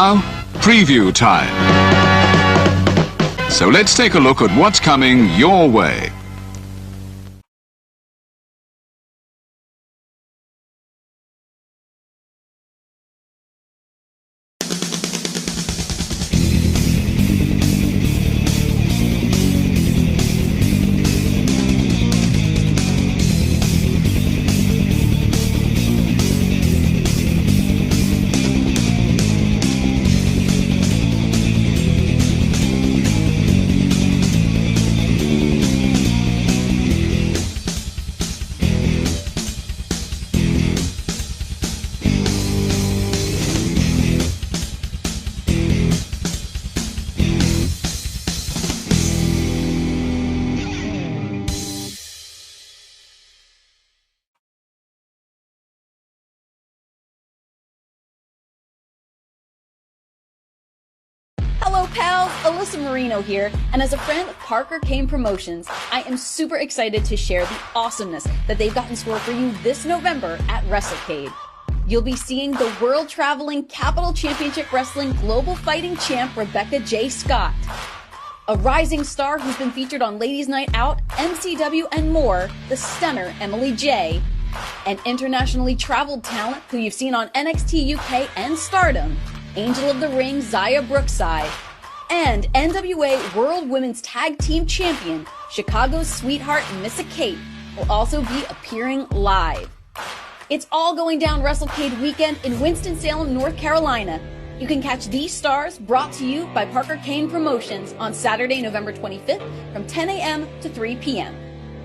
Now, preview time. So let's take a look at what's coming your way. Hello pals, Alyssa Marino here, and as a friend of Parker Kane Promotions, I am super excited to share the awesomeness that they've got in store for you this November at WrestleCade. You'll be seeing the world-traveling Capital Championship Wrestling Global Fighting Champ Rebecca J. Scott, a rising star who's been featured on Ladies Night Out, MCW, and more, the stunner Emily J., an internationally traveled talent who you've seen on NXT UK and Stardom, Angel of the Ring Zaya Brookside, and NWA World Women's Tag Team Champion Chicago's sweetheart Missa Kate will also be appearing live. It's all going down WrestleCade weekend in Winston-Salem, North Carolina. You can catch these stars brought to you by Parker Kane Promotions on Saturday, November 25th from 10 a.m. to 3 p.m.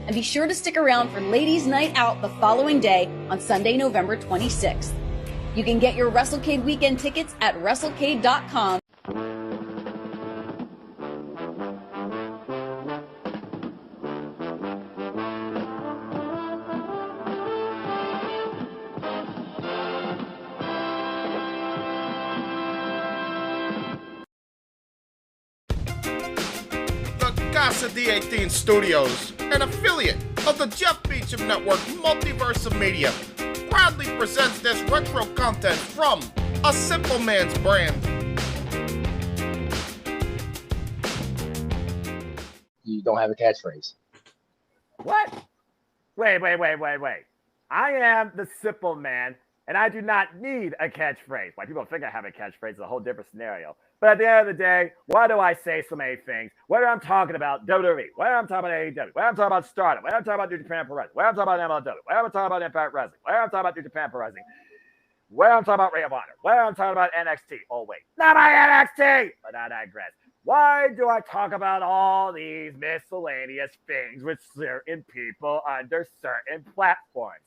And be sure to stick around for Ladies Night Out the following day on Sunday, November 26th. You can get your WrestleCade weekend tickets at WrestleCade.com. The Casa D18 Studios, an affiliate of the Jeff Meacham Network Multiverse of Media, proudly presents this retro content from A Simple Man's brand. You don't have a catchphrase. What? Wait. I am the Simple Man, and I do not need a catchphrase. Why people think I have a catchphrase is a whole different scenario. But at the end of the day, why do I say so many things? Whether I'm talking about WWE, whether I'm talking about AEW, whether I'm talking about Stardom, whether I'm talking about New Japan Pro Wrestling, whether I'm talking about MLW, whether I'm talking about Impact Wrestling, whether I'm talking about New Japan Pro Wrestling, whether I'm talking about Ring of Honor, whether I'm talking about NXT. Oh, wait, not my NXT! But I digress. Why do I talk about all these miscellaneous things with certain people under certain platforms?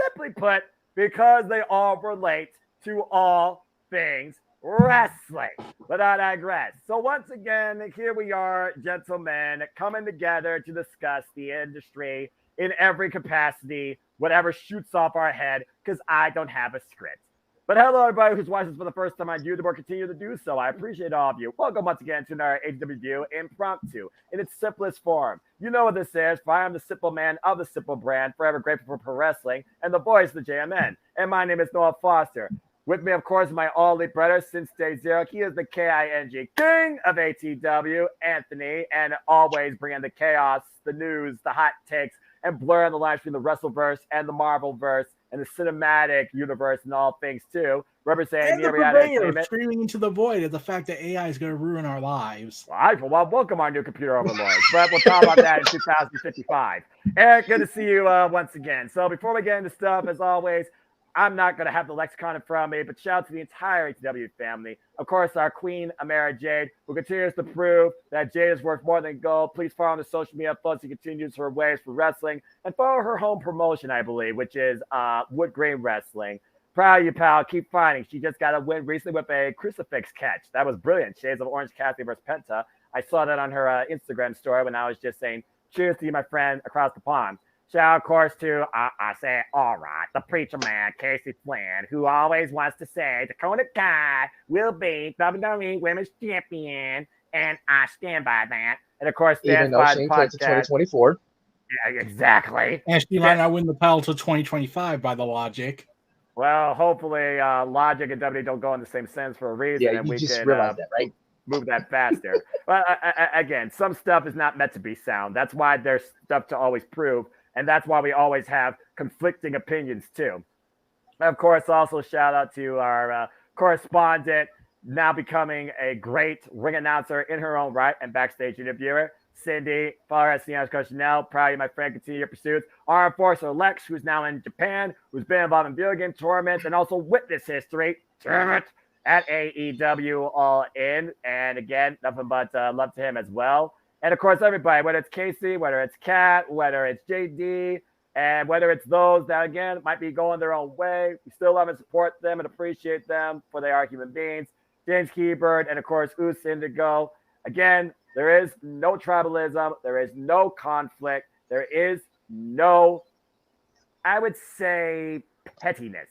Simply put, because they all relate to all things wrestling. But I digress. So once again, here we are, gentlemen, coming together to discuss the industry in every capacity, whatever shoots off our head, because I don't have a script. But hello, everybody who's watching this for the first time on YouTube or continue to do so. I appreciate all of you. Welcome once again to another ATW View Impromptu in its simplest form. You know what this is, for I am the Simple Man of the Simple brand, forever grateful for pro wrestling, and the voice of the JMN. And my name is Noah Foster. With me, of course, my all-elite brother since day zero. He is the KING King of ATW, Anthony, and always bringing the chaos, the news, the hot takes, and blurring the lines between the Wrestleverse and the Marvelverse and the cinematic universe and all things, too. Representing the reality screaming into the void of the fact that AI is going to ruin our lives. Well, welcome our new computer overlords, but we'll talk about that in 2055. Eric, good to see you once again. So before we get into stuff, as always, I'm not going to have the lexicon in front of me, but shout out to the entire ATW family. Of course, our queen, Amara Jade, who continues to prove that Jade is worth more than gold. Please follow on the social media plus she continues her ways for wrestling. And follow her home promotion, I believe, which is Wood Green Wrestling. Proud of you, pal. Keep fighting. She just got a win recently with a crucifix catch. That was brilliant. Shades of Orange Cassidy versus Penta. I saw that on her Instagram story when I was just saying, cheers to you, my friend, across the pond. Shout out, of course, to, I say, all right, the preacher man, Casey Flynn, who always wants to say Dakota Kai will be WWE Women's Champion, and I stand by that. And, of course, even though she ain't to 2024. Yeah, exactly. And she might not win the title till 2025 by the logic. Well, hopefully, Logic and WWE don't go in the same sense for a reason, Yeah, and you we just can realized that, right? move that faster. But again, some stuff is not meant to be sound. That's why there's stuff to always prove, and that's why we always have conflicting opinions too. Of course, also shout out to our correspondent, now becoming a great ring announcer in her own right and backstage interviewer, Cindy. Follow her at Coach Chanel. Proud of you, my friend. Continue your pursuits. Our enforcer, Lex, who's now in Japan, who's been involved in video game tournaments and also witness history. Damn it. At AEW All In. And again, nothing but love to him as well. And of course, everybody, whether it's Casey, whether it's Kat, whether it's JD, and whether it's those that, again, might be going their own way, we still love and support them and appreciate them, for they are human beings. James Keybird, and of course, Us Indigo. Again, there is no tribalism. There is no conflict. There is no, I would say, pettiness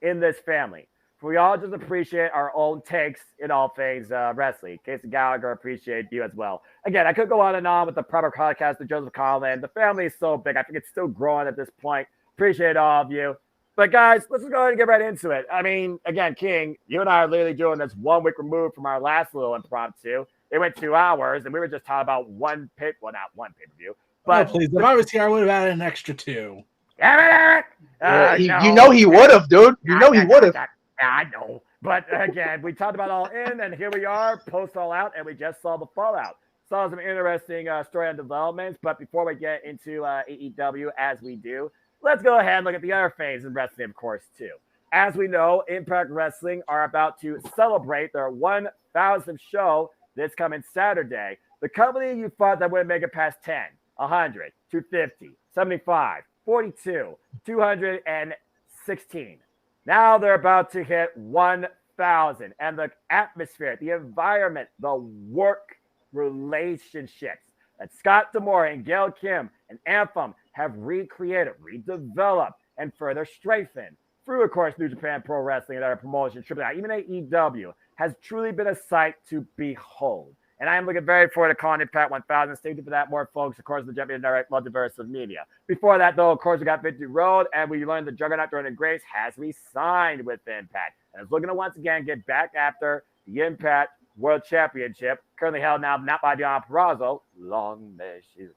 in this family. We all just appreciate our own takes in all things wrestling. Casey Gallagher, appreciate you as well. Again, I could go on and on with the proper podcast with Joseph Collin. The family is so big. I think it's still growing at this point. Appreciate all of you. But guys, let's just go ahead and get right into it. I mean, again, King, you and I are literally doing this 1 week removed from our last little impromptu. It went 2 hours, and we were just talking about not one pay-per-view. But oh, please. If I was here, I would have added an extra 2. Damn it! You know he would have, dude. You know he would have. I know. But again, we talked about All In, and here we are, post All Out, and we just saw the fallout. Saw some interesting story and developments. But before we get into AEW, as we do, let's go ahead and look at the other phase in wrestling, of course, too. As we know, Impact Wrestling are about to celebrate their 1,000th show this coming Saturday. The company you thought that wouldn't make it past 10, 100, 250, 75, 42, 216. Now they're about to hit 1,000. And the atmosphere, the environment, the work relationships that Scott D'Amore and Gail Kim and Anthem have recreated, redeveloped, and further strengthened through, of course, New Japan Pro Wrestling and other promotions, AAA, even AEW, has truly been a sight to behold. And I am looking very forward to calling Impact 1000. Stay tuned for that. More folks, of course, the Jeff Meacham Network, Multiverse of Media. Before that, though, of course, we got Victory Road, and we learned the Juggernaut Jordan Grace has re-signed with Impact and is looking to once again get back after the Impact World Championship, currently held now not by Deonna Purrazzo, long may she reign,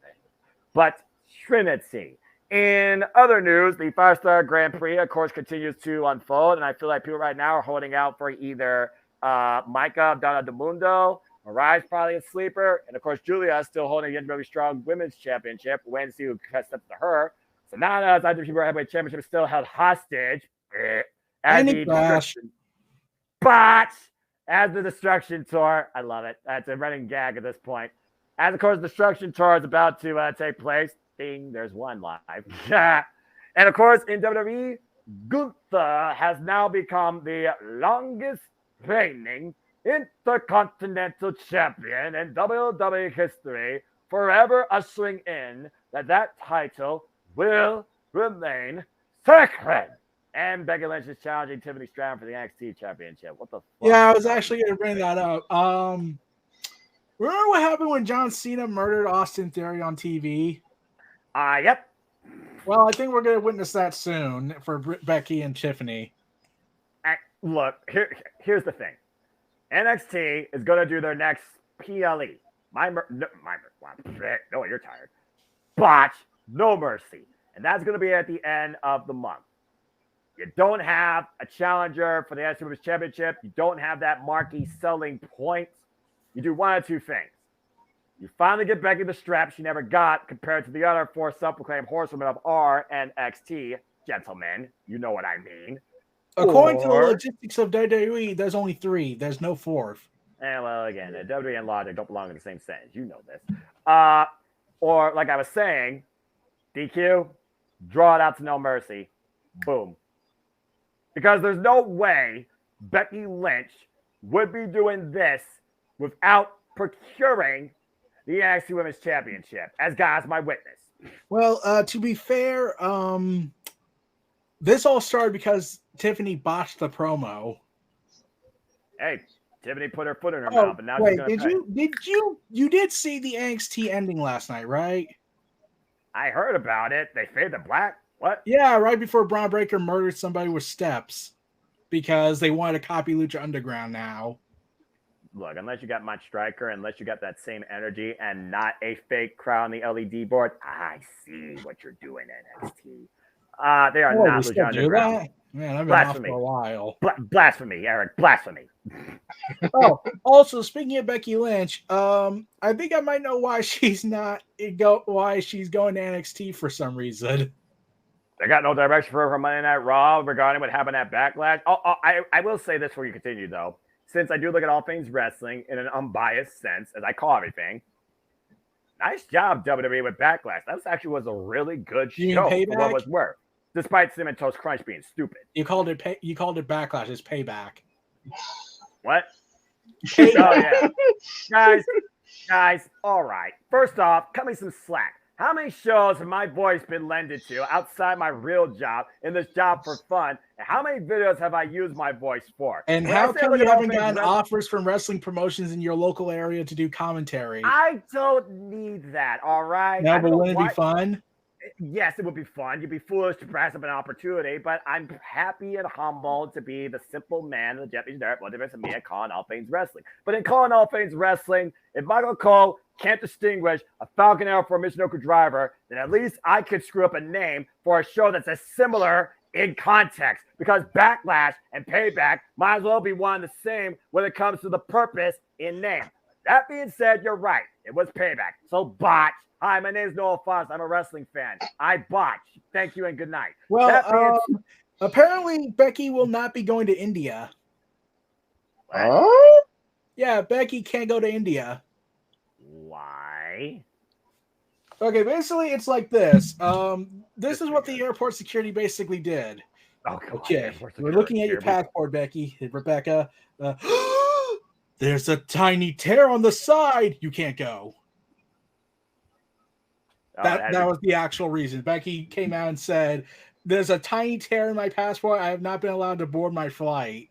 but Trinity. In other news, the 5-star Grand Prix, of course, continues to unfold, and I feel like people right now are holding out for either Micah Donna DeMundo, Mariah's probably a sleeper, and of course, Julia is still holding the NWA Strong Women's Championship. Wait and see who cuts up to her. So now the IWGP Heavyweight Championship is still held hostage. As the Destruction Tour, I love it. That's a running gag at this point. As of course, the Destruction Tour is about to take place. Ding, there's one live. And of course, in WWE, Gunther has now become the longest reigning Intercontinental Champion in WWE history, forever ushering in that title will remain sacred. And Becky Lynch is challenging Tiffany Stratton for the NXT Championship. What the fuck? Yeah, I was actually going to bring that up. Remember what happened when John Cena murdered Austin Theory on TV? Yep. Well, I think we're going to witness that soon for Becky and Tiffany. Look, here's the thing. NXT is going to do their next PLE. No, you're tired. Botch, No Mercy. And that's going to be at the end of the month. You don't have a challenger for the NXT Women's Championship. You don't have that marquee selling point. You do one of two things. You finally get Becky the strap she never got compared to the other 4 self-proclaimed horsewomen of RNXT. Gentlemen, you know what I mean. According to the logistics of WWE, there's only 3. There's no 4th. And well, again, WWE and Logic don't belong in the same sentence. You know this. Or, like I was saying, DQ, draw it out to No Mercy. Boom. Because there's no way Becky Lynch would be doing this without procuring the NXT Women's Championship, as God's my witness. Well, to be fair, this all started because Tiffany botched the promo. Hey, Tiffany put her foot in her mouth, and now wait, she's gonna you did see the NXT ending last night, right? I heard about it. They faded the black. What? Yeah, right before Braun Breaker murdered somebody with steps because they wanted to copy Lucha Underground now. Look, unless you got Mike Striker, unless you got that same energy and not a fake crowd on the LED board, I see what you're doing, NXT. They are not Lucha Underground. That? Man, I've been off for a while. Blasphemy, Eric. Blasphemy. Oh, also speaking of Becky Lynch, I think I might know why she's going to NXT for some reason. They got no direction for her Monday Night Raw regarding what happened at Backlash. I will say this before you continue, though. Since I do look at all things wrestling in an unbiased sense, as I call everything, nice job, WWE, with Backlash. That was a really good show for what was worth, despite Cinnamon Toast Crunch being stupid. You called it Backlash. It's Payback. What? Oh, yeah. Guys, all right. First off, cut me some slack. How many shows have my voice been lended to outside my real job in this job for fun? And how many videos have I used my voice for? And how come you haven't gotten offers from wrestling promotions in your local area to do commentary? I don't need that, all right? No, but wouldn't it be fun? Yes, it would be fun. You'd be foolish to pass up an opportunity, but I'm happy and humbled to be the simple man of the Jeff Meacham Network, Multiverse, and me calling all things wrestling. But in calling all things wrestling, if Michael Cole can't distinguish a Falcon Arrow from a Michinoku driver, then at least I could screw up a name for a show that's as similar in context, because Backlash and Payback might as well be one and the same when it comes to the purpose in name. That being said, you're right. It was Payback. So botch. Hi, my name is Noah Foss. I'm a wrestling fan. I botch. Thank you and good night. Well, apparently Becky will not be going to India. Huh? Yeah, Becky can't go to India. Why? Okay, basically it's like this. This is what the airport security basically did. Oh, okay, we're looking at your passport, Rebecca. There's a tiny tear on the side. You can't go. That was the actual reason. Becky came out and said, "There's a tiny tear in my passport. I have not been allowed to board my flight."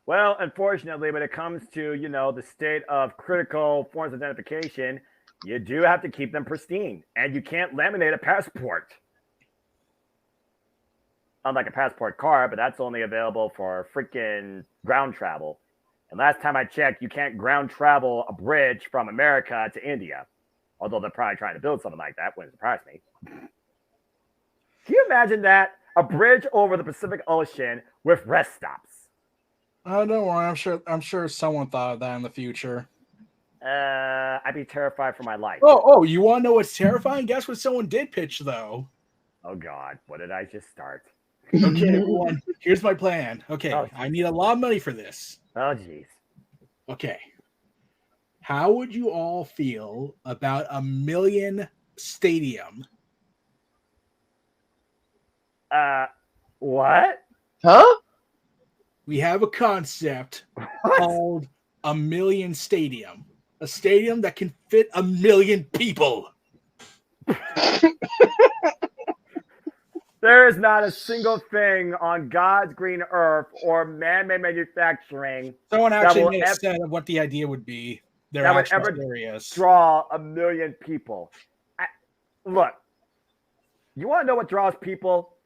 Well, unfortunately, when it comes to, the state of critical forms of identification, you do have to keep them pristine, and you can't laminate a passport. Unlike a passport card, but that's only available for freaking ground travel. And last time I checked, you can't ground travel a bridge from America to India. Although they're probably trying to build something like that, wouldn't surprise me. Can you imagine that? A bridge over the Pacific Ocean with rest stops. Oh, don't worry. I'm sure someone thought of that in the future. I'd be terrified for my life. Oh, you want to know what's terrifying? Guess what someone did pitch, though? Oh, God. What did I just start? Okay, everyone. Here's my plan. Okay, I need a lot of money for this. Oh, jeez. Okay. How would you all feel about a $1 million stadium? What? Huh? We have a concept called a $1 million stadium. A stadium that can fit 1 million people. There is not a single thing on God's green earth or man-made manufacturing. Someone actually made a set of what the idea would be. That would ever draw 1 million people. Look, you want to know what draws people?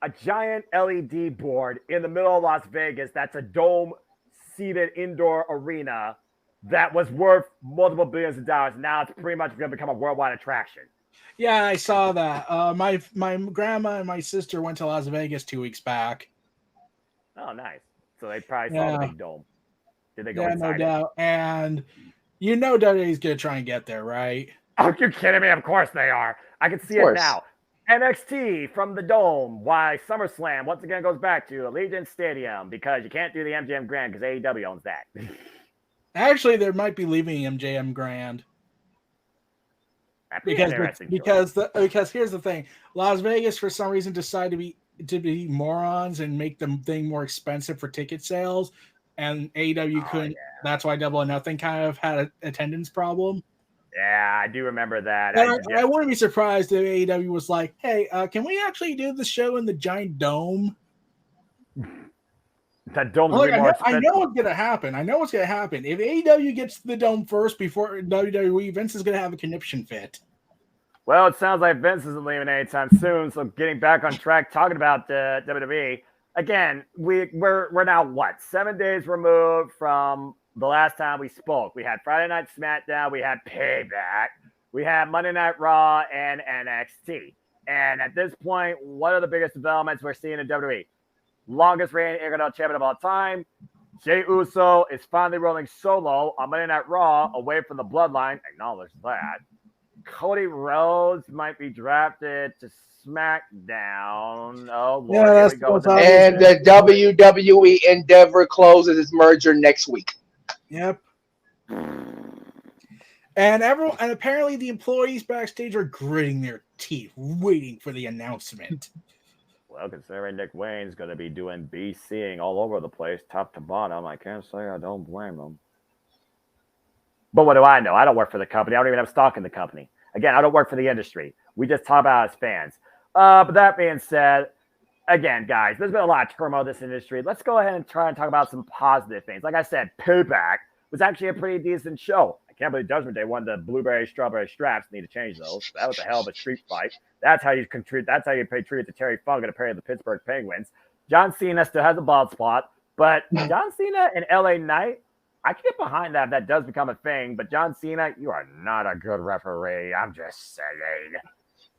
A giant LED board in the middle of Las Vegas that's a dome-seated indoor arena that was worth multiple billions of dollars. Now it's pretty much going to become a worldwide attraction. Yeah, I saw that. My grandma and my sister went to Las Vegas 2 weeks back. Oh, nice. So they probably saw the big dome. Did they go inside? Yeah, no doubt. And you know WWE's going to try and get there, right? Oh, you're kidding me. Of course they are. I can see it now. NXT from the Dome. Why SummerSlam once again goes back to Allegiant Stadium because you can't do the MGM Grand because AEW owns that. Actually, they might be leaving MGM Grand. Because here's the thing. Las Vegas for some reason decided to be morons and make the thing more expensive for ticket sales, and AEW couldn't. Yeah. That's why Double or Nothing kind of had an attendance problem. Yeah, I do remember that. I wouldn't be surprised if AEW was like, "Hey, can we actually do the show in the giant dome?" That dome's I know what's going to happen. If AEW gets the dome first before WWE, Vince is going to have a conniption fit. Well, it sounds like Vince isn't leaving anytime soon. So getting back on track, talking about WWE again. We're now what 7 days removed from the last time we spoke. We had Friday Night SmackDown, we had Payback, we had Monday Night Raw, and NXT. And at this point, what are the biggest developments we're seeing in WWE? Longest reigning Intercontinental Champion of all time, Jey Uso, is finally rolling solo on Monday Night Raw, away from the Bloodline. Acknowledge that. Cody Rhodes might be drafted to SmackDown. Oh, Lord, Yeah, here we go. and the WWE Endeavor closes its merger next week. Yep. And apparently the employees backstage are gritting their teeth, waiting for the announcement. Well, considering Nick Wayne's going to be doing BCing all over the place, top to bottom, I can't say I don't blame him. But what do I know? I don't work for the company. I don't even have stock in the company. Again, I don't work for the industry. We just talk about it as fans. But that being said, again, guys, there's been a lot of turmoil in this industry. Let's go ahead and try and talk about some positive things. Like I said, Payback was actually a pretty decent show. I can't believe Judgment Day won the blueberry strawberry straps. Need to change those. That was a hell of a street fight. That's how you contribute. That's how you pay tribute to Terry Funk and a pair of the Pittsburgh Penguins. John Cena still has a bald spot, but John Cena and LA Knight, I can get behind that if that does become a thing. But John Cena, you are not a good referee. I'm just saying.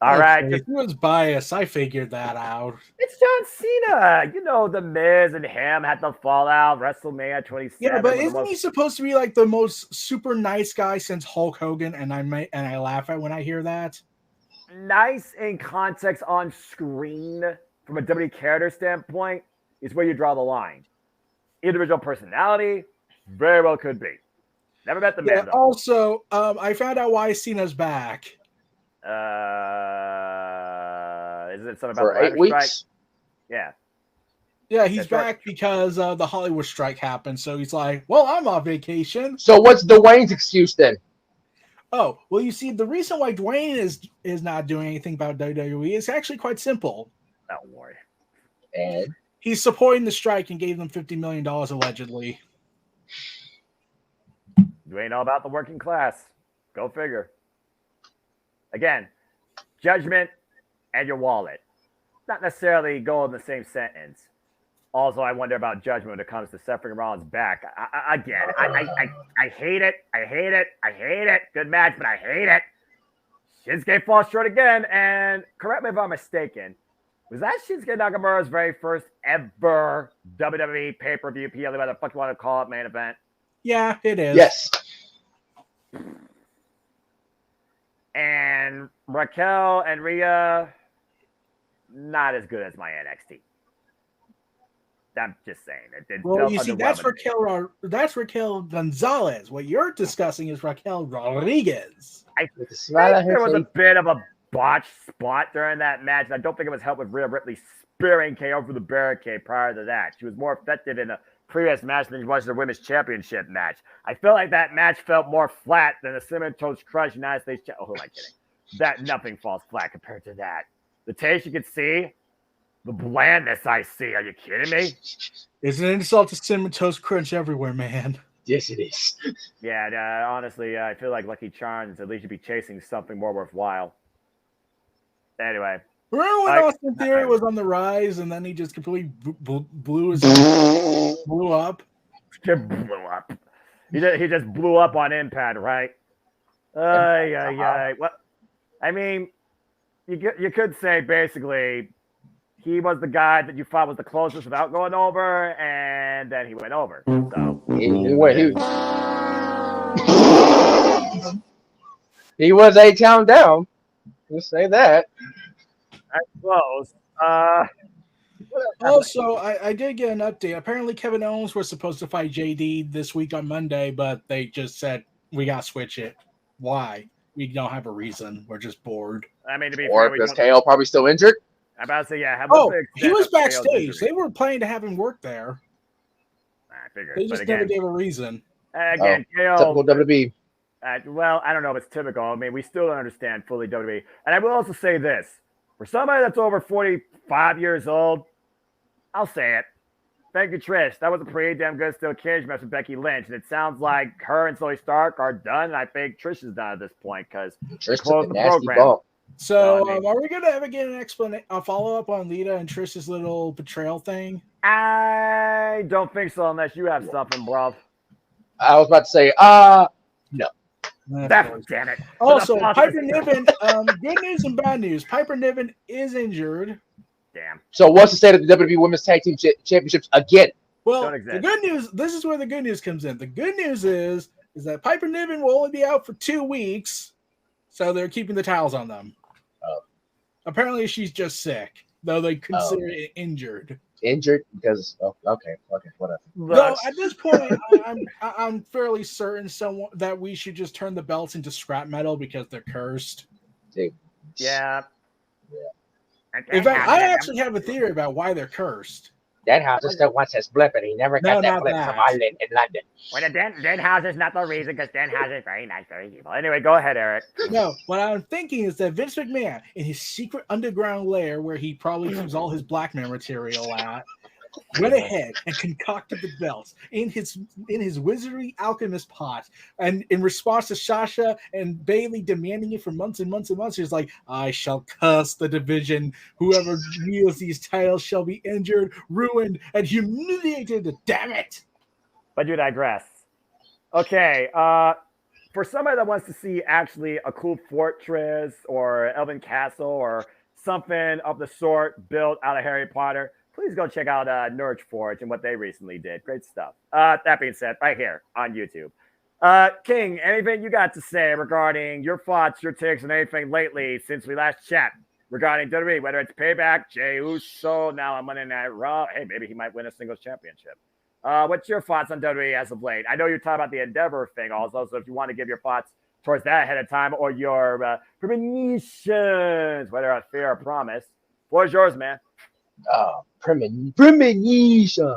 All right. If he was biased, I figured that out. It's John Cena. You know, The Miz and him had the fallout, WrestleMania 27. Yeah, but isn't he supposed to be like the most super nice guy since Hulk Hogan? And I laugh at when I hear that. Nice in context on screen from a WWE character standpoint is where you draw the line. Individual personality, very well could be. Never met the man, though. Also, I found out why Cena's back. Is it something about For the 8 weeks? strike? Yeah. Yeah, he's That's back right. because the Hollywood strike happened. So he's like, well, I'm on vacation. So what's Dwayne's excuse then? Oh, well, you see, the reason why Dwayne is not doing anything about WWE is actually quite simple. Don't worry. And He's supporting the strike and gave them $50 million allegedly. You ain't all about the working class. Go figure. Again, judgment and your wallet. Not necessarily go in the same sentence. Also, I wonder about judgment when it comes to Seth Rollins' back. I hate it. I hate it. I hate it. Good match, but I hate it. Shinsuke falls short again. And correct me if I'm mistaken. Was that Shinsuke Nakamura's very first ever WWE pay-per-view, PLE, whatever the fuck you want to call it, main event? Yeah, it is. yes, And Raquel and Rhea, not as good as my NXT. I'm just saying. It Well, felt you see, underwhelming. that's Raquel Gonzalez. What you're discussing is Raquel Rodriguez. with a smile on There her was a face. bit of a botched spot during that match, and I don't think it was helped with Rhea Ripley spearing KO for the barricade prior to that. She was more effective in a previous match than she was in the women's championship match. I felt like that match felt more flat than the Cinnamon Toast Crunch United States. Oh, who am I kidding? That nothing falls flat compared to that. The taste you could see, the blandness I see. Are you kidding me? It's an insult to Cinnamon Toast Crunch everywhere, man. Yes, it is. Yeah, honestly, I feel like Lucky Charms at least should be chasing something more worthwhile. Anyway. Remember when Austin Theory was on the rise and then he just completely blew up? Just blew up. He just blew up on Impact, right? What? I mean, you could say basically he was the guy that you thought was the closest without going over, and then he went over. So he was a town down. Let's say that. I suppose. Also, I did get an update. Apparently, Kevin Owens was supposed to fight JD this week on Monday, but they just said, we got to switch it. Why? We don't have a reason. We're just bored. I mean, to be Or fair, because KO probably still injured. I'm about to say, yeah. He was backstage. They were planning to have him work there. I figured. They just never gave a reason. Again, KO. Typical WWE. Well, I don't know if it's typical. I mean, we still don't understand fully WWE. And I will also say this. For somebody that's over 45 years old, I'll say it. Thank you, Trish. That was a pretty damn good steel cage match with Becky Lynch. And it sounds like her and Zoe Stark are done. And I think Trish is done at this point because Trish took a nasty bump. So, are we going to ever get a follow-up on Lita and Trish's little betrayal thing? I don't think so, unless you have something, bro. I was about to say, no. Damn it. Also, Piper Niven, good news and bad news. Piper Niven is injured. Damn. So what's the state of the WWE Women's Tag Team Championships again? Well, the good news, this is where the good news comes in. The good news is that Piper Niven will only be out for 2 weeks, so they're keeping the towels on them. Apparently, she's just sick, though they consider it injured. Injured because okay, whatever. No, at this point, I'm fairly certain that we should just turn the belts into scrap metal because they're cursed. Dude. Yeah. In fact, I actually have a theory about why they're cursed. Danhausen still wants his blip, and he never got that blip from Ireland in London. Well, Danhausen's not the reason, because Danhausen's very nice, very evil. Anyway, go ahead, Eric. No, what I'm thinking is that Vince McMahon, in his secret underground lair, where he probably keeps all his blackmail material at, went ahead and concocted the belts in his wizardry alchemist pot, and in response to Sasha and Bayley demanding it for months and months and months, he's like, I shall curse the division. Whoever wields these titles shall be injured, ruined, and humiliated. Damn it. But you digress. Okay, for somebody that wants to see actually a cool fortress or Elven Castle or something of the sort built out of Harry Potter, please go check out Nerd Forge and what they recently did. Great stuff. That being said, right here on YouTube. King, anything you got to say regarding your thoughts, your takes, and anything lately since we last chat regarding WWE, whether it's Payback, Jey Uso, now on Monday Night Raw. Hey, maybe he might win a singles championship. What's your thoughts on WWE as of late? I know you're talking about the Endeavor thing also, so if you want to give your thoughts towards that ahead of time or your premonitions, whether it's fear or promise, what is yours, man? Premonition.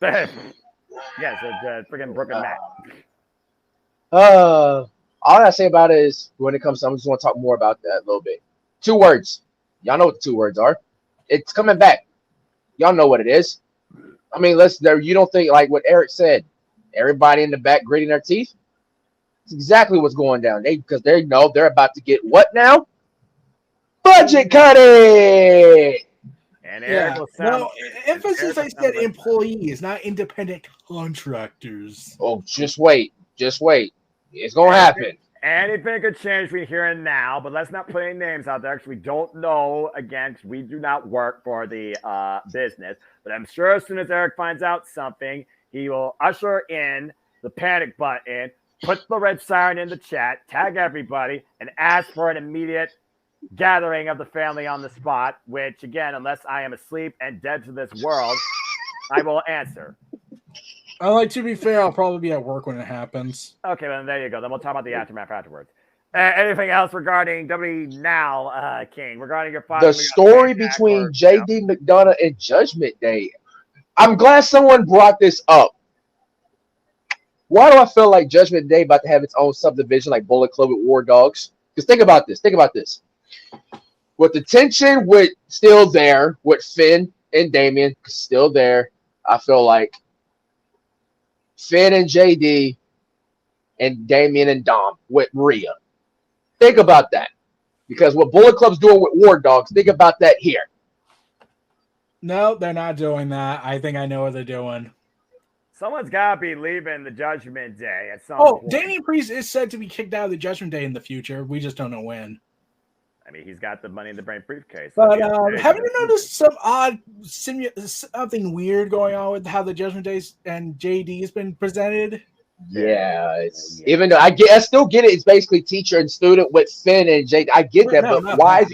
Yes, it's freaking Brooklyn Matt. All I say about it is when it comes to, I just want to talk more about that a little bit. 2 words. Y'all know what the 2 words are. It's coming back. Y'all know what it is. I mean, you don't think like what Eric said, everybody in the back gritting their teeth? It's exactly what's going down. Because they know they're about to get what now? Budget cutting. And Eric will sound, emphasis I said employees, not independent contractors. Oh, just wait. It's going to happen. Anything could change between here and now, but let's not put any names out there because we don't know, again, because we do not work for the business. But I'm sure as soon as Eric finds out something, he will usher in the panic button, put the red siren in the chat, tag everybody, and ask for an immediate gathering of the family on the spot, which, again, unless I am asleep and dead to this world, I will answer. To be fair, I'll probably be at work when it happens. Okay, well, there you go. Then we'll talk about the aftermath afterwards. Anything else regarding WWE now, King? Regarding your father? The story between J.D. McDonough and Judgment Day. I'm glad someone brought this up. Why do I feel like Judgment Day about to have its own subdivision like Bullet Club with War Dogs? Because think about this. With the tension still there with Finn and Damian still there, I feel like Finn and JD and Damian and Dom with Rhea. Think about that. Because what Bullet Club's doing with War Dogs, think about that here. No, they're not doing that. I think I know what they're doing. Someone's got to be leaving the Judgment Day at some point. Damian Priest is said to be kicked out of the Judgment Day in the future. We just don't know when. I mean, he's got the Money in the Bank briefcase. But haven't you noticed something weird going on with how the Judgment Days and JD has been presented? Yeah, even though I still get it. It's basically teacher and student with Finn and JD. I get that, but why?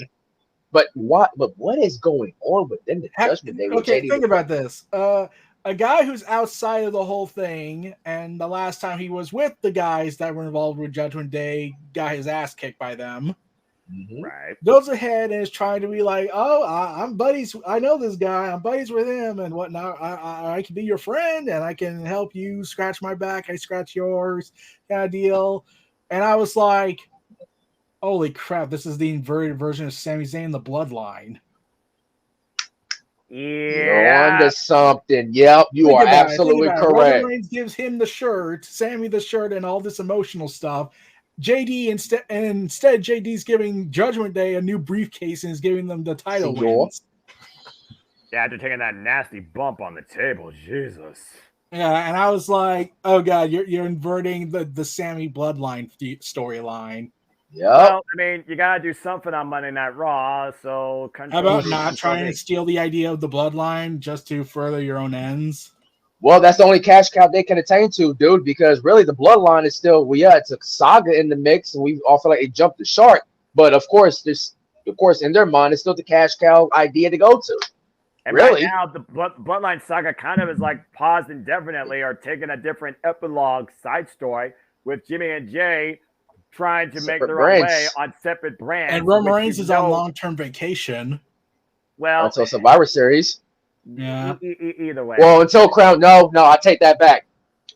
But what is going on within the Judgment Day? Okay, think about this. A guy who's outside of the whole thing, and the last time he was with the guys that were involved with Judgment Day, got his ass kicked by them. Mm-hmm. Right. Goes ahead and is trying to be like, I'm buddies. I know this guy. I'm buddies with him and whatnot. I can be your friend and I can help you scratch my back. I scratch yours, kind of deal. And I was like, holy crap, this is the inverted version of Sami Zayn, the Bloodline. Yeah. You're onto something. Yep, you are absolutely correct. Roman Reigns gives him the shirt, Sammy the shirt, and all this emotional stuff. JD instead JD's giving Judgment Day a new briefcase and is giving them the title wins. Yeah, after taking that nasty bump on the table, Jesus. Yeah, and I was like, "Oh God, you're inverting the Sammy bloodline storyline." Yeah. Well, I mean, you gotta do something on Monday Night Raw. So how about not trying to steal the idea of the bloodline just to further your own ends? Well, that's the only cash cow they can attain to, dude, because really the bloodline is still, it's a saga in the mix, and we all feel like it jumped the shark. But of course, in their mind, it's still the cash cow idea to go to. And really? Right now, the bloodline saga kind of is like paused indefinitely or taking a different epilogue side story with Jimmy and Jay trying to make their own way on separate brands. And Roman Reigns is on long-term vacation. Well, until Survivor Series. Yeah. Either way. Well, until Crown, no, I take that back.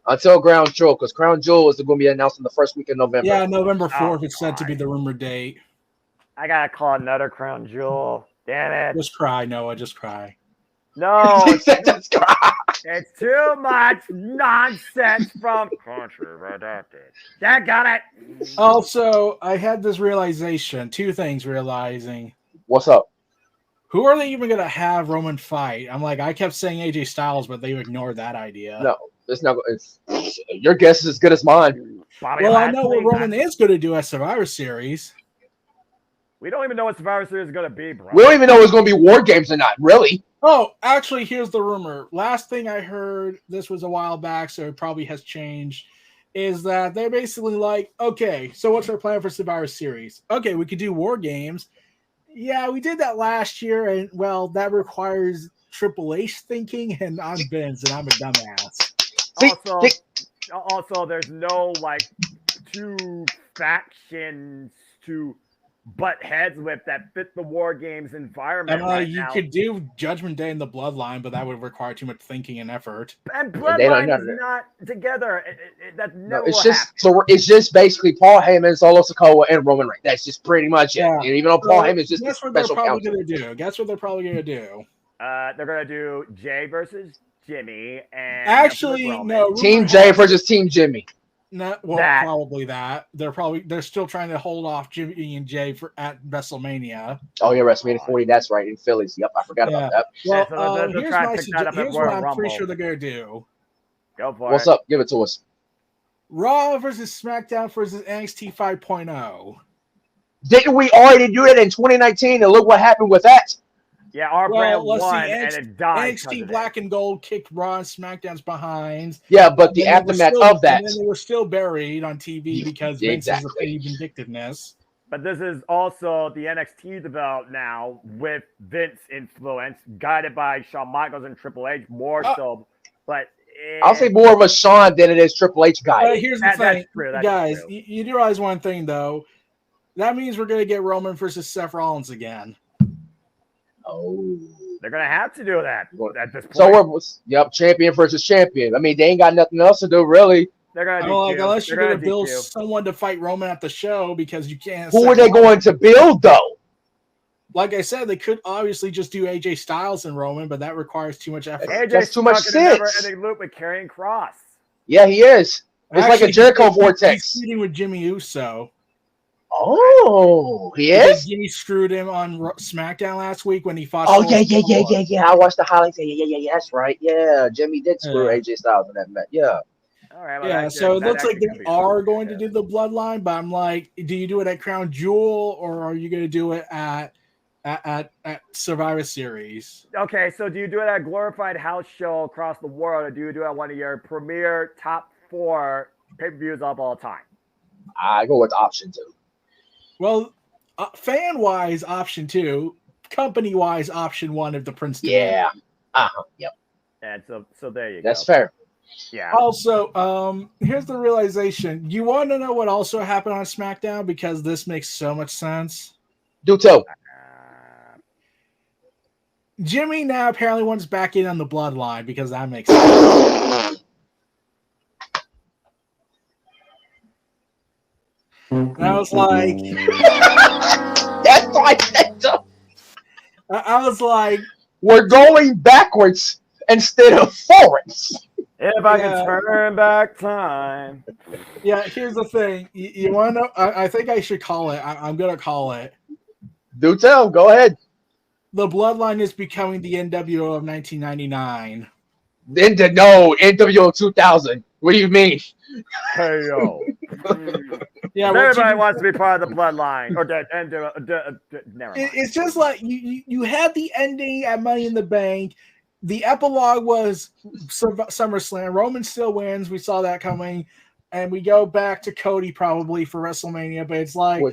Until Crown Jewel, because Crown Jewel is going to be announced in the first week of November. Yeah, November 4th. It's said to be the rumored date. I gotta call another Crown Jewel. Damn it! Just cry, Noah. Just cry. No, just cry. It's too much nonsense from Country Redacted. That got it. Also, I had this realization. Two things realizing. What's up? Who are they even going to have Roman fight? I'm like, I kept saying AJ Styles, but they ignored that idea. No, it's not. Your guess is as good as mine. I know what Roman is going to do at Survivor Series. We don't even know what Survivor Series is going to be, bro. We don't even know if it's going to be War Games or not, really. Oh, actually, here's the rumor. Last thing I heard, this was a while back, so it probably has changed, is that they're basically like, okay, so what's our plan for Survivor Series? Okay, we could do War Games. Yeah, we did that last year, and, well, that requires Triple H thinking, and I'm Vince, and I'm a dumbass. Also, there's no, two factions to butt heads with that fit the War Games environment. You could do Judgment Day in the Bloodline, but that would require too much thinking and effort. And Bloodline is not together. That never will happen. So it's just basically Paul Heyman, Solo Sikoa, and Roman Reigns. That's just pretty much it. Yeah. And even though Paul Heyman is just guess a what they're special probably counsel. going to do. Guess what they're probably going to do. They're going to do Jay versus Jimmy, and actually no. Team Jay versus Team Jimmy. No, probably that. They're still trying to hold off Jimmy and Jay at WrestleMania. Oh yeah, WrestleMania 40. That's right, in Phillies. Yep, I forgot about that. Well, here's what I'm pretty sure they're gonna do. Go for What's up? Give it to us. Raw versus SmackDown versus NXT 5.0. Didn't we already do it in 2019? And look what happened with that. Yeah, our brand won, and it died. NXT Black and Gold kicked Raw and SmackDown's behinds. Yeah, but the aftermath of that. And then they were still buried on TV because Vince's vindictiveness. But this is also the NXT developed now with Vince influence, guided by Shawn Michaels and Triple H more so. But I'll say more of a Shawn than it is Triple H guy. Here's the thing, guys. You do realize one thing though. That means we're going to get Roman versus Seth Rollins again. Oh, they're gonna have to do that at this point. So champion versus champion. I mean, they ain't got nothing else to do, really. They're gonna unless you're gonna build someone to fight Roman at the show because you can't. Who are they going to build though? Like I said, they could obviously just do AJ Styles and Roman, but that requires too much effort. That's too much sense. Never-ending loop with Karrion Kross. Yeah, he is. It's like a Jericho vortex. He's feuding with Jimmy Uso. Oh, he is? Jimmy screwed him on SmackDown last week when he fought. Oh, yeah. I watched the highlights. Yeah. That's right. Yeah, Jimmy did screw AJ Styles in that match. Yeah. All right. Well, so it looks like they are going to do the Bloodline, but I'm like, do you do it at Crown Jewel or are you going to do it at Survivor Series? Okay, so do you do it at a glorified house show across the world, or do you do it at one of your premier top 4 pay-per-views of all time? I go with option 2. Well, fan-wise, option 2. Company-wise, option 1 if the Prince did. Yeah. Yep. And so there you go. That's fair. Yeah. Also, here's the realization. You want to know what also happened on SmackDown? Because this makes so much sense. Do tell. Jimmy now apparently wants back in on the Bloodline because that makes sense. And I was like, that's like I was like, we're going backwards instead of forwards. If I could turn back time. Yeah, here's the thing. You want to know? I think I should call it. I'm going to call it. Do tell. Go ahead. The Bloodline is becoming the NWO of 1999. No, NWO 2000. What do you mean? Hey, yo. Yeah, everybody wants to be part of the Bloodline. Or never mind. It's just like you had the ending at Money in the Bank. The epilogue was SummerSlam. Roman still wins. We saw that coming. And we go back to Cody probably for WrestleMania. But it's like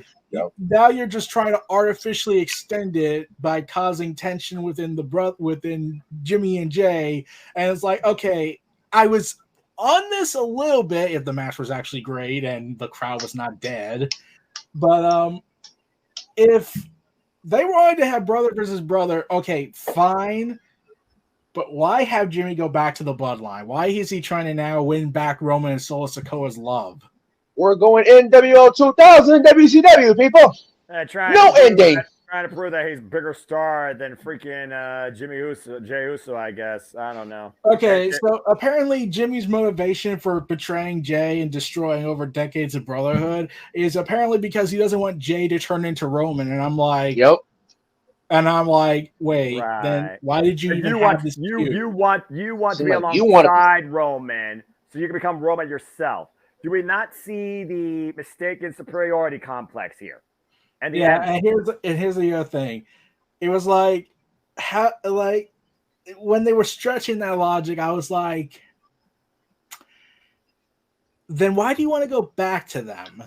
now you're just trying to artificially extend it by causing tension within Jimmy and Jay. And it's like, okay, I was on this a little bit if the match was actually great and the crowd was not dead. But if they wanted to have brother versus brother, okay, fine. But why have Jimmy go back to the Bloodline? Why is he trying to now win back Roman and Solo Sikoa's love? We're going NWO 2000 WCW, people. No ending. Trying to prove that he's a bigger star than freaking Jey Uso, I guess. I don't know. Okay, so apparently Jimmy's motivation for betraying Jay and destroying over decades of brotherhood is apparently because he doesn't want Jay to turn into Roman. And I'm like, yep. And I'm like, wait, then why did you even have this? You want to be alongside Roman so you can become Roman yourself. Do we not see the mistaken superiority complex here? And here's the other thing. It was like when they were stretching that logic, I was like, then why do you want to go back to them?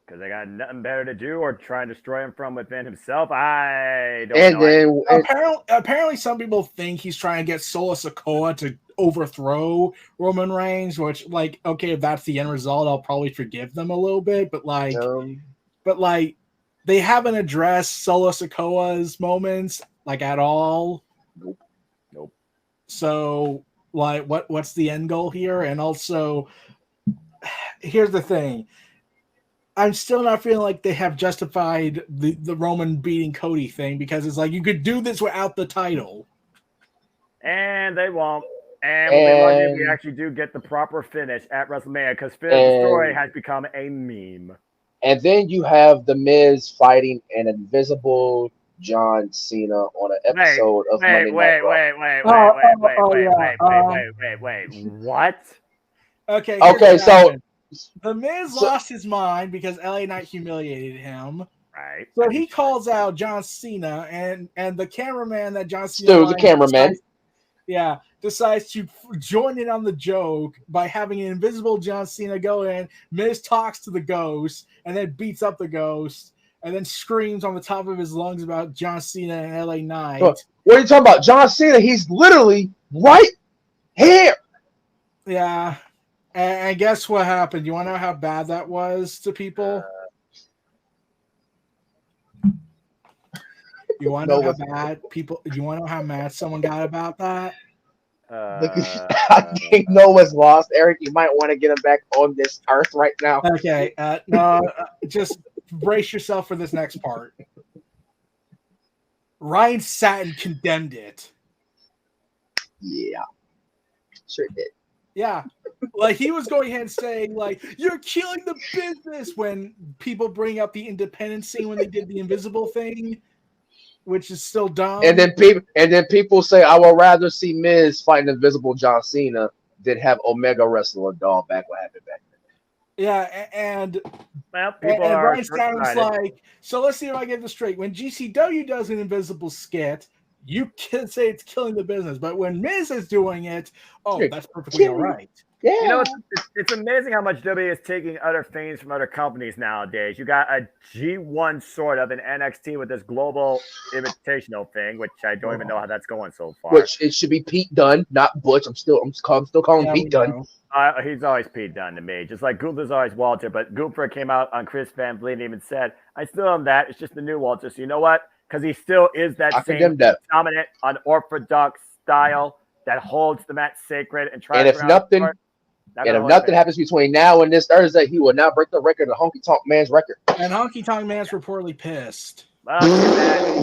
Because they got nothing better to do, or try and destroy him from within himself. I don't know. Apparently, some people think he's trying to get Solo Sikoa to overthrow Roman Reigns. Which, like, okay, if that's the end result, I'll probably forgive them a little bit. But they haven't addressed Solo Sikoa's moments at all. Nope. So, what's the end goal here? And also, here's the thing. I'm still not feeling like they have justified the Roman beating Cody thing, because it's like you could do this without the title. And they won't. And we'll be lucky if we actually do get the proper finish at WrestleMania, because the story has become a meme. And then you have The Miz fighting an invisible John Cena on an episode of Monday Night Raw. Wait. What? Okay, so The Miz lost his mind because LA Knight humiliated him. Right. So he calls out John Cena, and the cameraman that John Cena decides to join in on the joke by having an invisible John Cena go in. Miz talks to the ghost and then beats up the ghost and then screams on the top of his lungs about John Cena and LA Knight. What are you talking about? John Cena, he's literally right here. Yeah. And guess what happened? You want to know how bad that was to people? You want to know how bad people? You want to know how mad someone got about that? I think Noah's lost, Eric. You might want to get him back on this earth right now. Okay, no, just brace yourself for this next part. Ryan Satin condemned it. Yeah, sure did. Yeah, he was going ahead and saying, you're killing the business when people bring up the independent scene when they did the invisible thing, which is still dumb. And then people say, I would rather see Miz fighting invisible John Cena than have Omega wrestle a doll back what happened back then. Yeah, and Ryan Satin was like, so let's see if I get this straight. When GCW does an invisible skit, you can say it's killing the business, but when Miz is doing it, that's perfectly all right. Yeah. It's amazing how much WWE is taking other things from other companies nowadays. You got a G1 sort of in NXT with this global invitational thing, which I don't even know how that's going so far. Which it should be Pete Dunne, not Butch. I'm still calling Pete Dunne. He's always Pete Dunne to me, just like Gunther's always Walter. But Gunther came out on Chris Van Vliet and even said, "I still am that. It's just the new Walter." So you know what? Because he still is that same dominant, unorthodox style that holds the match sacred and tries. And if nothing happens between now and this Thursday, he will not break the record of Honky Tonk Man's record. And Honky Tonk Man's reportedly pissed. Well,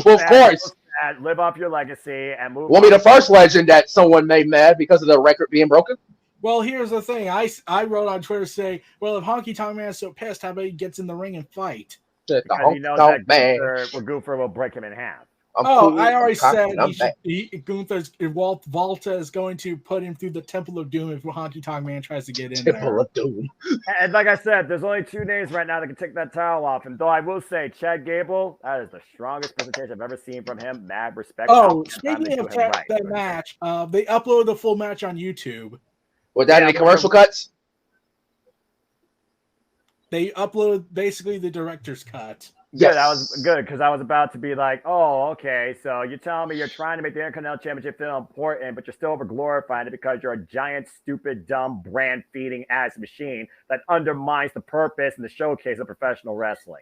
of course. that, live off your legacy, and move. Won't be the first legend that someone made mad because of the record being broken. Well, here's the thing. I wrote on Twitter saying, well, if Honky Tonk Man's so pissed, how about he gets in the ring and fight? Because he knows that Gunther will break him in half. I already said Gunther's Volta is going to put him through the Temple of Doom if Honky Tonk Man tries to get in there. Temple of Doom. And like I said, there's only 2 names right now that can take that title off. And though I will say, Chad Gable, that is the strongest presentation I've ever seen from him. Mad respect. Oh, speaking of that match, they uploaded the full match on YouTube. Was that any commercial cuts? They uploaded basically the director's cut. Yeah, that was good because I was about to be like, oh, okay, so you're telling me you're trying to make the Intercontinental Championship feel important, but you're still over glorifying it because you're a giant, stupid, dumb, brand-feeding ass machine that undermines the purpose and the showcase of professional wrestling.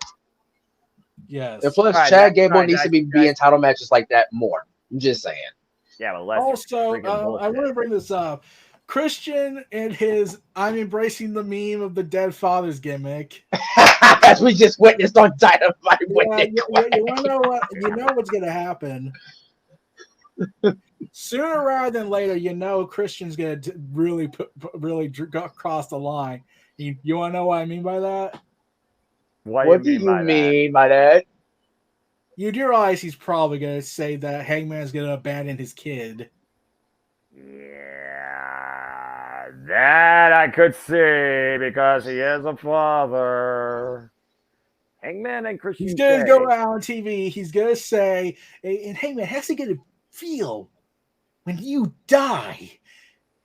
Yes. And plus, Chad Gable needs to be in title matches like that more. I'm just saying. Yeah, but less. Also, I want to bring this up. Christian and his I'm embracing the meme of the dead father's gimmick. As we just witnessed on Dynamite. You know what? You know what's going to happen. Sooner rather than later, you know Christian's going to really cross the line. You want to know what I mean by that? What do you mean by that? You do realize he's probably going to say that Hangman's going to abandon his kid. Yeah, that I could see because he is a father. Hangman and Christian. He's going to go out on TV. He's going to say, and Hangman, how's it going to feel when you die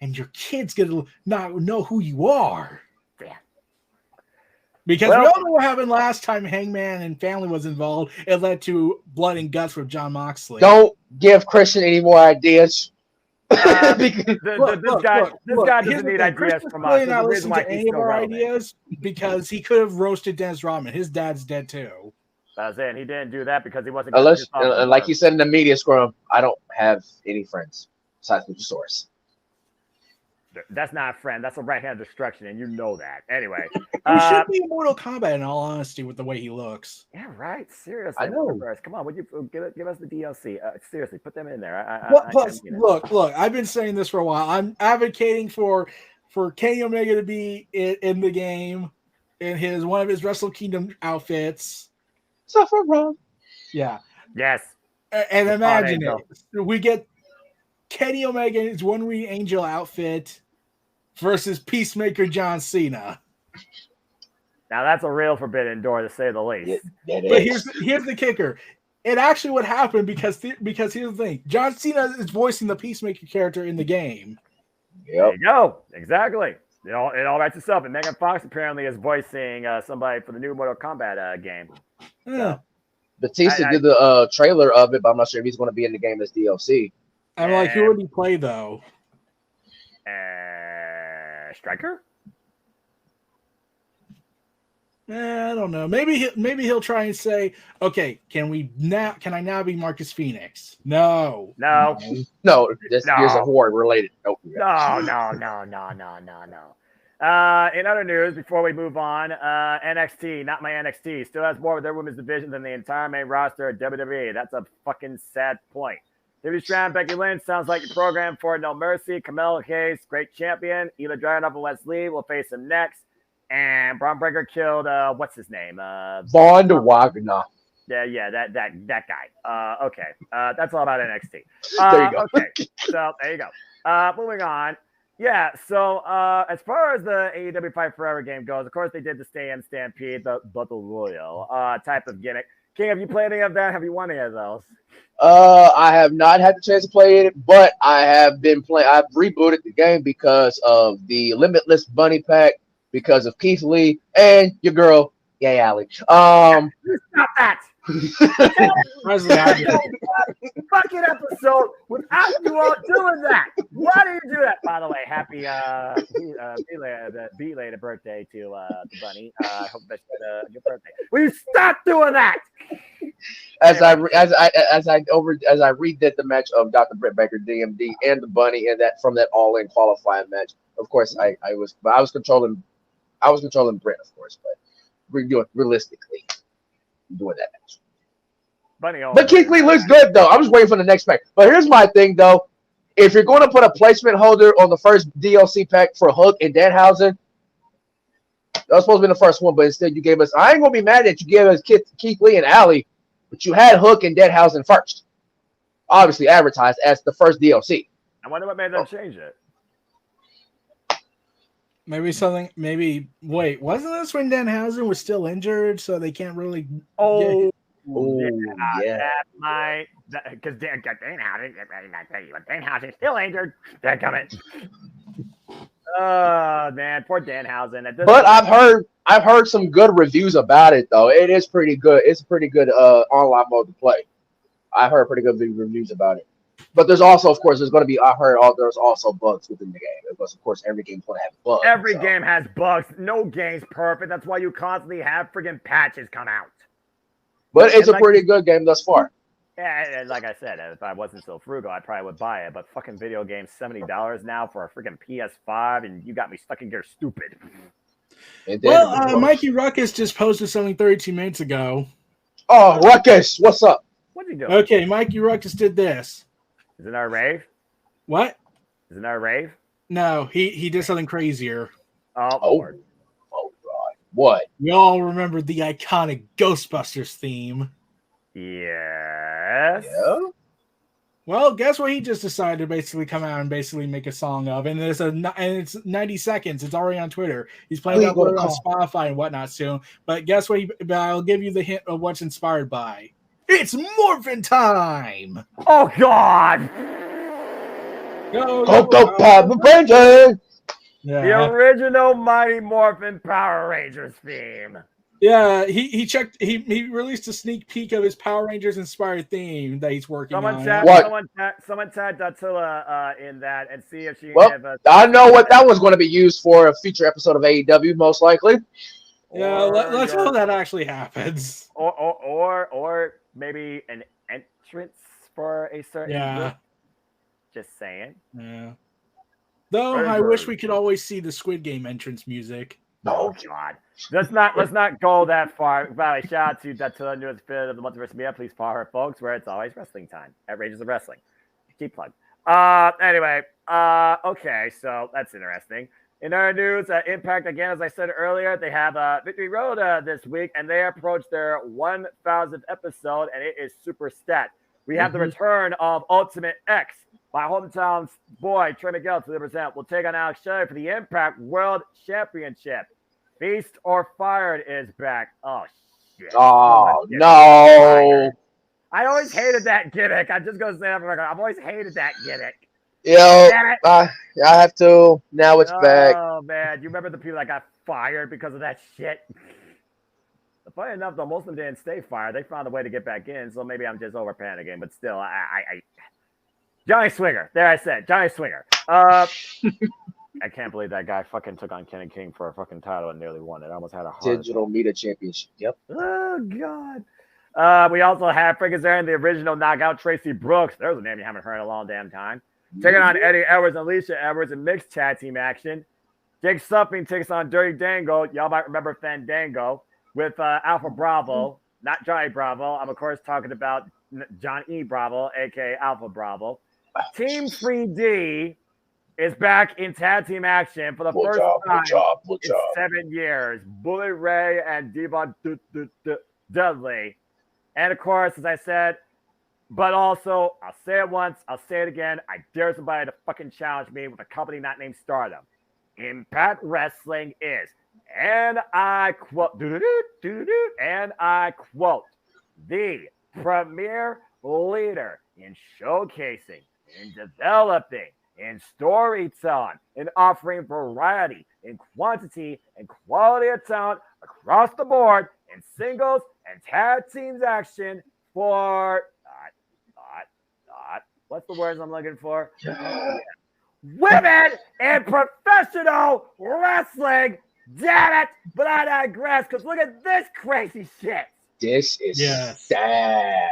and your kid's going to not know who you are? Yeah. Because we all know what happened last time Hangman and family was involved. It led to blood and guts with Jon Moxley. Don't give Christian any more ideas. This guy doesn't need ideas from us. Really not listening to any of our ideas because he could have roasted Dennis Rodman. His dad's dead too. I was saying he didn't do that because he wasn't. Unless, like he said in the media scrum, I don't have any friends besides Luchasaurus. That's not a friend. That's a right hand destruction, and you know that. Anyway, he should be in Mortal Kombat in all honesty with the way he looks. Yeah, right. Seriously, I know. Multiverse. Come on, would you give us the DLC? Seriously, put them in there. Look. I've been saying this for a while. I'm advocating for Kenny Omega to be in the game in one of his Wrestle Kingdom outfits. Suffer wrong. Yeah. Yes. And imagine it. We get Kenny Omega in his One Winged Angel outfit versus Peacemaker John Cena. Now that's a real forbidden door to say the least. But here's the kicker. It actually would happen because here's the thing. John Cena is voicing the Peacemaker character in the game. Yep. There you go. Exactly. It all writes itself. And Megan Fox apparently is voicing somebody for the new Mortal Kombat game. Yeah. Batista did the trailer of it, but I'm not sure if he's going to be in the game as DLC. I'm like, who would he play though? Striker? I don't know. Maybe he'll try and say, "Okay, can I now be Marcus Phoenix?" No. Here's a horde related. Nope. No. In other news, before we move on, NXT, not my NXT, still has more of their women's division than the entire main roster at WWE. That's a fucking sad point. Davey Strand, Becky Lynch, sounds like your program for No Mercy. Camille Hayes, great champion. Ela Dragunov and Wes Lee will face him next. And Braun Breaker killed, what's his name? Von Wagner. Yeah, that guy. Okay. That's all about NXT. There you go. Okay, so there you go. Moving on. Yeah, so as far as the AEW Fight Forever game goes, of course they did the Stay In Stampede, the Battle Royal type of gimmick. King, have you played any of that? Have you won any of those? I have not had the chance to play it, but I have been playing. I've rebooted the game because of the Limitless Bunny Pack, because of Keith Lee and your girl, Yay Alley. Stop that! Fucking episode without you all doing that. Why do you do that? By the way, happy belated birthday to the bunny. I hope that's your birthday. Will you stop doing that? As I redid the match of Dr. Britt Baker, DMD, and the bunny, and that from that all-in qualifying match. Of course, I was controlling Britt, of course, but we're doing realistically doing that match. Bunny hole. But Keith Lee looks good though. I'm just waiting for the next pack. But here's my thing though. If you're going to put a placement holder on the first DLC pack for Hook and Danhausen, that was supposed to be the first one, but instead you gave us. I ain't gonna be mad that you gave us Keith Lee and Allie, but you had Hook and Danhausen first. Obviously advertised as the first DLC. I wonder what made them change it. Maybe something. Maybe wait. Wasn't this when Danhausen was still injured, so they can't really? Oh, yeah. That might because Danhausen's still injured. They're coming. Oh man, poor Danhausen. But I've heard some good reviews about it though. It is pretty good. It's a pretty good online mode to play. I heard pretty good reviews about it. But there's also, of course, there's going to be. There's also bugs within the game because, of course, every game's going to have bugs. Every game has bugs. No game's perfect. That's why you constantly have friggin' patches come out. But it's a pretty good game thus far. Yeah, and like I said, if I wasn't so frugal, I probably would buy it. But fucking video games, $70 now for a freaking PS5, and you got me stuck in gear stupid. Well, Mikey Ruckus just posted something 32 minutes ago. Oh, Ruckus, what's up? What'd he do? Okay, Mikey Ruckus did this. Isn't that a rave? What? Isn't that a rave? No, he did something crazier. Oh, Lord. Oh, God. What? We all remember the iconic Ghostbusters theme. Yes. Yeah. Well, guess what he just decided to basically come out and basically make a song of, and it's 90 seconds. It's already on Twitter. He's planning to upload it on Spotify and whatnot soon. But guess what? But I'll give you the hint of what's inspired by. It's Morphin' Time! Oh, God! Go, Power Rangers! Yeah. The original Mighty Morphin Power Rangers theme. Yeah, he released a sneak peek of his Power Rangers inspired theme that he's working on. Someone tag Dattila in that and see if she can have a... I know what that was going to be used for, a future episode of AEW, most likely. Yeah, let's hope that actually happens. Or maybe an entrance for a certain group. Just saying. Yeah. Though I wish we could always see the Squid Game entrance music. Oh God. Let's not go that far. By the way, shout out to Dattila, newest affiliate of the Multiverse Media. Please follow her, folks, where it's always wrestling time at Rangers of Wrestling. Keep plug. Anyway, okay, so that's interesting. In our news, Impact, again, as I said earlier, they have Victory Road this week, and they approach their 1,000th episode, and it is super stat. We have the return of Ultimate X. My hometown's boy, Trey Miguel, to represent, will take on Alex Shelley for the Impact World Championship. Feast or Fired is back. Oh, shit. Oh, no. I always hated that gimmick. I'm just going to say that for record. I've always hated that gimmick. Yo, I have to. Now it's back. Oh, man. You remember the people that got fired because of that shit? Funny enough, though, most of them didn't stay fired. They found a way to get back in, so maybe I'm just over panicking. But still, Johnny Swinger. There I said, Johnny Swinger. I can't believe that guy fucking took on Kenny King for a fucking title and nearly won it. I almost had a heart Digital Media Championship. Yep. Oh, God. We also have Friggins there in the original knockout, Tracy Brooks. There's a name you haven't heard in a long damn time. Taking on Eddie Edwards and Alicia Edwards in mixed tag team action. Jake Supping takes on Dirty Dango. Y'all might remember Fandango with Alpha Bravo, not Johnny Bravo. I'm, of course, talking about John E. Bravo, a.k.a. Alpha Bravo. Team 3D is back in tag team action for the first time in 7 years. Bully Ray and Devon Dudley. And, of course, as I said, but also, I'll say it once, I'll say it again, I dare somebody to fucking challenge me with a company not named Stardom. Impact Wrestling is, and I quote, and I quote, the premier leader in showcasing, in developing, in storytelling, in offering variety, in quantity, and quality of talent across the board in singles and tag teams action for what's the words I'm looking for? Women in professional wrestling. Damn it! But I digress, because look at this crazy shit. This is sad.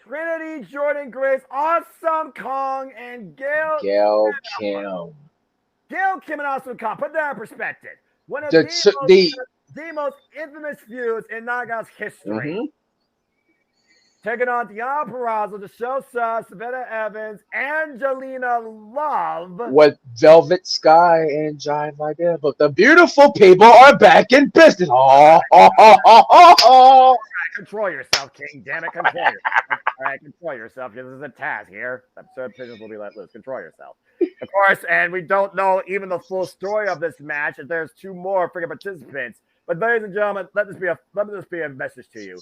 Trinity, Jordan Grace, Awesome Kong, and Gail Kim. Gail Kim and Awesome Kong. Put that in perspective. One of the most infamous feuds in Knockouts history. taking on Deanna Purrazzo, Michelle Suss, Savannah Evans, Angelina Love. What Velvet Sky and Jive like that, but the beautiful people are back in business. Control yourself, King. Damn it, control yourself. All right, control yourself. This is a task here. Absurd pigeons will be let loose. Control yourself. Of course, and we don't know even the full story of this match. If there's 2 more freaking participants. But ladies and gentlemen, let this be a message to you.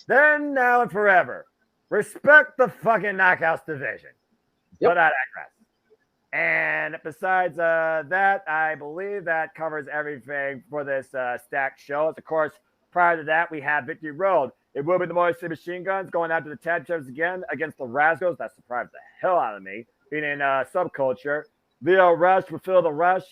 Then, now, and forever, respect the fucking Knockouts division. Yep. But I digress. And besides that, I believe that covers everything for this stacked show. Of course, prior to that, we have Victory Road. It will be the Motor City Machine Guns going after the tag champs again against the Rascals. That surprised the hell out of me. Being in Subculture. Leo Rush will fill the rush.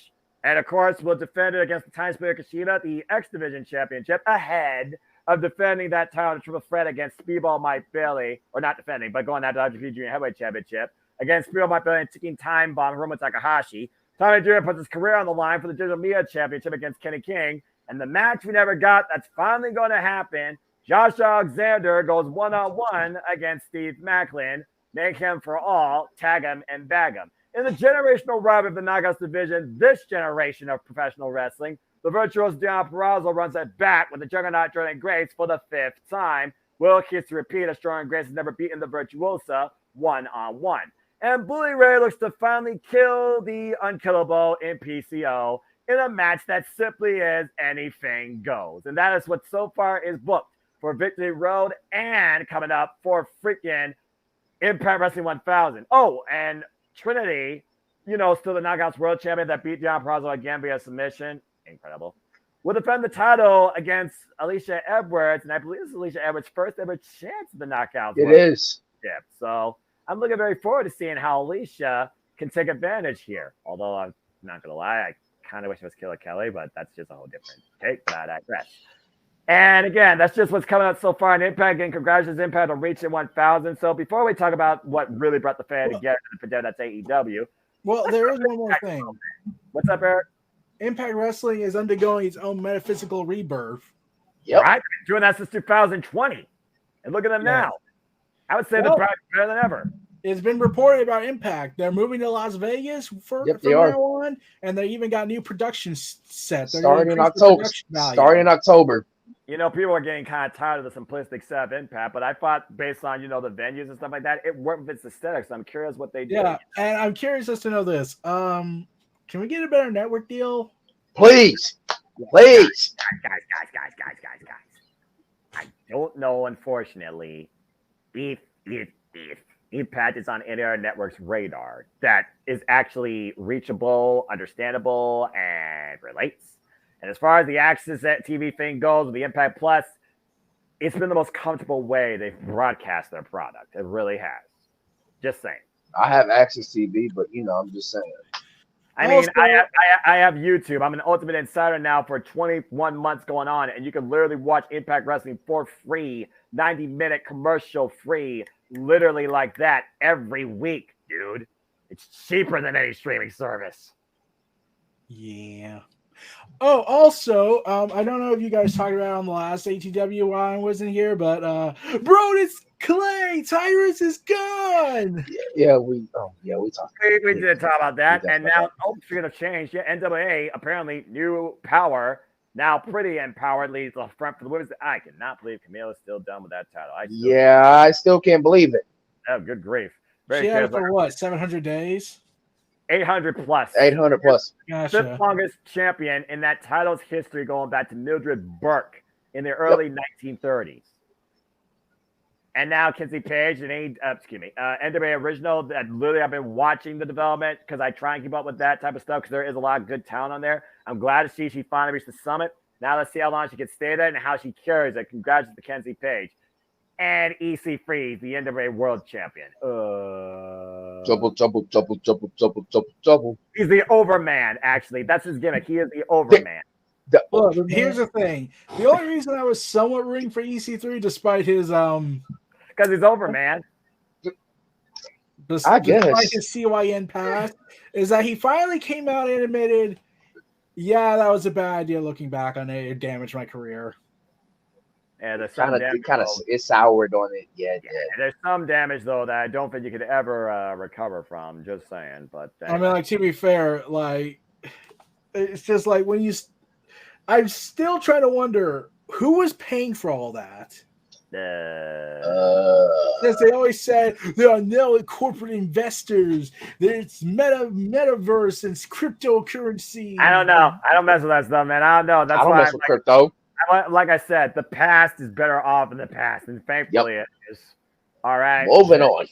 And, of course, will defend it against the Time Splitter Kushida, the X Division Championship, ahead of defending that title in triple threat against Speedball Mike Bailey. Or not defending, but going after the IWGP Junior Heavyweight Championship against Speedball Mike Bailey and Ticking Time Bomb, Hiromu Takahashi. Tommy Dreamer puts his career on the line for the Digital Media Championship against Kenny King. And the match we never got that's finally going to happen, Josh Alexander goes one-on-one against Steve Macklin. Make him for all, tag him, and bag him. In the generational rivalry of the Knockouts division, this generation of professional wrestling, the virtuoso Deanna Purrazzo runs it back with the juggernaut Jordan Grace for the 5th time. Will keeps to repeat as Jordan Grace has never beaten the Virtuosa one-on-one. And Bully Ray looks to finally kill the unkillable in PCO in a match that simply is anything goes. And that is what so far is booked for Victory Road and coming up for freaking Impact Wrestling 1000. Oh, and Trinity, still the Knockouts World Champion that beat Deanna Purrazzo again via submission. Incredible. Will defend the title against Alicia Edwards, and I believe it's Alicia Edwards' first ever chance at the Knockouts. It is. Yeah, so I'm looking very forward to seeing how Alicia can take advantage here. Although I'm not going to lie, I kind of wish it was Killer Kelly, but that's just a whole different take, but I digress. And again, that's just what's coming out so far in Impact. And congratulations, Impact, on reaching 1,000. So before we talk about what really brought the fan together, that's AEW. Well, there is one more thing. What's up, Eric? Impact Wrestling is undergoing its own metaphysical rebirth. Yep. Right? They've been doing that since 2020. And look at them now. I would say they're probably better than ever. It's been reported about Impact. They're moving to Las Vegas from now on, and they even got new production set. Starting in October. People are getting kind of tired of the simplistic set of Impact, but I thought based on, the venues and stuff like that, it worked with its aesthetics. I'm curious what they do. Yeah, and I'm curious as to know this. Can we get a better network deal? Please. Please. Guys. I don't know, unfortunately, if Impact is on any other network's radar that is actually reachable, understandable, and relates. And as far as the Access TV thing goes, with the Impact Plus, it's been the most comfortable way they've broadcast their product. It really has. Just saying. I have Access TV, but I'm just saying. I mean, I have YouTube. I'm an Ultimate Insider now for 21 months going on, and you can literally watch Impact Wrestling for free, 90-minute commercial free, literally like that every week, dude. It's cheaper than any streaming service. Yeah. Oh, also, I don't know if you guys talked about it on the last ATW while I wasn't here, but Brodus Clay, Tyrus is gone. We talked. We did talk about that, and now speaking of change, NWA apparently new power, now pretty empowered, leads the front for the women's. I cannot believe Camille is still done with that title. I still can't believe it. Oh, good grief! She had it for what? 700 days. 800 plus. 800 plus. Gotcha. Fifth longest champion in that title's history, going back to Mildred Burke in the early 1930s. And now Kinsey Page and NWA Original. That literally, I've been watching the development because I try and keep up with that type of stuff because there is a lot of good talent on there. I'm glad to see she finally reached the summit. Now let's see how long she can stay there and how she carries it. Congratulations to Kinsey Page. And EC3, the NWA World Champion. Double. He's the overman, actually. That's his gimmick. He is the overman. Look, here's the thing. The only reason I was somewhat rooting for EC3, despite his because he's overman. I guess. Despite his CYN past, is that he finally came out and admitted, yeah, that was a bad idea looking back on it. It damaged my career. And there's some damage. It's soured on it. Yeah. There's some damage though that I don't think you could ever recover from. Just saying, but I mean, like, to be fair, like, it's just like I'm still trying to wonder who was paying for all that. As they always said, there are no corporate investors. There's metaverse and cryptocurrency. I don't know. I don't mess with that stuff, man. I don't know. That's I don't why mess with crypto. Like I said, the past is better off in the past, and thankfully it is. All right. Moving on.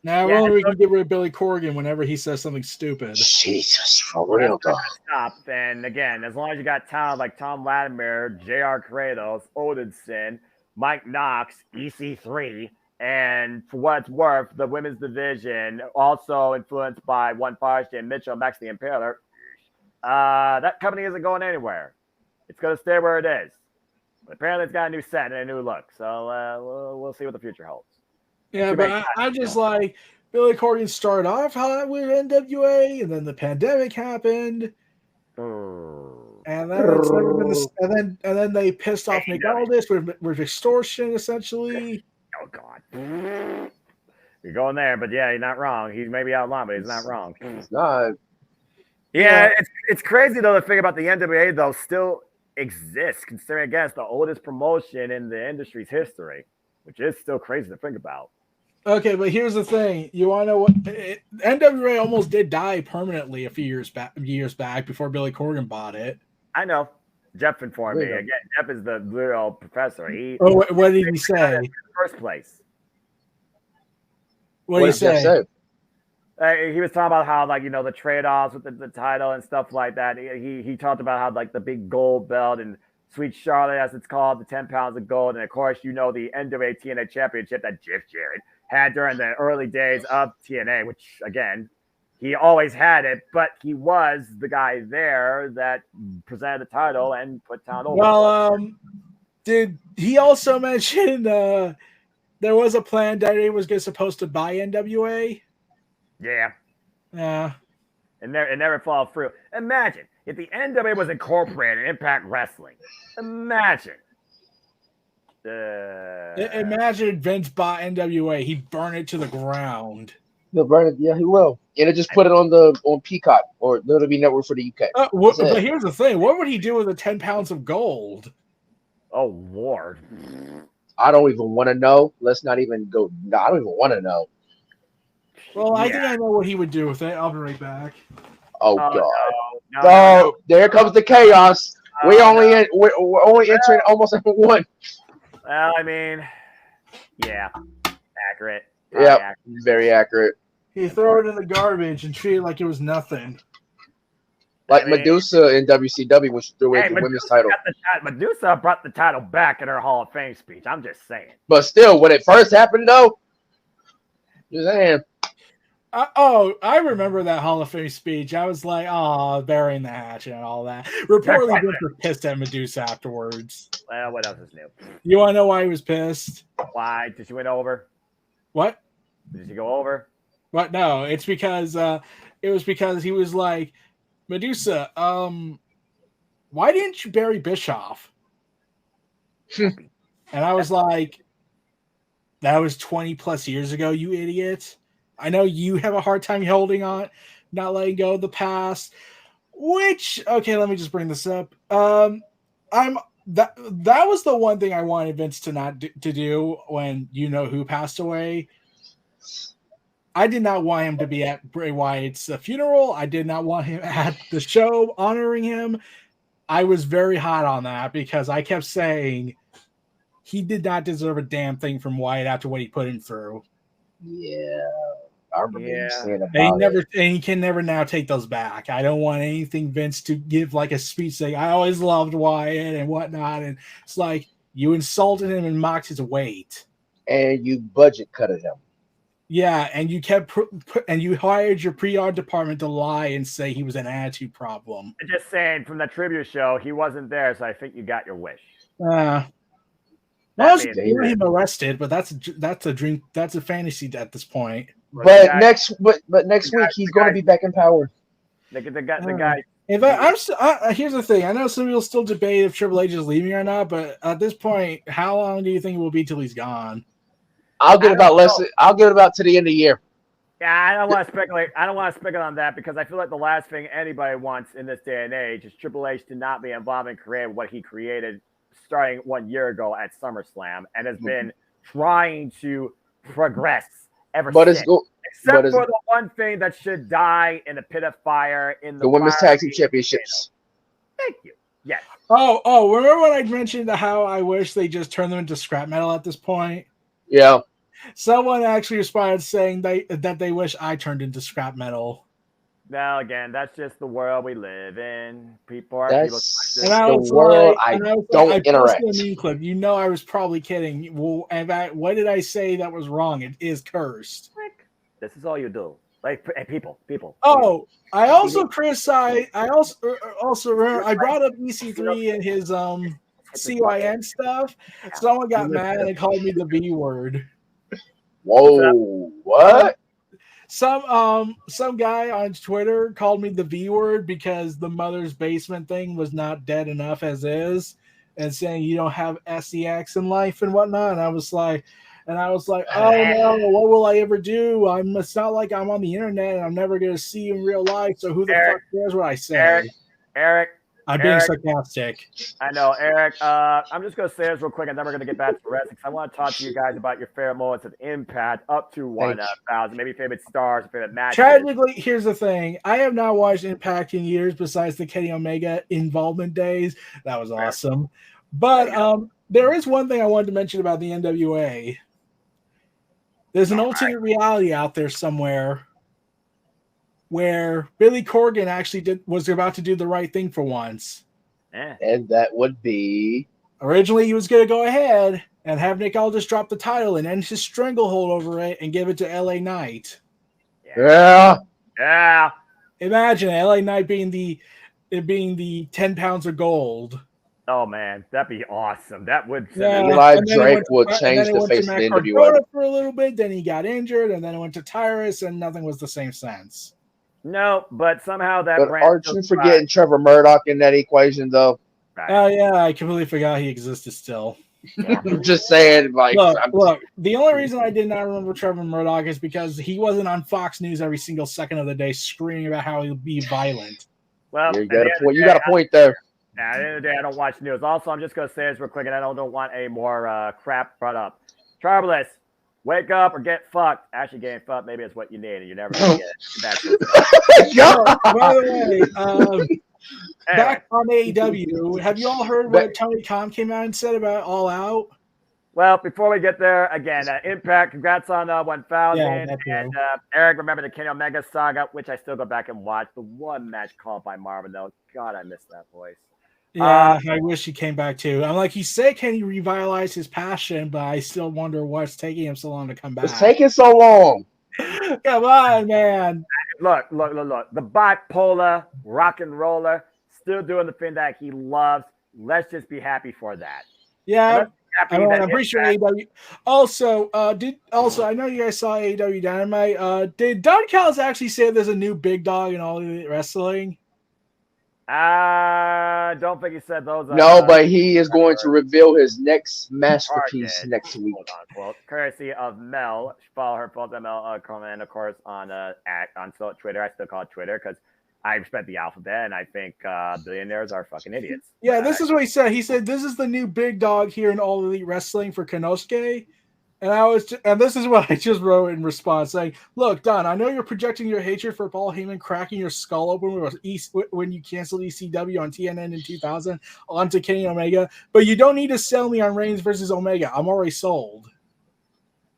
Now we can get rid of Billy Corgan whenever he says something stupid. Jesus, for real though. Stop. And again, as long as you got talent like Tom Latimer, J.R. Kratos, Odinson, Mike Knox, EC3, and for what it's worth, the women's division, also influenced by One Forrest and Mitchell, Max the Impaler, that company isn't going anywhere. It's going to stay where it is. But apparently, it's got a new set and a new look. So we'll see what the future holds. Yeah, but I just like Billy Corgan started off hot with NWA, and then the pandemic happened. And then it's never been and then they pissed off Nick Aldis with extortion, essentially. Oh God, you're going there, but yeah, you're not wrong. He's maybe out of line, but he's not wrong. It's not. Yeah, it's crazy though to think about the NWA though still exists, considering again it's the oldest promotion in the industry's history, which is still crazy to think about. Okay, but here's the thing. You want to know what? NWA almost did die permanently a few years back before Billy Corgan bought it. I know. Jeff informed me. Again, Jeff is the real professor. What did he say? In the first place. What did he say? He was talking about how, like, the trade-offs with the title and stuff like that. He talked about how, like, the big gold belt and Sweet Charlotte, as it's called, the 10 pounds of gold. And, of course, the NWA TNA championship that Jeff Jarrett had during the early days of TNA, which, again, he always had it, but he was the guy there that presented the title and put town over. Well, did he also mention there was a plan that he was supposed to buy NWA? Yeah. Yeah. It never followed through. Imagine if the NWA was incorporated in Impact Wrestling. Imagine. Imagine Vince bought NWA. He'd burn it to the ground. He'll burn it. Yeah, he will. And it just put it on Peacock or WWE Network for the UK. But here's the thing: what would he do with the 10 pounds of gold? Oh Lord! I don't even want to know. Let's not even go. No, I don't even want to know. Well, I think I know what he would do with it. I'll be right back. Oh God! No, there comes the chaos. We're only entering almost every one. Well, I mean, yeah, accurate. Yeah, very accurate. He throw it in the garbage and treat it like it was nothing. Like Medusa in WCW, which threw away the women's title. Medusa brought the title back in her Hall of Fame speech. I'm just saying. But still, when it first happened, though, just saying. I remember that Hall of Fame speech. I was like, burying the hatchet and all that. Reportedly, Vince was pissed at Medusa afterwards. Well, what else is new? You want to know why he was pissed? Why? Did she win over? What? Did she go over? What? No, it's because it was because he was like, Medusa, why didn't you bury Bischoff? And I was like, that was 20 plus years ago, you idiot. I know you have a hard time holding on, not letting go of the past. Which, okay, let me just bring this up. That was the one thing I wanted Vince to do when who passed away. I did not want him to be at Bray Wyatt's funeral. I did not want him at the show honoring him. I was very hot on that because I kept saying he did not deserve a damn thing from Wyatt after what he put him through. Yeah. I remember you saying about and he can never now take those back. I don't want anything Vince to give like a speech saying, I always loved Wyatt and whatnot. And it's like, you insulted him and mocked his weight. And you budget cutted him. Yeah, and you kept and you hired your PR department to lie and say he was an attitude problem. I'm just saying, from the tribute show, he wasn't there, so I think you got your wish. Well, him arrested, but that's a dream. That's a fantasy at this point. But next week he's going to be back in power. The guy In fact, here's the thing. I know some people still debate if Triple H is leaving or not, but at this point, how long do you think it will be till he's gone? I'll give it about to the end of the year. Yeah, I don't want to speculate. I don't want to speculate on that because I feel like the last thing anybody wants in this day and age is Triple H to not be involved in creating what he created starting 1 year ago at SummerSlam and has been trying to progress ever since. Except for the one thing that should die in a pit of fire in the Women's Tag Team Championships. Thank you. Yes. Oh, remember when I mentioned how I wish they just turned them into scrap metal at this point? Yeah. Someone actually responded saying that they wish I turned into scrap metal. Now again, that's just the world we live in. People are the world I don't interact. A meme clip. You know, I was probably kidding. Well, in fact, what did I say that was wrong? It is cursed. This is all you do. Like people. Oh, I also criticized. I brought up EC3 and his CYN stuff. Someone got mad and called me the V word. Whoa! What? Some guy on Twitter called me the V word because the Mother's Basement thing was not dead enough as is, and saying you don't have SEX in life and whatnot. And I was like, oh no, what will I ever do? It's not like I'm on the internet and I'm never gonna see you in real life. So who the fuck cares what I say? Eric. I'm being sarcastic. I know, Eric. I'm just going to say this real quick, and then we're going to get back to the rest because I want to talk to you guys about your favorite moments of Impact up to 1,000, maybe favorite stars, favorite matches. Tragically, here's the thing. I have not watched Impact in years besides the Kenny Omega involvement days. That was awesome. But there is one thing I wanted to mention about the NWA. There's an alternate reality out there somewhere where Billy Corgan actually was about to do the right thing for once. And that would be... Originally, he was going to go ahead and have Nick Aldis drop the title and end his stranglehold over it and give it to LA Knight. Yeah. Imagine LA Knight being the 10 pounds of gold. Oh, man. That'd be awesome. That would... Eli Drake would change the face of the NWA. For a little bit, then he got injured, and then it went to Tyrus, and nothing was the same since. No, but somehow that. But aren't you forgetting Trevor Murdoch in that equation, though? Oh yeah, I completely forgot he existed still. I'm just saying, like, look. The only reason I did not remember Trevor Murdoch is because he wasn't on Fox News every single second of the day screaming about how he'll be violent. Well, you got a point there. At the end of the day, I don't watch news. Also, I'm just going to say this real quick, and I don't want any more crap brought up. Tribalists. Wake up or get fucked. Actually, getting fucked maybe is what you need, and you're never going to get it. By the way, back on AEW, have you all heard what Tony Khan came out and said about All Out? Well, before we get there, again, Impact, congrats on 1,000. And Eric, remember the Kenny Omega saga, which I still go back and watch. The one match called by Marvin, though. God, I miss that voice. Yeah, I wish he came back too. I'm like, he said, can he revitalize his passion? But I still wonder what's taking him so long to come back. It's taking so long. Come on, man. Look. The bipolar rock and roller still doing the thing that he loves. Let's just be happy for that. Yeah. I'm pretty sure AEW. Also, I know you guys saw AEW Dynamite. Did Don Callis actually say there's a new big dog in All Elite Wrestling? I don't think he said those. No, but he is going to reveal his next masterpiece next week. Courtesy of Mel. Follow her, follow Mel comment, of course, on Twitter. I still call it Twitter because I respect the alphabet, and I think billionaires are fucking idiots. Yeah, this is what he said. He said this is the new big dog here in All Elite Wrestling for Konosuke. And this is what I just wrote in response, saying, "Look, Don, I know you're projecting your hatred for Paul Heyman cracking your skull open when you canceled ECW on TNN in 2000 onto Kenny Omega, but you don't need to sell me on Reigns versus Omega. I'm already sold."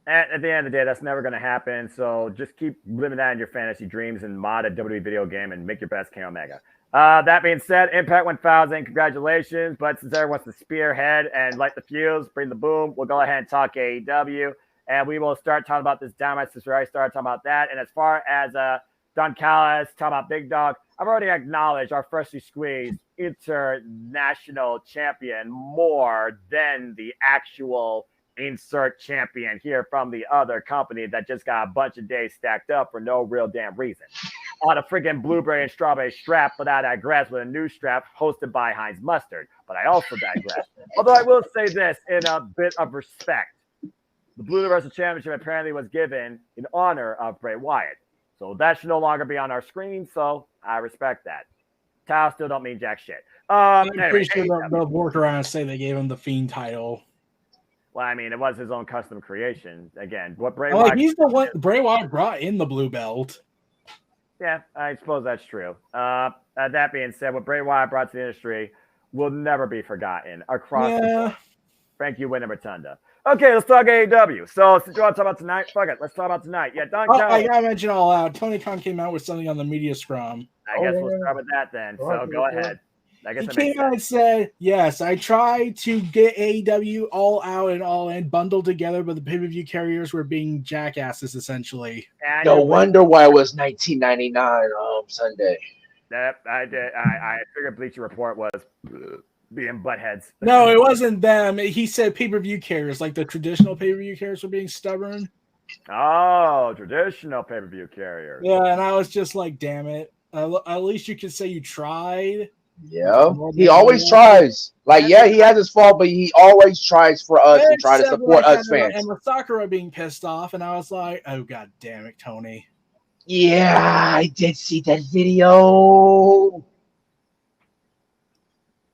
At the end of the day, that's never going to happen. So just keep living that in your fantasy dreams and mod a WWE video game and make your best Kenny Omega. That being said, Impact 1,000, congratulations. But since everyone wants to spearhead and light the fuse, bring the boom, we'll go ahead and talk AEW. And we will start talking about this Dynamite since we already started talking about that. And as far as Don Callis talking about Big Dog, I've already acknowledged our freshly squeezed international champion more than the actual insert champion here from the other company that just got a bunch of days stacked up for no real damn reason. on a freaking blueberry and strawberry strap, but I digress with a new strap hosted by Heinz Mustard. But I also digress. Although I will say this in a bit of respect. The Blue Universal Championship apparently was given in honor of Bray Wyatt. So that should no longer be on our screen, so I respect that. Towel still don't mean jack shit. I'm Anyway, pretty sure they'll work around and say they gave him the Fiend title. Well, I mean, it was his own custom creation. Again, what Bray Wyatt... He's the one Bray Wyatt brought in the blue belt. Yeah, I suppose that's true. That being said, what Bray Wyatt brought to the industry will never be forgotten across the board. Thank you, Winter Rotunda. Okay, let's talk AEW. So, since you want to talk about tonight, fuck it. Let's talk about tonight. Yeah, Don Callis. I gotta mention all out. Tony Khan came out with something on the media scrum. I guess we'll start with that then. So, go ahead. I guess he came out and said, yes, I tried to get AEW all out and all in bundled together, but the pay-per-view carriers were being jackasses, essentially. No wonder why it was $19.99 Sunday. Yep, I did. I figured Bleacher Report was being buttheads. No, it wasn't them. He said pay-per-view carriers, like the traditional pay-per-view carriers were being stubborn. Oh, traditional pay-per-view carriers. Yeah, and I was just like, damn it. At least you could say you tried. Yeah, he always tries. Like, yeah, he has his fault, but he always tries for us and try to support us fans. And with Sakura being pissed off, and I was like, oh, god damn it, Tony. Yeah, I did see that video.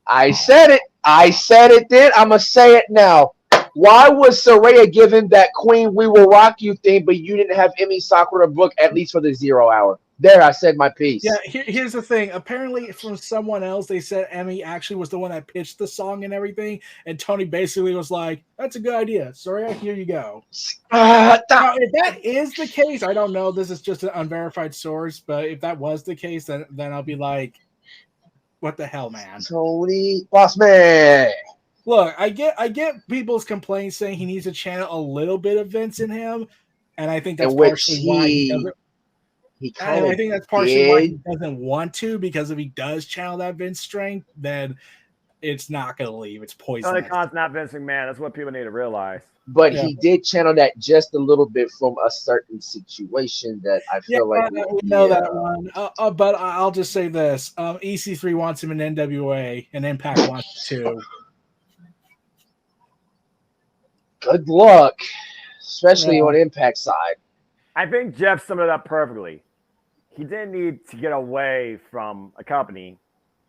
I said it. I said it then. I'm going to say it now. Why was Saraya given that Queen We Will Rock You thing, but you didn't have Emi Sakura book at least for the 0 hour? There, I said my piece. Yeah, here's the thing. Apparently, from someone else, they said Emi actually was the one that pitched the song and everything, and Tony basically was like, that's a good idea. Sorry, here you go. Now, if that is the case, I don't know. This is just an unverified source, but if that was the case, then I'll be like, what the hell, man? Tony, boss man. Look, I get people's complaints saying he needs to channel a little bit of Vince in him, and I think that's partially why he doesn't. And I think that's partially why he doesn't want to, because if he does channel that Vince strength, then it's not going to leave. It's poison. Tony Khan's not Vince McMahon. That's what people need to realize. But he did channel that just a little bit from a certain situation that I feel like we know that one. But I'll just say this: EC3 wants him in NWA, and Impact wants him too. Good luck, especially on Impact side. I think Jeff summed it up perfectly. He didn't need to get away from a company.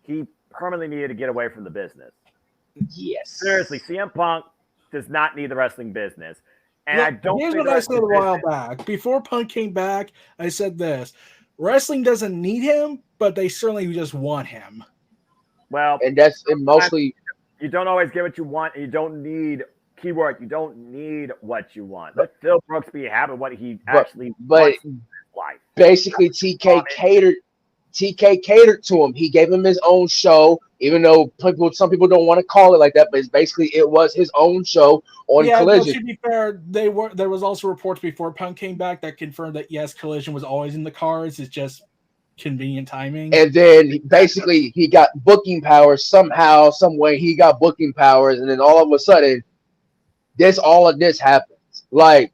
He permanently needed to get away from the business. Yes. Seriously, CM Punk does not need the wrestling business. And Look, I don't here's think what I said a while back. Before Punk came back, I said this. Wrestling doesn't need him, but they certainly just want him. Well, and that's mostly you don't always get what you want, and you don't need keyword, you don't need what you want. Let Phil Brooks be happy with what he actually wants in his life. Basically, TK catered to him. He gave him his own show, even though some people don't want to call it like that, but it was his own show on Collision. To be fair, there was also reports before Punk came back that confirmed that yes, Collision was always in the cards. It's just convenient timing. And then basically he got booking powers somehow, some way. He got booking powers, and then all of a sudden, all of this happens. Like,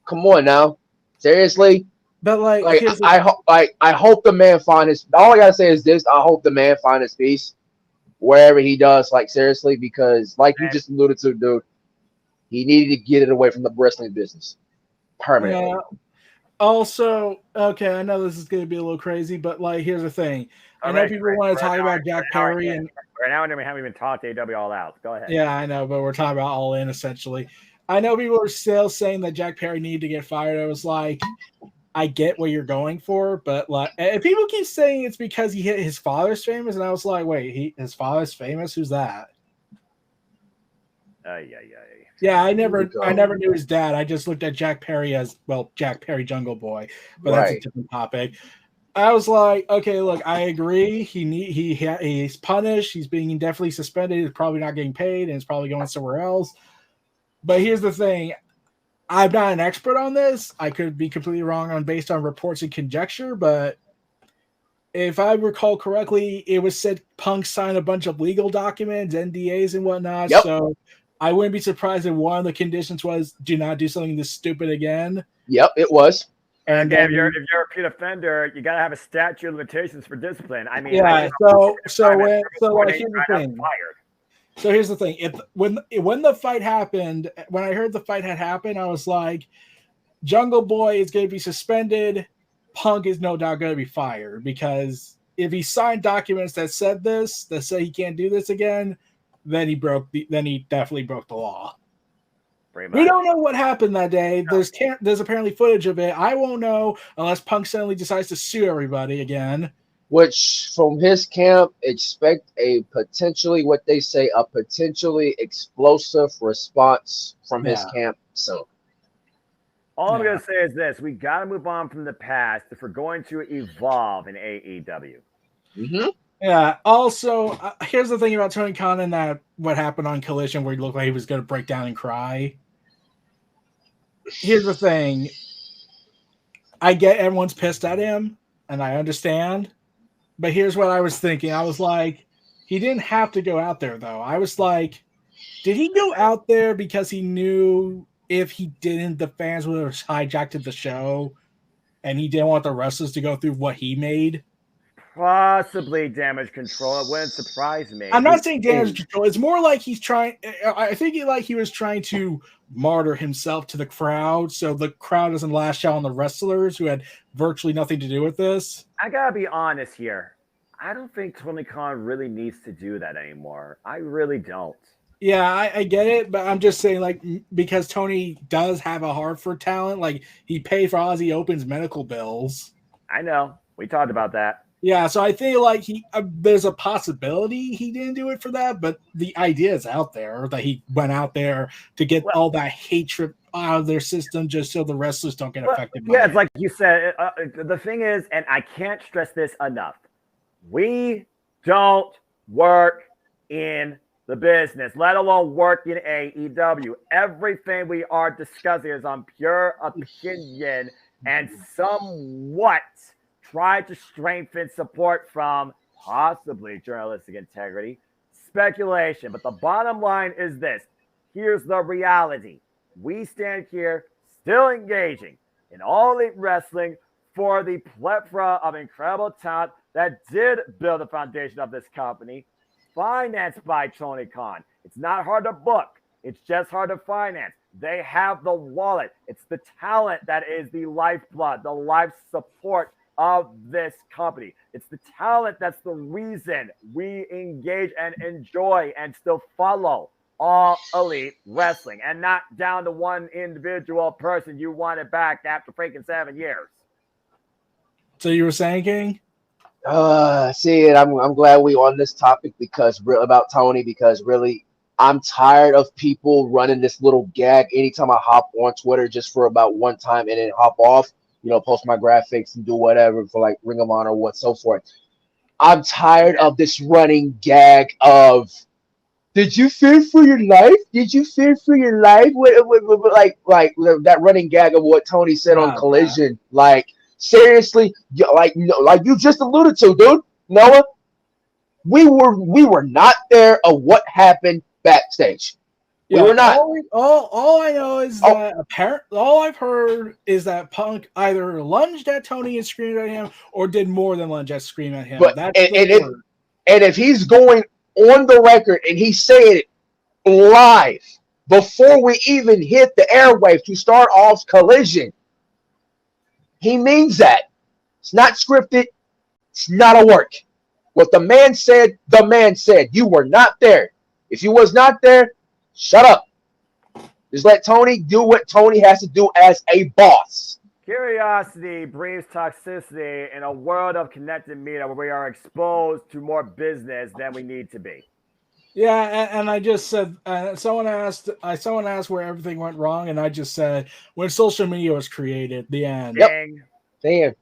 come on now, seriously. But I hope the man find his. All I gotta say is this: I hope the man find his peace wherever he does. Like, seriously, because like you just alluded to, dude, he needed to get it away from the wrestling business permanently. Yeah. Also, okay, I know this is going to be a little crazy, but like, here's the thing: I know people want to talk about Jack Perry, and right now we haven't even talked AW All Out. Go ahead. Yeah, I know, but we're talking about All In essentially. I know people are still saying that Jack Perry needed to get fired. I was like, I get what you're going for, but like, and people keep saying it's because his father's famous, and I was like, wait, his father's famous? Who's that? Yeah, I never knew his dad. I just looked at Jack Perry as, well, Jack Perry Jungle Boy, but that's a different topic. I was like, okay, look, I agree. He's punished. He's being definitely suspended. He's probably not getting paid, and it's probably going somewhere else. But here's the thing. I'm not an expert on this. I could be completely wrong based on reports and conjecture, but if I recall correctly, it was said Punk signed a bunch of legal documents, NDAs and whatnot. Yep. So I wouldn't be surprised if one of the conditions was do not do something this stupid again. Yep, it was. And again, if you're a repeat offender, you gotta have a statute of limitations for discipline. I mean, yeah. Here's the thing. Fired. So here's the thing. When the fight happened, when I heard the fight had happened, I was like, Jungle Boy is going to be suspended. Punk is no doubt going to be fired, because if he signed documents that said he can't do this again, then he definitely broke the law. We don't know what happened that day. There's apparently footage of it. I won't know unless Punk suddenly decides to sue everybody again. Which, from his camp, expect a potentially explosive response from his camp. So, all I'm going to say is this: we got to move on from the past if we're going to evolve in AEW. Mm-hmm. Yeah. Also, here's the thing about Tony Khan and that what happened on Collision, where he looked like he was going to break down and cry. Here's the thing: I get everyone's pissed at him, and I understand. But here's what I was thinking. I was like, he didn't have to go out there, though. I was like, did he go out there because he knew if he didn't, the fans would have hijacked the show, and he didn't want the wrestlers to go through what he made? Possibly Damage Control. It wouldn't surprise me. I'm not saying Damage Control. It's more like he's trying. I think he was trying to martyr himself to the crowd, so the crowd doesn't lash out on the wrestlers who had virtually nothing to do with this. I gotta be honest here. I don't think Tony Khan really needs to do that anymore. I really don't. Yeah, I get it, but I'm just saying, like, because Tony does have a heart for talent, like, he paid for Aussie Open's medical bills. I know. We talked about that. Yeah, so I think, like, there's a possibility he didn't do it for that, but the idea is out there that he went out there to get all that hatred out of their system just so the wrestlers don't get affected. Yeah, it's like you said. The thing is, and I can't stress this enough, we don't work in the business, let alone work in AEW. Everything we are discussing is on pure opinion and somewhat try to strengthen support from possibly journalistic integrity, speculation. But the bottom line is this. Here's the reality. We stand here still engaging in All Elite Wrestling for the plethora of incredible talent that did build the foundation of this company, financed by Tony Khan. It's not hard to book. It's just hard to finance. They have the wallet. It's the talent that is the lifeblood, the life support of this company. It's the talent that's the reason we engage and enjoy and still follow All Elite Wrestling, and not down to one individual person you wanted back after freaking 7 years. So you were saying, King? See, and I'm glad we on this topic about Tony, because really I'm tired of people running this little gag anytime I hop on Twitter just for about one time and then hop off. Post my graphics and do whatever for like Ring of Honor or so forth. I'm tired of this running gag of, did you fear for your life? Did you fear for your life? Like that running gag of what Tony said on Collision. Like, seriously, like you just alluded to, dude, Noah, we were not there of what happened backstage. We were not. All I know is that all I've heard is that Punk either lunged at Tony and screamed at him, or did more than lunge at scream at him. But, and if he's going on the record and he said it live before we even hit the airwaves to start off Collision, he means that. It's not scripted. It's not a work. What the man said, the man said. You were not there. If you was not there, shut up. Just let Tony do what Tony has to do as a boss. Curiosity breeds toxicity in a world of connected media where we are exposed to more business than we need to be. Yeah, and I just said, someone asked where everything went wrong, and I just said, when social media was created, the end. Yep. Damn.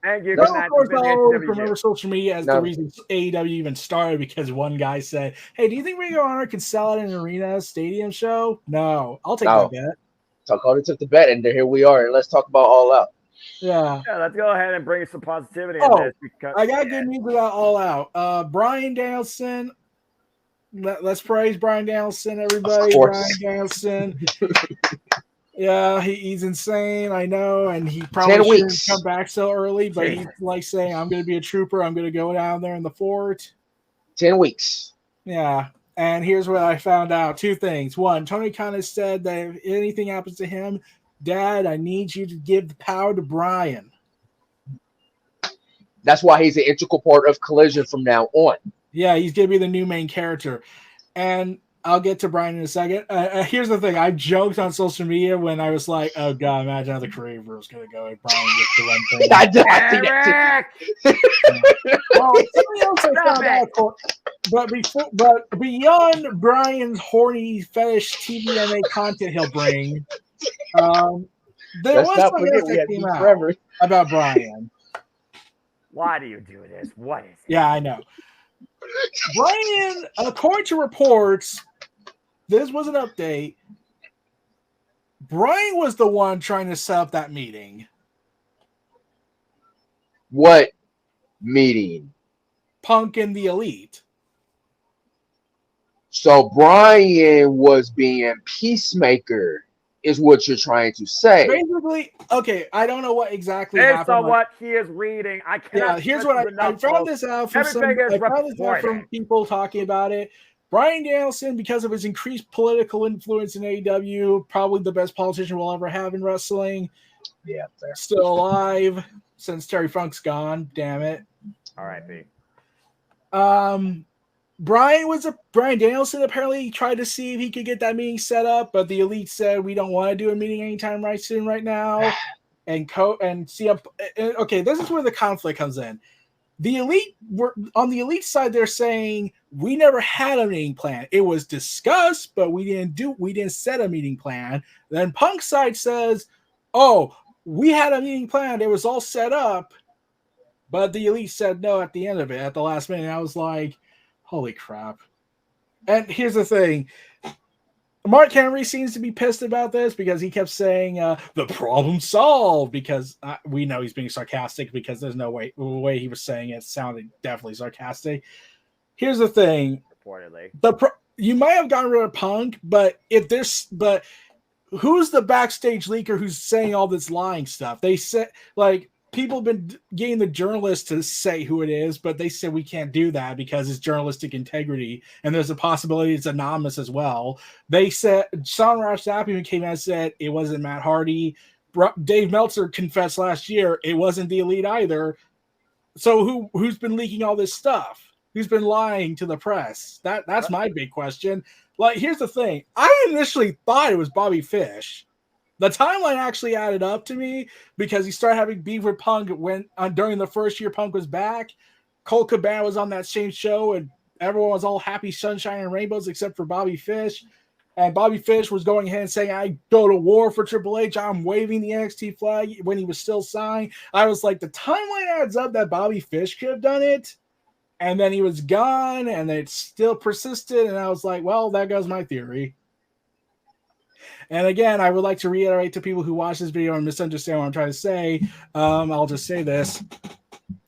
Thank you. No, of course, I always remember social media as the reason AEW even started, because one guy said, hey, do you think Ring of Honor can sell out an arena stadium show? No. I'll take that bet. Dakota took the bet, and here we are. And let's talk about All Out. Yeah, let's go ahead and bring some positivity in this. Because, I got good news about All Out. Bryan Danielson. Let's praise Bryan Danielson, everybody. Bryan Danielson. Yeah, he's insane. I know, and he probably 10 shouldn't weeks. come back so early. But he's like saying, "I'm going to be a trooper. I'm going to go down there in the fort." 10 weeks. Yeah, and here's what I found out: 2 things. One, Tony Khan has said that if anything happens to him, Dad, I need you to give the power to Brian. That's why he's an integral part of Collision from now on. Yeah, he's going to be the new main character, and I'll get to Brian in a second. Here's the thing. I joked on social media when I was like, oh, God, imagine how the career is going to go if Brian gets to run things. I think that too. Well, something else I found out, but beyond Brian's horny fetish TVMA content he'll bring, there was something else that came out about Brian. Why do you do this? What is it? Yeah, I know. Brian, according to reports, this was an update. Brian was the one trying to set up that meeting. What meeting? Punk and the Elite. So Brian was being peacemaker, is what you're trying to say. Basically, okay, I don't know what exactly Based happened. on what he is reading, I can't. Yeah, here's what I found this out from people talking about it. Bryan Danielson, because of his increased political influence in AEW, probably the best politician we'll ever have in wrestling. Yeah, fair. Still alive since Terry Funk's gone. Damn it. R.I.P. Bryan Danielson apparently tried to see if he could get that meeting set up, but the Elite said we don't want to do a meeting anytime soon right now. And CM. Okay, this is where the conflict comes in. The Elite were on the Elite side. They're saying we never had a meeting plan. It was discussed, but we didn't set a meeting plan. Then Punk side says, "Oh, we had a meeting plan. It was all set up." But the Elite said no at the end of it, at the last minute. I was like, holy crap. And here's the thing. Mark Henry seems to be pissed about this because he kept saying the problem solved, because we know he's being sarcastic, because there's no way the way he was saying it sounded definitely sarcastic. Here's the thing. Reportedly. You might have gotten rid of Punk, but who's the backstage leaker who's saying all this lying stuff? They said, like, people have been getting the journalists to say who it is, but they said we can't do that because it's journalistic integrity, and there's a possibility it's anonymous as well. They said Sean Ross Sapp came out and said it wasn't Matt Hardy. Dave Meltzer confessed last year it wasn't the Elite either. So who's been leaking all this stuff? Who's been lying to the press? That's my big question. Like, here's the thing. I initially thought it was Bobby Fish. The timeline actually added up to me because he started having beef with Punk during the first year Punk was back. Colt Cabana was on that same show, and everyone was all happy, sunshine, and rainbows except for Bobby Fish. And Bobby Fish was going ahead and saying, I go to war for Triple H. I'm waving the NXT flag when he was still signed. I was like, the timeline adds up that Bobby Fish could have done it. And then he was gone, and it still persisted. And I was like, well, there goes my theory. And again, I would like to reiterate to people who watch this video and misunderstand what I'm trying to say. I'll just say this.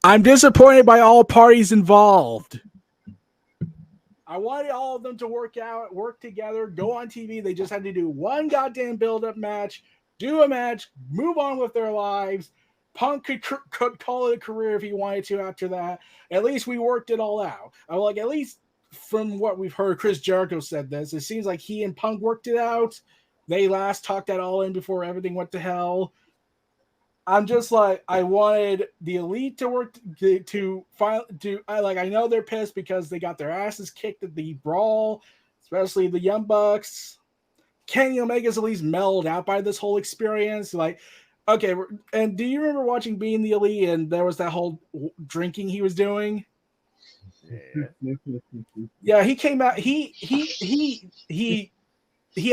I'm disappointed by all parties involved. I wanted all of them to work together, go on TV. They just had to do one goddamn build-up match, do a match, move on with their lives. Punk could call it a career if he wanted to after that. At least we worked it all out. I like, at least from what we've heard, Chris Jericho said this. It seems like he and Punk worked it out. They last talked that all in before everything went to hell. I'm just like, I wanted the Elite to work I know they're pissed because they got their asses kicked at the Brawl, especially the Young Bucks. Kenny Omega's at least mellowed out by this whole experience. Like, okay, and do you remember watching Being the Elite and there was that whole drinking he was doing? Yeah, he came out. He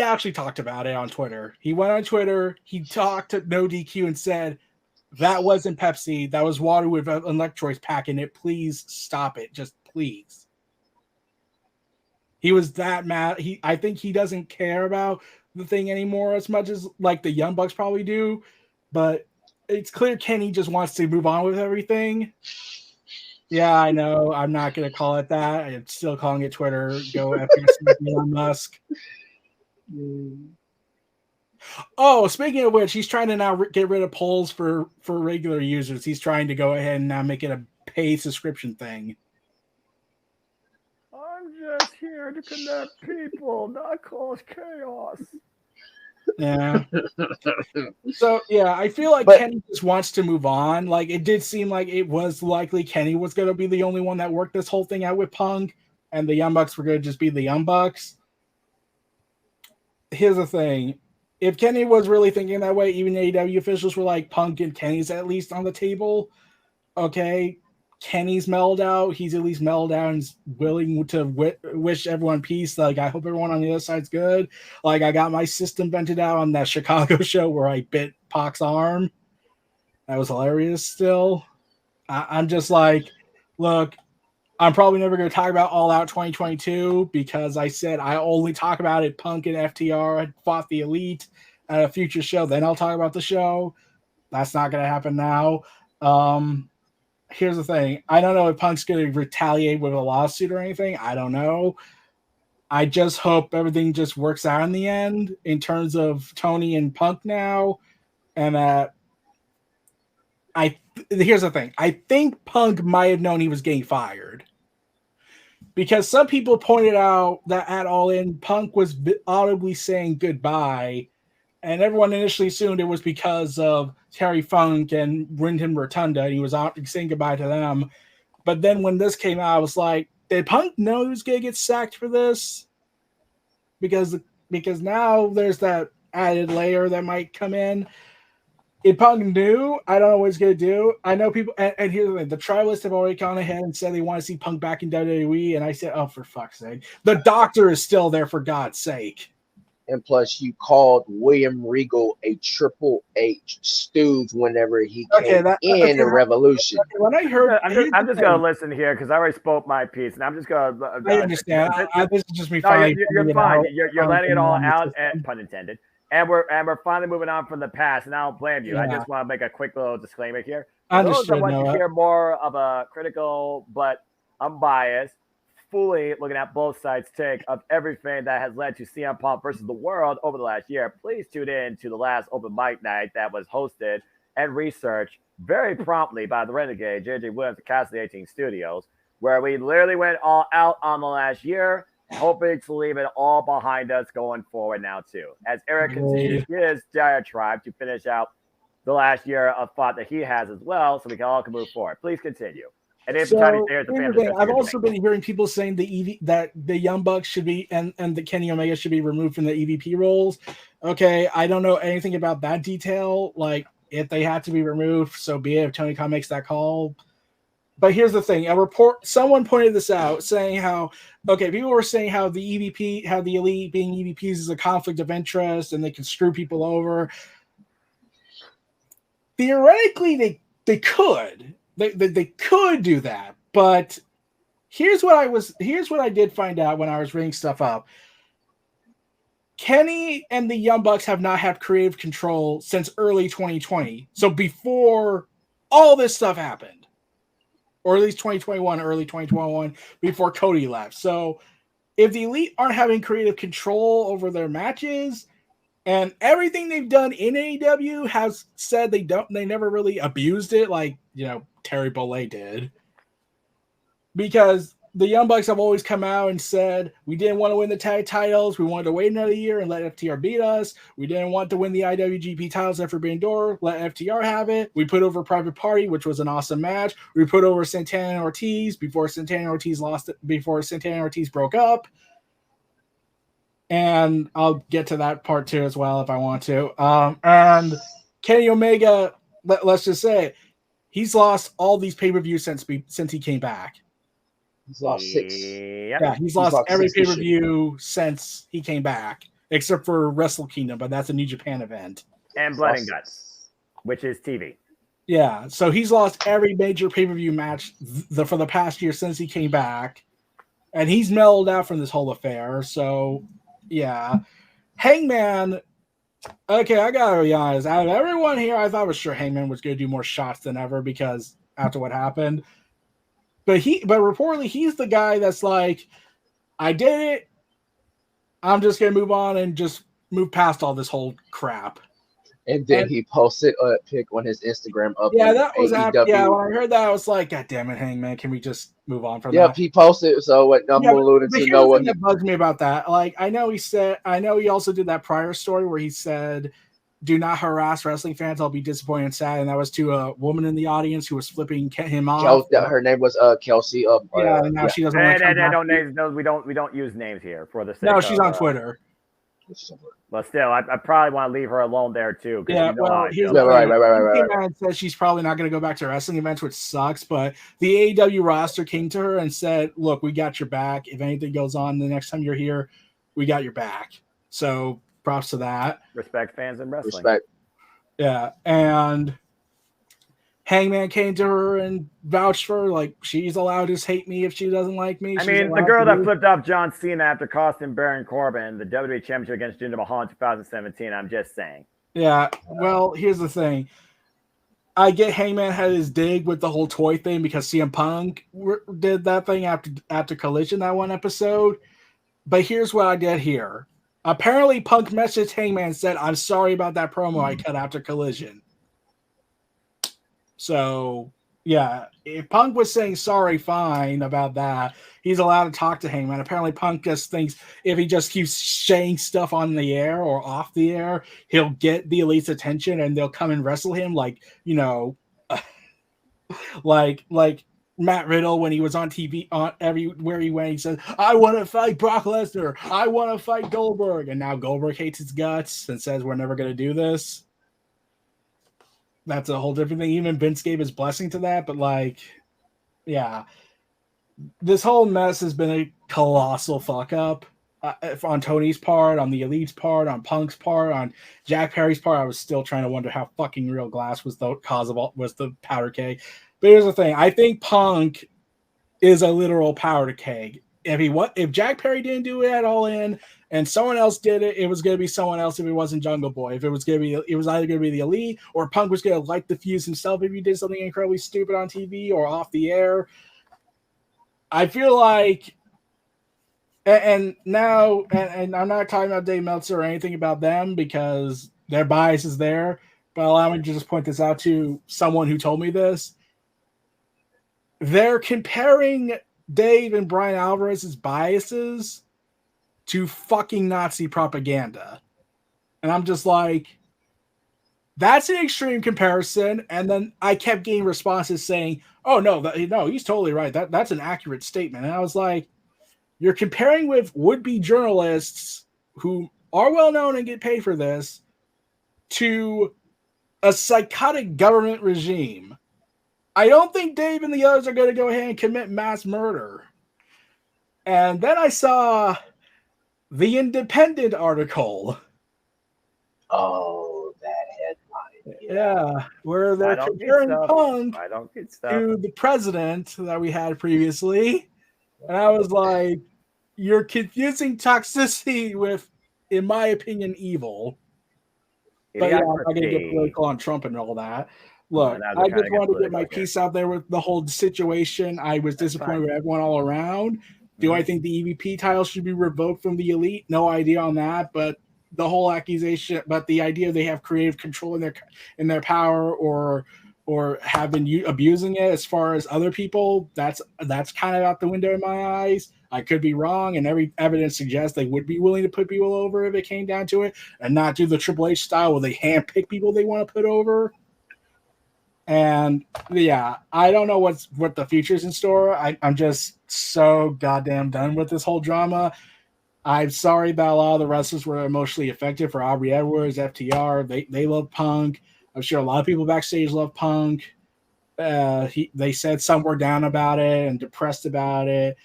actually talked about it on Twitter. He went on Twitter. He talked to NoDQ and said, that wasn't Pepsi. That was water with an electrolytes pack in it. Please stop it. Just please. He was that mad. I think he doesn't care about the thing anymore as much as like the Young Bucks probably do. But it's clear Kenny just wants to move on with everything. Yeah, I know. I'm not going to call it that. I'm still calling it Twitter. Go Elon Musk. Oh, speaking of which, he's trying to now get rid of polls for regular users. He's trying to go ahead and now make it a paid subscription thing. I'm just here to connect people, not cause chaos. Yeah. So yeah, I feel like Kenny just wants to move on. Like it did seem like it was likely Kenny was going to be the only one that worked this whole thing out with Punk, and the Young Bucks were going to just be the Young Bucks. Here's the thing: if Kenny was really thinking that way, even AEW officials were like, "Punk and Kenny's at least on the table." Okay, Kenny's mellowed out. He's at least mellowed out and willing to wish everyone peace. Like, I hope everyone on the other side's good. Like, I got my system vented out on that Chicago show where I bit Pac's arm. That was hilarious still. I'm just like, look, I'm probably never going to talk about All Out 2022 because I said I only talk about it. Punk and FTR had fought the Elite at a future show. Then I'll talk about the show. That's not going to happen now. Here's the thing. I don't know if Punk's going to retaliate with a lawsuit or anything. I don't know. I just hope everything just works out in the end in terms of Tony and Punk now. And here's the thing. I think Punk might have known he was getting fired. Because some people pointed out that at All In, Punk was audibly saying goodbye. And everyone initially assumed it was because of Terry Funk and Wyndham Rotunda. And he was out saying goodbye to them. But then when this came out, I was like, did Punk know he was going to get sacked for this? Because now there's that added layer that might come in. If Punk knew, I don't know what he's going to do. I know people, and here's the thing. The Tribalists have already gone ahead and said they want to see Punk back in WWE. And I said, oh, for fuck's sake. The Doctor is still there, for God's sake. And plus, you called William Regal a Triple H stooge whenever he came in the Revolution. Okay, when I heard, I'm just going to listen here because I already spoke my piece, and I'm just going to. I understand. This is just me. No, you're fine. You're letting it all out, and pun intended. And we're finally moving on from the past, and I don't blame you. Yeah. I just want to make a quick little disclaimer here. For those that want to hear more of a critical but unbiased, fully looking at both sides' take of everything that has led to CM Punk versus the world over the last year, please tune in to the last open mic night that was hosted and researched very promptly by the Renegade, JJ Williams at Casa D18 Studios, where we literally went all out on the last year, hoping to leave it all behind us going forward now, too. As Eric continues his diatribe to finish out the last year of thought that he has as well, so we can all move forward. Please continue. And I've also been hearing people saying that the Young Bucks should be and the Kenny Omega should be removed from the EVP roles. Okay, I don't know anything about that detail. Like, if they had to be removed, so be it. If Tony Khan makes that call. But here's the thing: someone pointed this out, saying how people were saying how the Elite being EVPs is a conflict of interest and they can screw people over. Theoretically, they could. They could do that, but here's what I did find out when I was reading stuff up. Kenny and the Young Bucks have not had creative control since early 2020, so before all this stuff happened, or at least 2021, early 2021, before Cody left. So if the Elite aren't having creative control over their matches, and everything they've done in AEW has said they never really abused it, like, Terry Bollea did. Because the Young Bucks have always come out and said, we didn't want to win the tag titles. We wanted to wait another year and let FTR beat us. We didn't want to win the IWGP titles at Forbidden Door. Let FTR have it. We put over Private Party, which was an awesome match. We put over Santana and Ortiz before Santana and Ortiz broke up. And I'll get to that part too as well if I want to. And Kenny Omega, let's just say, he's lost all these pay-per-views since he came back. He's lost 6. Yeah, he's lost every pay-per-view since he came back, except for Wrestle Kingdom, but that's a New Japan event. And Blood and Guts, which is TV. Yeah, so he's lost every major pay-per-view match for the past year since he came back, and he's mellowed out from this whole affair. So, yeah. Hangman... Okay, I gotta be honest. Out of everyone here, I thought for sure Hangman was gonna do more shots than ever because after what happened. But reportedly he's the guy that's like, I did it. I'm just gonna move on and just move past all this whole crap. And then he posted a pic on his Instagram of that was AEW. Yeah, when I heard that, I was like, God damn it, Hangman, can we just move on from that? Yep, he posted. So what I'm alluding to know what that bugs me about that. Like, I know he also did that prior story where he said, "Do not harass wrestling fans. I'll be disappointed and sad." And that was to a woman in the audience who was flipping him off. Her name was Kelsey. And now she doesn't want to. We don't use names here for the sake. No, she's on Twitter. But still, I probably want to leave her alone there too. Yeah, right. Man says she's probably not going to go back to wrestling events, which sucks. But the AEW roster came to her and said, "Look, we got your back. If anything goes on the next time you're here, we got your back." So props to that. Respect fans and wrestling. Respect. Yeah, and Hangman came to her and vouched for her, like, she's allowed to hate me if she doesn't like me. I mean, the girl that flipped off John Cena after costing Baron Corbin the WWE Championship against Jinder Mahal in 2017. I'm just saying. Yeah, well, here's the thing. I get Hangman had his dig with the whole toy thing because CM Punk did that thing after Collision, that one episode. But here's what I did here. Apparently, Punk messaged Hangman and said, "I'm sorry about that promo I cut after Collision." So, yeah, if Punk was saying sorry, fine about that, he's allowed to talk to Hangman. Apparently, Punk just thinks if he just keeps saying stuff on the air or off the air, he'll get the Elite's attention and they'll come and wrestle him like, you know, like Matt Riddle when he was on TV, on everywhere he went, he said, "I want to fight Brock Lesnar. I want to fight Goldberg." And now Goldberg hates his guts and says, "We're never going to do this." That's a whole different thing. Even Vince gave his blessing to that, but like, yeah, this whole mess has been a colossal fuck up on Tony's part, on the Elite's part, on Punk's part, on Jack Perry's part. I was still trying to wonder how fucking real Glass was the cause of was the powder keg. But here's the thing: I think Punk is a literal powder keg. If Jack Perry didn't do it at All In and someone else did it, it was going to be someone else if it wasn't Jungle Boy. If it was going to be, it was either going to be the Elite or Punk was going to light the fuse himself if he did something incredibly stupid on TV or off the air. I feel like, and now, and I'm not talking about Dave Meltzer or anything about them because their bias is there, but allow me to just point this out to someone who told me this. They're comparing Dave and Brian Alvarez's biases to fucking Nazi propaganda. And I'm just like, that's an extreme comparison. And then I kept getting responses saying, "Oh, no, he's totally right. That's an accurate statement." And I was like, you're comparing with would-be journalists who are well-known and get paid for this to a psychotic government regime. I don't think Dave and the others are going to go ahead and commit mass murder. And then I saw the Independent article. Oh, that headline. Yeah, where they're comparing Punk to the president that we had previously. And I was like, you're confusing toxicity with, in my opinion, evil. But yeah, I'm not going to get political on Trump and all that. Look, I just wanted to get my piece out there with the whole situation. I was disappointed with everyone all around. Do I think the EVP title should be revoked from the Elite? No idea on that, but the whole accusation, but the idea they have creative control in their power or have been abusing it as far as other people, that's kind of out the window in my eyes. I could be wrong, and every evidence suggests they would be willing to put people over if it came down to it, and not do the Triple H style where they handpick people they want to put over. And yeah, I don't know what the future's in store. I'm just so goddamn done with this whole drama. I'm sorry that a lot of the wrestlers were emotionally affected. For Aubrey Edwards, FTR, they love Punk. I'm sure a lot of people backstage love Punk. They said some were down about it and depressed about it.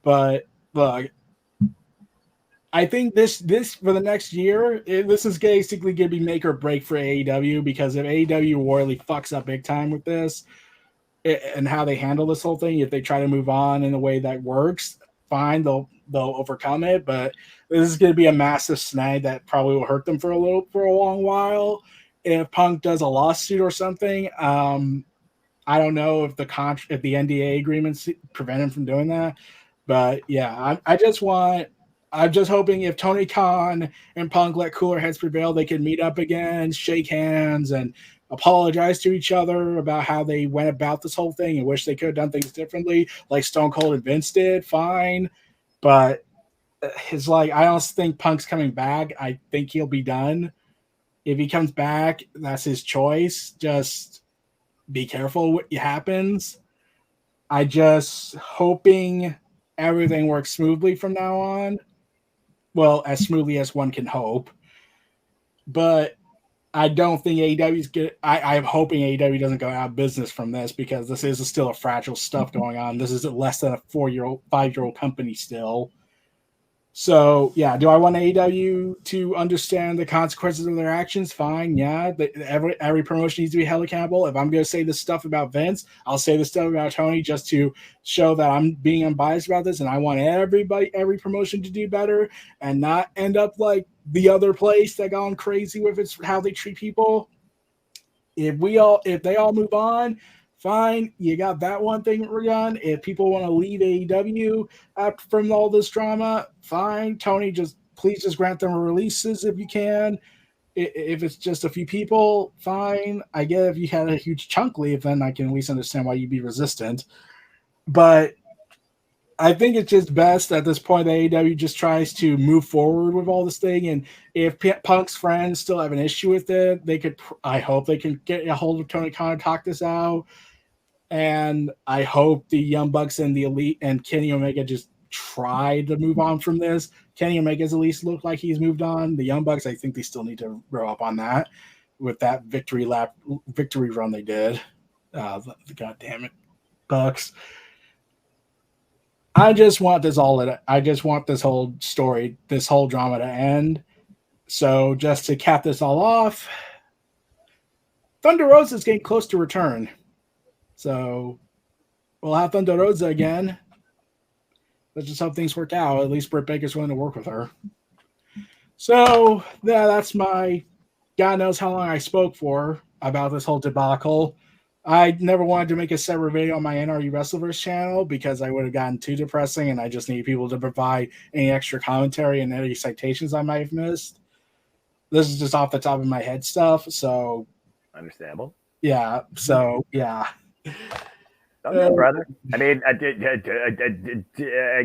But look, I think this for the next year, this is basically going to be make or break for AEW, because if AEW royally fucks up big time with this and how they handle this whole thing, if they try to move on in a way that works, fine, they'll overcome it. But this is going to be a massive snag that probably will hurt them for a long while. If Punk does a lawsuit or something, I don't know if the NDA agreements prevent him from doing that. But yeah, I just want I'm just hoping if Tony Khan and Punk let cooler heads prevail, they can meet up again, shake hands, and apologize to each other about how they went about this whole thing and wish they could have done things differently, like Stone Cold and Vince did. Fine. But it's like, I don't think Punk's coming back. I think he'll be done. If he comes back, that's his choice. Just be careful what happens. I just hoping everything works smoothly from now on. Well, as smoothly as one can hope. But I don't think AEW's good. I'm hoping AEW doesn't go out of business from this, because this is still a fragile stuff going on. This is less than a 5-year-old company still. So, yeah, do I want AEW to understand the consequences of their actions? Fine, yeah. Every promotion needs to be held accountable. If I'm going to say this stuff about Vince, I'll say this stuff about Tony just to show that I'm being unbiased about this, and I want every promotion to do better and not end up like the other place that gone crazy with it's how they treat people. If they all move on, fine, you got that one thing done. If people want to leave AEW from all this drama, fine. Tony, please just grant them releases if you can. If it's just a few people, fine. I get if you had a huge chunk leave, then I can at least understand why you'd be resistant. But I think it's just best at this point that AEW just tries to move forward with all this thing. And if Punk's friends still have an issue with it, I hope they can get a hold of Tony Khan and talk this out. And I hope the Young Bucks and the Elite and Kenny Omega just try to move on from this. Kenny Omega's at least looked like he's moved on. The Young Bucks, I think they still need to grow up on that with that victory run they did. God damn it, Bucks. I just want this whole story, this whole drama to end. So just to cap this all off, Thunder Rosa is getting close to return. So we'll have Thunder Rosa again. Let's just hope things work out. At least Britt Baker's willing to work with her. So yeah, that's my God knows how long I spoke for about this whole debacle. I never wanted to make a separate video on my NRU Wrestleverse channel because I would have gotten too depressing, and I just need people to provide any extra commentary and any citations I might have missed. This is just off the top of my head stuff, so understandable. Yeah. So yeah. Okay, brother. I mean,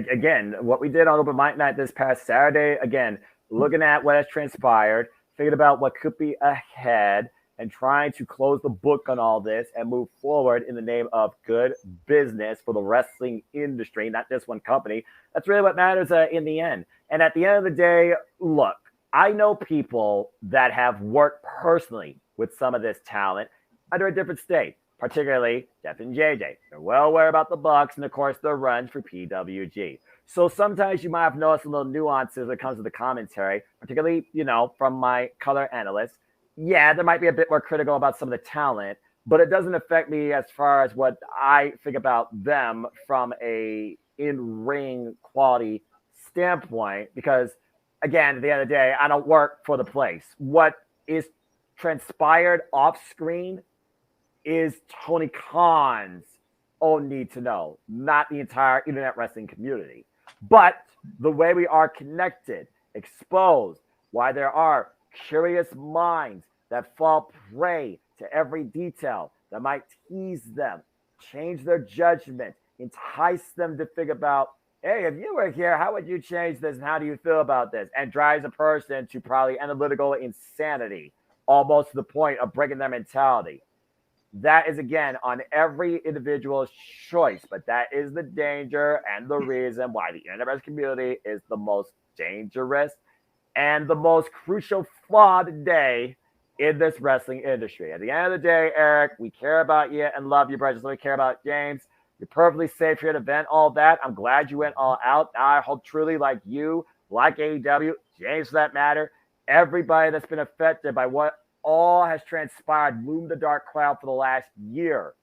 again, what we did on Open Mic Night this past Saturday, again, looking at what has transpired, thinking about what could be ahead, and trying to close the book on all this and move forward in the name of good business for the wrestling industry, not just one company. That's really what matters in the end. And at the end of the day, look, I know people that have worked personally with some of this talent under a different state, particularly Jeff and JJ. They're well aware about the Bucks and, of course, their runs for PWG. So sometimes you might have noticed a little nuances when it comes to the commentary, particularly, from my color analysts. Yeah, there might be a bit more critical about some of the talent, but it doesn't affect me as far as what I think about them from a in-ring quality standpoint, because, again, at the end of the day, I don't work for the place. What is transpired off-screen is Tony Khan's own need to know, not the entire internet wrestling community. But the way we are connected, exposed, why there are curious minds that fall prey to every detail that might tease them, change their judgment, entice them to think about, hey, if you were here, how would you change this and how do you feel about this? And drives a person to probably analytical insanity, almost to the point of breaking their mentality. That is, again, on every individual's choice, but that is the danger and the reason why the internet wrestling community is the most dangerous and the most crucial flaw today in this wrestling industry. At the end of the day, Eric, we care about you and love you, brother. Just like we care about James. You're perfectly safe here to vent all that. I'm glad you went all out. I hope truly, like you, like AEW, James for that matter, everybody that's been affected by what all has transpired, loomed the dark cloud for the last year,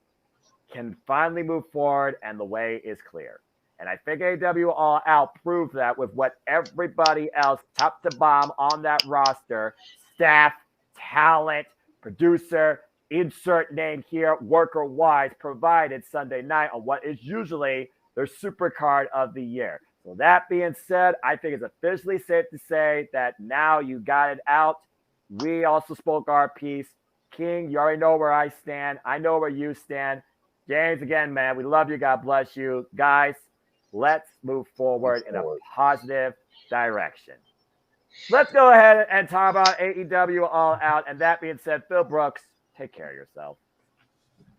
can finally move forward, and the way is clear. And I think AEW All Out proved that with what everybody else, top to bottom on that roster, staff, talent, producer, insert name here, worker-wise, provided Sunday night on what is usually their super card of the year. So that being said, I think it's officially safe to say that now you got it out. We also spoke our piece. King, you already know where I stand. I know where you stand. James, again, man, we love you. God bless you. Guys, let's move forward in a positive direction. Let's go ahead and talk about AEW All Out. And that being said, Phil Brooks, take care of yourself.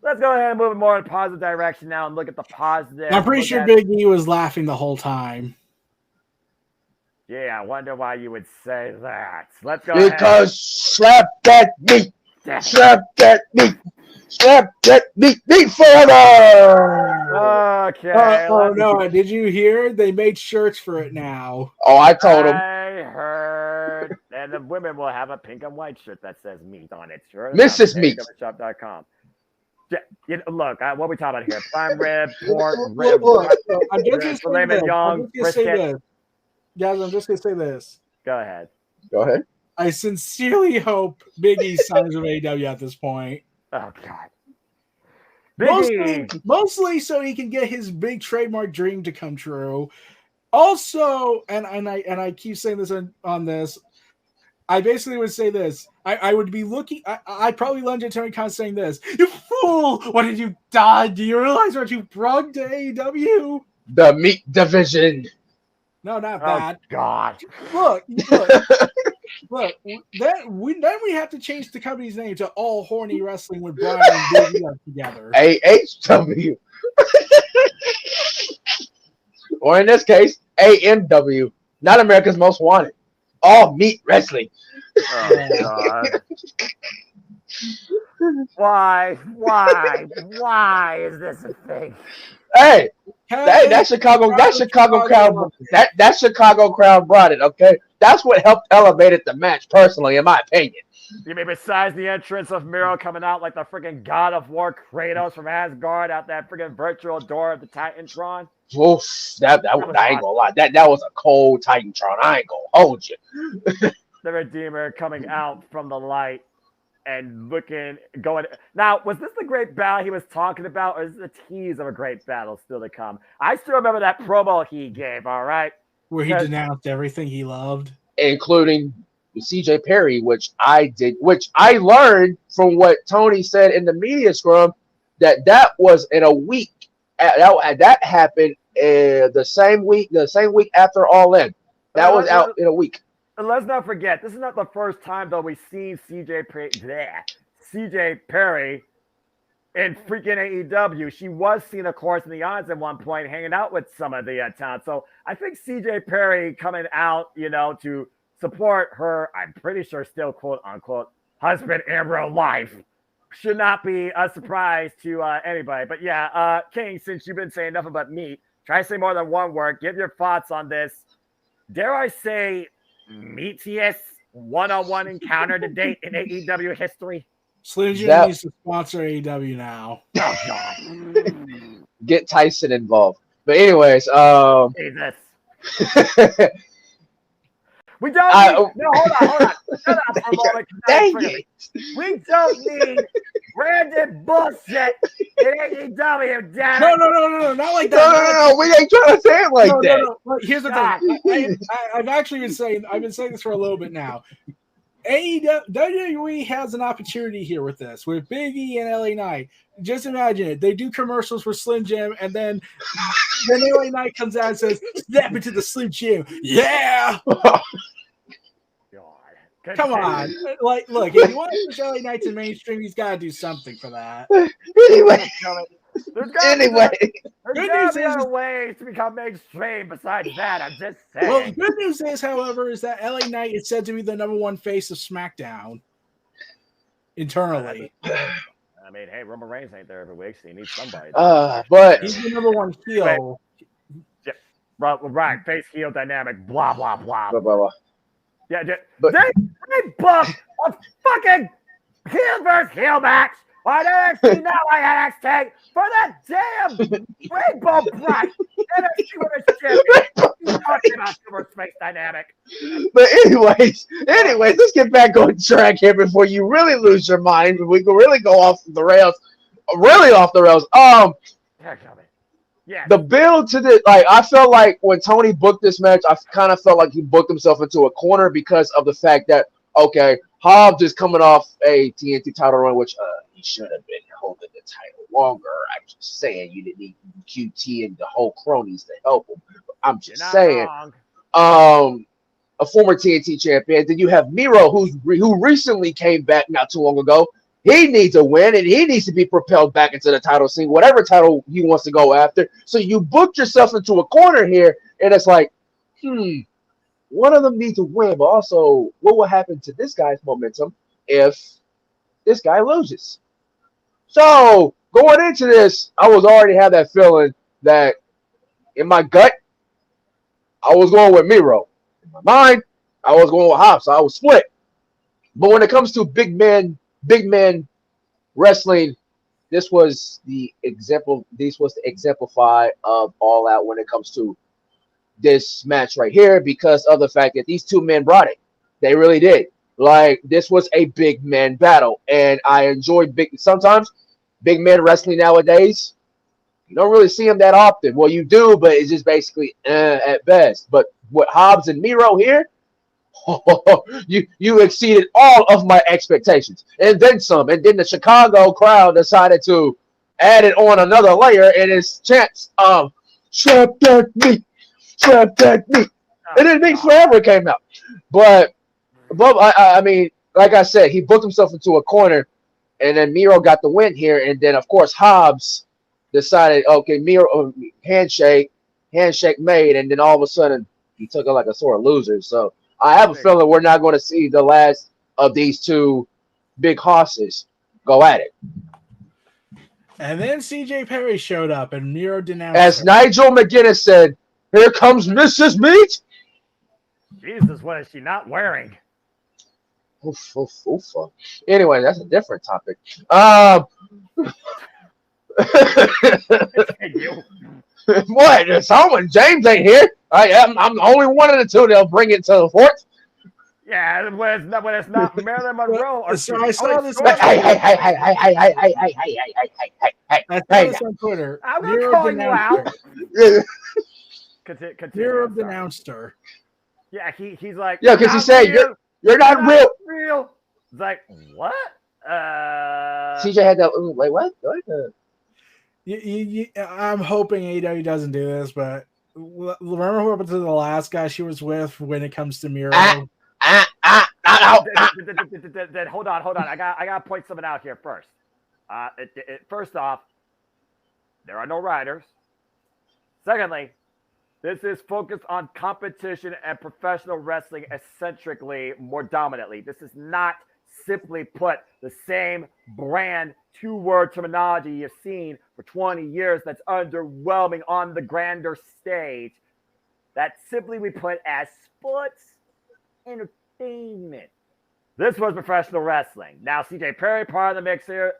Let's go ahead and move more in a positive direction now and look at the positive. I'm pretty sure Big E was laughing the whole time. Yeah, I wonder why you would say that. Let's go because ahead. Slap that meat. Slap that meat. Slap that meat further. Okay. Oh, no. Did you hear? They made shirts for it now. Oh, I told him. I heard. And the women will have a pink and white shirt that says meat on it. Sure. Mrs. Meat. Shop.com. You know, look, what are we talking about here? Prime rib, pork, Look, rib, I'm just going to say this. Guys, I'm just going to say this. Go ahead. Go ahead. I sincerely hope Big E signs with AEW at this point. Oh, God. Mostly so he can get his big trademark dream to come true. Also, and I keep saying this on this, I basically would say this. I would be looking. I'd probably lunge at Tony Khan saying this. You fool! What have you done? Do you realize what you brought to AEW? The meat division. No, not that. God. Look. Then we have to change the company's name to All Horny Wrestling with Brian and Big E together. AHW. Or in this case, AMW. Not America's Most Wanted. All Meat Wrestling. Oh, God. Why is this a thing? Hey, that Chicago crowd brought it, okay? That's what helped elevate the match, personally, in my opinion. You mean besides the entrance of Miro coming out like the freaking God of War Kratos from Asgard out that freaking virtual door of the Titantron? Oof, I ain't gonna lie. That was a cold Titantron. I ain't gonna hold you. The Redeemer coming out from the light and going. Now, was this the great battle he was talking about, or is this a tease of a great battle still to come? I still remember that promo he gave, all right? Where he denounced everything he loved. Including CJ Perry, which I learned from what Tony said in the media scrum, that was in a week. That happened the same week after All In. That was out in a week. And let's not forget, this is not the first time though we've seen CJ Perry in freaking AEW. She was seen, of course, in the odds at one point, hanging out with some of the talent. So I think CJ Perry coming out, to support her, I'm pretty sure still quote unquote husband in real life, should not be a surprise to anybody. But yeah, King, since you've been saying nothing but meat, try to say more than one word. Give your thoughts on this. Dare I say, meatiest one-on-one encounter to date in AEW history? Slim Jim needs to sponsor AEW now. Oh, God. Get Tyson involved. But anyways, Jesus. We don't need... No, hold on. Shut up for a moment. Dang it. We don't need branded bullshit in AEW, damn it. No, not like that. No, we ain't trying to say it like that. No. Here's the thing. I've been saying this for a little bit now. WWE has an opportunity here with this, with Big E and LA Knight. Just imagine it. They do commercials for Slim Jim, and then LA Knight comes out and says, "Snap into the Slim Jim." Yeah. Come on. Look, if you want to push LA Knight to mainstream, he's got to do something for that. Anyway. There's got to be other ways to become mainstream besides that. I'm just saying. Well, the good news is, however, is that LA Knight is said to be the #1 face of SmackDown internally. I mean, hey, Roman Reigns ain't there every week, so he needs somebody. But he's the #1 heel. Right, face heel dynamic, blah, blah, blah. Blah, blah, blah. Yeah, they booked a fucking heel versus heel match on NXT now NXT for that damn Rainbow Bright NXT Women's Champion. You're talking about super space dynamic. But anyways, let's get back on track here before you really lose your mind. We can really go off the rails. Really off the rails. Yeah. The build to the I felt like when Tony booked this match, I kind of felt like he booked himself into a corner because of the fact that Hobbs is coming off a TNT title run, which he should have been holding the title longer. I'm just saying you didn't need QT and the whole cronies to help him. I'm just saying. Wrong. A former TNT champion. Then you have Miro, who recently came back not too long ago. He needs a win, and he needs to be propelled back into the title scene, whatever title he wants to go after. So you booked yourself into a corner here, and it's like, one of them needs a win, but also what will happen to this guy's momentum if this guy loses? So going into this, I was already had that feeling that in my gut, I was going with Miro. In my mind, I was going with Hobbs, so I was split. But when it comes to big man wrestling, this was the example. This was the exemplify of All Out when it comes to this match right here, because of the fact that these two men brought it. They really did. Like, this was a big man battle, and I enjoyed sometimes big men wrestling nowadays. You don't really see them that often. Well, you do, but it's just basically at best. But with Hobbs and Miro here, you exceeded all of my expectations, and then some. And then the Chicago crowd decided to add it on another layer, and it's chants of "Trap that meat, trap that meat," and then Meat Forever came out. But I mean, like I said, he booked himself into a corner, and then Miro got the win here, and then of course Hobbs decided, okay, Miro handshake made, and then all of a sudden he took it like a sore loser. So I have a feeling we're not going to see the last of these two big horses go at it. And then CJ Perry showed up, and Miro denounced As Nigel McGuinness said, "Here comes Mrs. Meat." Jesus, what is she not wearing? Oof. Anyway, that's a different topic. What? Someone, James ain't here. I'm the only one of the two that'll bring it to the fort. Yeah, when it's not Marilyn Monroe. Or so I saw this. Hey. I saw this on Twitter. I'm going to call you out. Miro denounced her. Yeah, he's like. Yeah, because he said you're not real. It's like, what? CJ had that. Wait, what? I'm hoping AEW doesn't do this, but remember what happened to the last guy she was with when it comes to Miro? Then hold on. I got to point something out here first. First off, there are no riders. Secondly, this is focused on competition and professional wrestling eccentrically, more dominantly. This is not simply put the same brand two-word terminology you've seen for 20 years that's underwhelming on the grander stage. That simply we put as sports entertainment. This was professional wrestling. Now, CJ Perry, part of the mix here.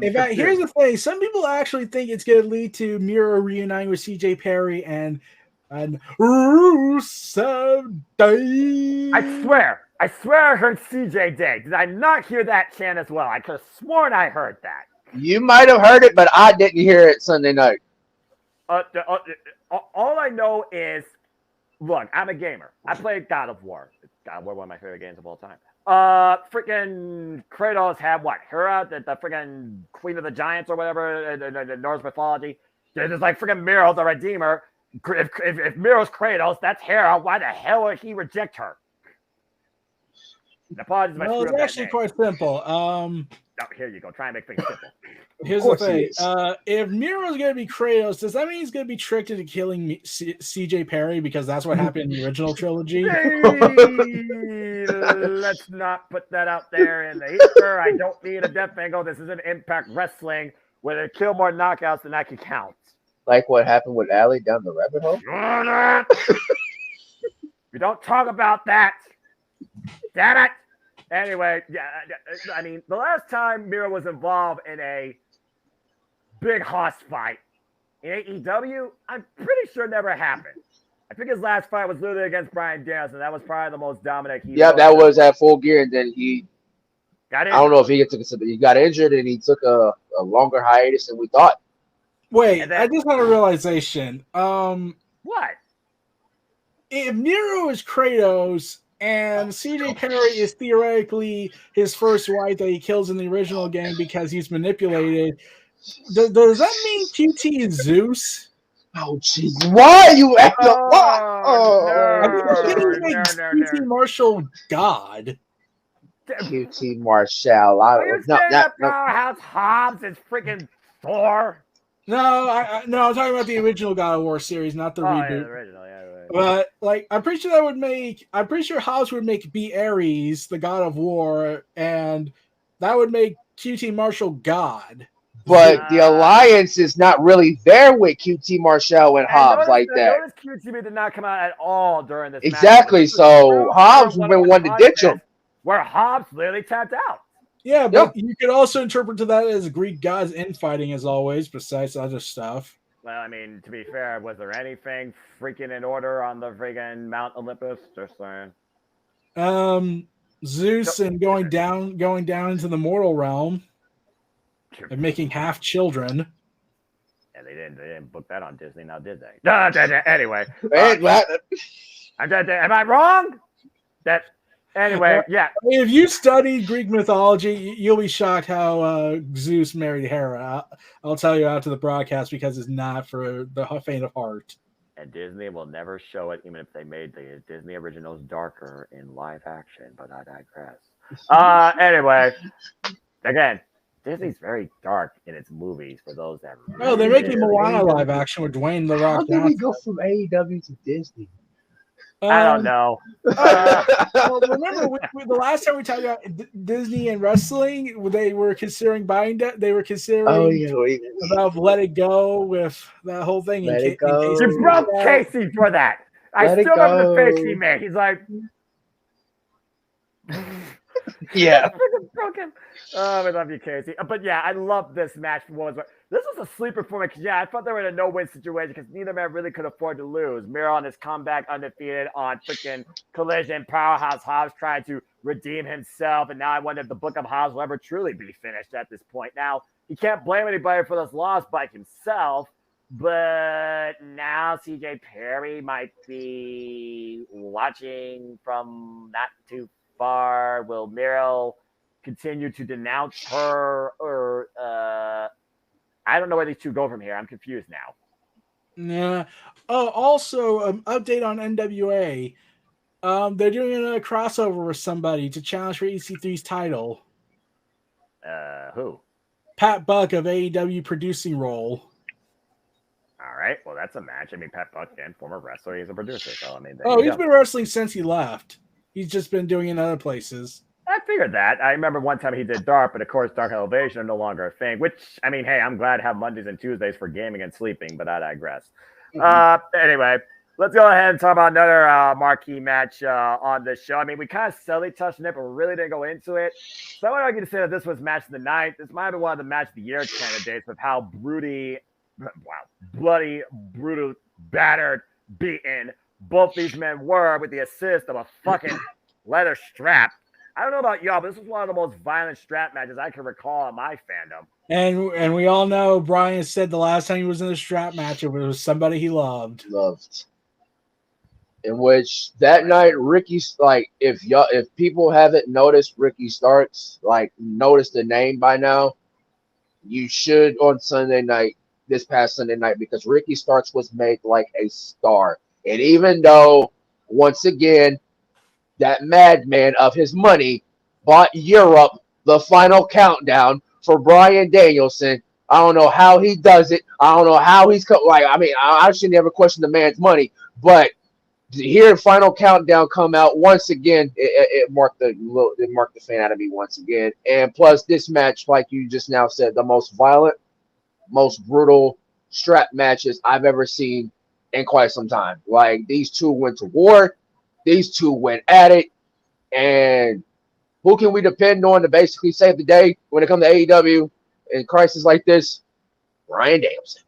Here's the thing. Some people actually think it's going to lead to Miro reuniting with CJ Perry and Rusev Day. I swear I heard CJ Day. Did I not hear that chant as well? I could have sworn I heard that. You might have heard it, but I didn't hear it Sunday night. All I know is, look, I'm a gamer. I played God of War. God of War, one of my favorite games of all time. Freaking Kratos had what? Hera, the freaking Queen of the Giants or whatever in Norse mythology. There's like freaking Miro, the Redeemer. If Miro's Kratos, that's Hera. Why the hell would he reject her? Apologies, well, it's actually quite simple. Here you go. Try and make things simple. Here's the thing. If Miro's going to be Kratos, does that mean he's going to be tricked into killing CJ Perry? Because that's what happened in the original trilogy. Let's not put that out there in the ether. I don't need a death angle. This isn't Impact Wrestling where they kill more knockouts than I can count. Like what happened with Allie down the rabbit hole? We don't talk about that. Damn it. Anyway, yeah, I mean, the last time Miro was involved in a big hoss fight in AEW, I'm pretty sure never happened. I think his last fight was literally against Bryan Danielson. That was probably the most dominant. Yeah, that was at Full Gear, and then he got injured. I don't know if he got injured and he took a longer hiatus than we thought. Wait, then, I just had a realization. What? If Nero is Kratos and CJ Perry is theoretically his first wife that he kills in the original game because he's manipulated, does that mean QT is Zeus? Oh, jeez. Why are you acting? Why? I mean, No, he makes QT Marshall God. QT Marshall. Are you saying that Powerhouse Hobbs is freaking Thor? No, I'm talking about the original God of War series, not the reboot. Yeah, the original, yeah. Right. But like, I'm pretty sure Hobbs would make B Ares the God of War, and that would make QT Marshall God. But the alliance is not really there with QT Marshall and Hobbs like that. Notice QT did not come out at all during this exactly. match. So Hobbs would have been one to ditch him. Where Hobbs literally tapped out. Yeah, but you could also interpret that as Greek gods infighting as always, besides other stuff. Well, I mean, to be fair, was there anything freaking in order on the friggin' Mount Olympus? Just saying. Zeus and going down into the mortal realm and making half children. Yeah, they didn't book that on Disney, now did they? No, anyway. Am I wrong? Anyway, yeah. If you studied Greek mythology, you'll be shocked how Zeus married Hera. I'll tell you after the broadcast because it's not for the faint of heart. And Disney will never show it, even if they made the Disney originals darker in live action, but I digress. Anyway, again, Disney's very dark in its movies for those that really they're making Moana live action with Dwayne The Rock Johnson. How did we go from AEW to Disney? I don't know. Well, remember the last time we talked about Disney and wrestling, they were considering buying that. They were considering about Let It Go with that whole thing. Let It Go. You broke Casey for that. I still remember the face he made. He's like, yeah. Broke him. Oh, we love you, Casey. But yeah, I love this match. This was a sleeper for me because, yeah, I thought they were in a no-win situation because neither man really could afford to lose. Miro on his comeback undefeated on freaking Collision. Powerhouse Hobbs tried to redeem himself, and now I wonder if the Book of Hobbs will ever truly be finished at this point. Now, he can't blame anybody for this loss but himself, but now CJ Perry might be watching from not too far. Will Miro continue to denounce her, or I don't know where these two go from here. I'm confused now. Yeah. Oh, also, update on NWA. They're doing a crossover with somebody to challenge for EC3's title. Who? Pat Buck of AEW producing role. All right. Well, that's a match. I mean, Pat Buck, again, former wrestler, he's a producer. So I mean, he's been wrestling since he left. He's just been doing it in other places. I figured that. I remember one time he did Dark, but of course Dark Elevation are no longer a thing, which, I mean, hey, I'm glad to have Mondays and Tuesdays for gaming and sleeping, but I digress. Anyway, let's go ahead and talk about another marquee match on this show. I mean, we kind of subtly touched on it, but we really didn't go into it. So I would argue to say that this was match of the night. This might have been one of the match of the year candidates with how bloody, brutal, battered, beaten both these men were with the assist of a fucking leather strap. I don't know about y'all, but this was one of the most violent strap matches I can recall in my fandom. And we all know Brian said the last time he was in a strap match, it was somebody he loved. In which that night, Ricky's like, if people haven't noticed Ricky Starks, like noticed the name by now, you should on this past Sunday night, because Ricky Starks was made like a star. And even though, once again, that madman of his money bought Europe the final countdown for Bryan Danielson. I don't know how he does it. I don't know how he's I should never question the man's money, but to hear Final Countdown come out once again, it marked the fan out of me once again. And plus, this match, like you just now said, the most violent, most brutal strap matches I've ever seen in quite some time. Like, these two went to war. These two went at it, and who can we depend on to basically save the day when it comes to AEW in crisis like this? Bryan Danielson.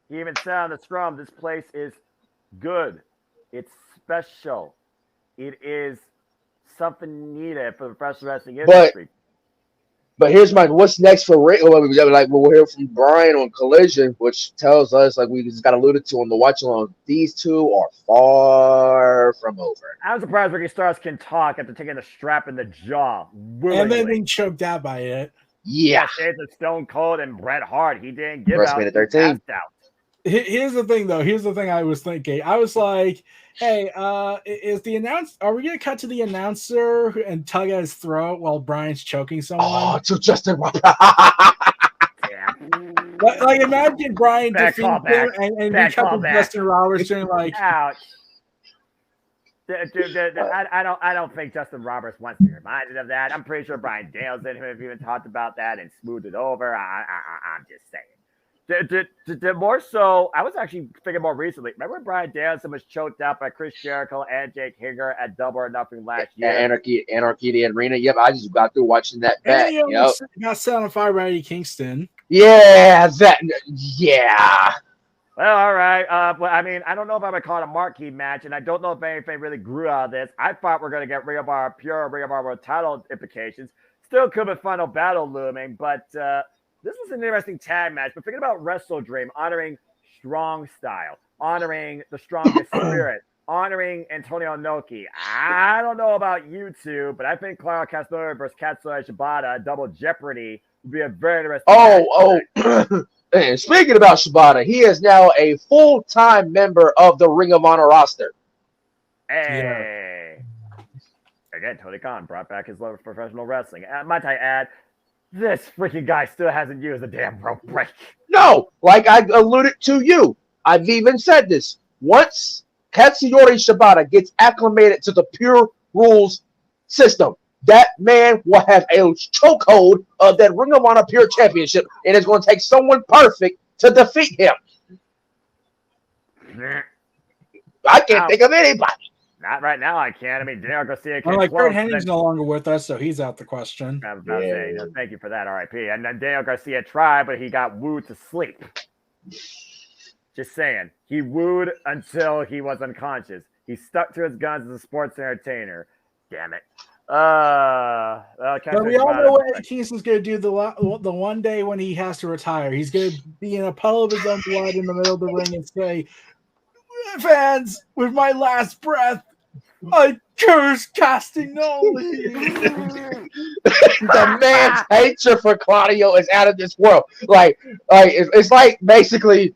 He even said on the scrum, this place is good. It's special. It is something needed for the professional wrestling industry. But here's what's next for Rick? Like we'll hear from Brian on Collision, which tells us, like we just got alluded to on the watch along, these two are far from over. I'm surprised Ricky Starks can talk after taking a strap in the jaw. Willingly. And then being choked out by it. Yeah. It's a Stone Cold and Bret Hart. He didn't give First out. minute 13. Here's the thing, though. Here's the thing I was thinking. I was like, hey, are we going to cut to the announcer and tug at his throat while Brian's choking someone? Oh, to Justin Roberts. Yeah. Like imagine Brian defeats him and we cut to Justin Roberts doing like, ouch. I don't think Justin Roberts wants to be reminded of that. I'm pretty sure Brian Daniels and him have even talked about that and smoothed it over. I'm just saying. More so, I was actually thinking more recently. Remember when Brian Danielson was choked out by Chris Jericho and Jake Hager at Double or Nothing last year? Anarchy the Arena. Yep, I just got through watching that back. And he got set on fire by Eddie Kingston. Yeah. Well, all right. But I mean, I don't know if I would call it a marquee match, and I don't know if anything really grew out of this. I thought we're going to get Ring of Honor pure Ring of Honor title implications. Still could be Final Battle looming, but this was an interesting tag match. But thinking about Wrestle Dream, honoring strong style, honoring the strongest spirit, honoring Antonio Inoki. I don't know about you two, but I think Claudio Castagnoli versus Katsuya Shibata, Double Jeopardy, would be a very interesting match. And speaking about Shibata, he is now a full-time member of the Ring of Honor roster. Hey. Yeah. Again, Tony Khan brought back his love for professional wrestling. Might I add, this freaking guy still hasn't used a damn rope break. No, like I alluded to you. I've even said this. Once Katsuyori Shibata gets acclimated to the Pure Rules system, that man will have a chokehold of that Ring of Honor Pure Championship, and it's going to take someone perfect to defeat him. I can't think of anybody. Not right now, I can't. I mean, Daniel Garcia can. Like, Kurt Hennig's no longer with us, so he's out the question. I was about to say, thank you for that, RIP. And then Daniel Garcia tried, but he got wooed to sleep. Just saying. He wooed until he was unconscious. He stuck to his guns as a sports entertainer. Damn it. But we all know what Eddie Kingston's going to do the one day when he has to retire. He's going to be in a puddle of his own blood in the middle of the ring and say, fans, with my last breath, I curse Castagnoli. The man's hatred for Claudio is out of this world. It's like basically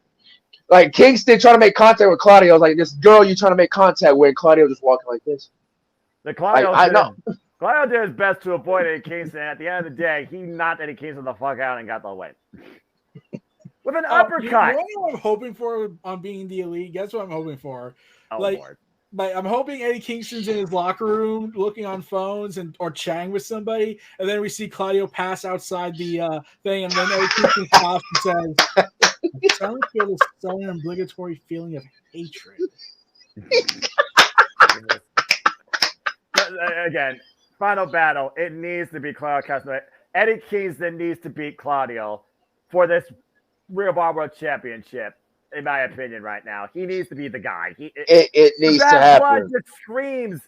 like Kingston trying to make contact with Claudio. Like this girl you trying to make contact with, and Claudio just walking like this. Claudio did his best to avoid Eddie Kingston. At the end of the day, he knocked Eddie Kingston the fuck out and got the win. With an uppercut. You know what I'm hoping for on being the elite? Guess what I'm hoping for? Lord. I'm hoping Eddie Kingston's in his locker room looking on phones or chatting with somebody, and then we see Claudio pass outside the thing, and then Eddie Kingston stops and says, I don't feel this sullen obligatory feeling of hatred. Again, Final Battle, it needs to be Claudio Castagnoli. Eddie Kingston needs to beat Claudio for this Ring of Honor World Championship, in my opinion, right now. He needs to be the guy. It needs to happen. Blood just screams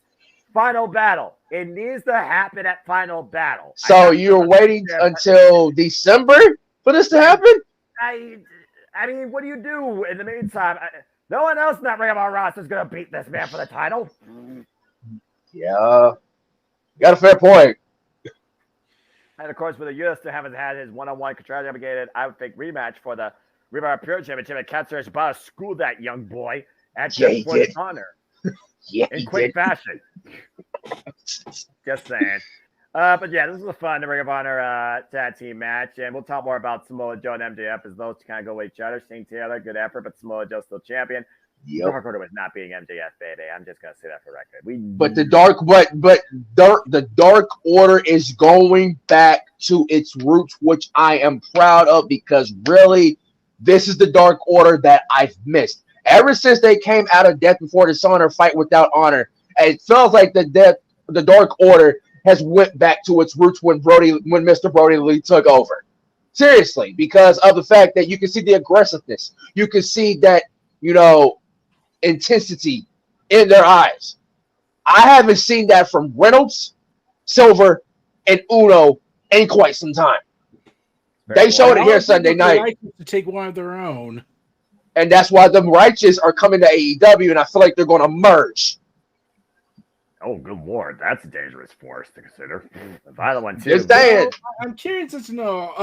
Final Battle. It needs to happen at Final Battle. So you're waiting until December for this to happen? I mean, what do you do in the meantime? No one else in that Ring of Honor roster is going to beat this man for the title. Yeah. You got a fair point. And of course, for the U.S. still haven't had his one-on-one contract obligated, I would think rematch for the Ring of Honor Pure Championship. And Katsuyori Shibata schooled that young boy at Jeff Meacham Honor in quick fashion. Just saying. But yeah, this was a fun Ring of Honor tag team match, and we'll talk more about Samoa Joe and MJF as those kind of go with each other. Shane Taylor, good effort, but Samoa Joe still champion. Yep. Dark Order was not being MJF, baby. I'm just gonna say that for record. The Dark Order is going back to its roots, which I am proud of, because really, this is the Dark Order that I've missed ever since they came out of Death Before Dishonor, Fight Without Honor. It feels like the Dark Order has went back to its roots when Mr. Brody Lee took over. Seriously, because of the fact that you can see the aggressiveness, you can see that intensity in their eyes. I haven't seen that from Reynolds, Silver, and Uno in quite some time. They showed it here Sunday night. To take one of their own. And that's why the Righteous are coming to AEW, and I feel like they're going to merge. Oh, good lord. That's a dangerous force to consider. A violent one, too. Just saying. I'm curious to know,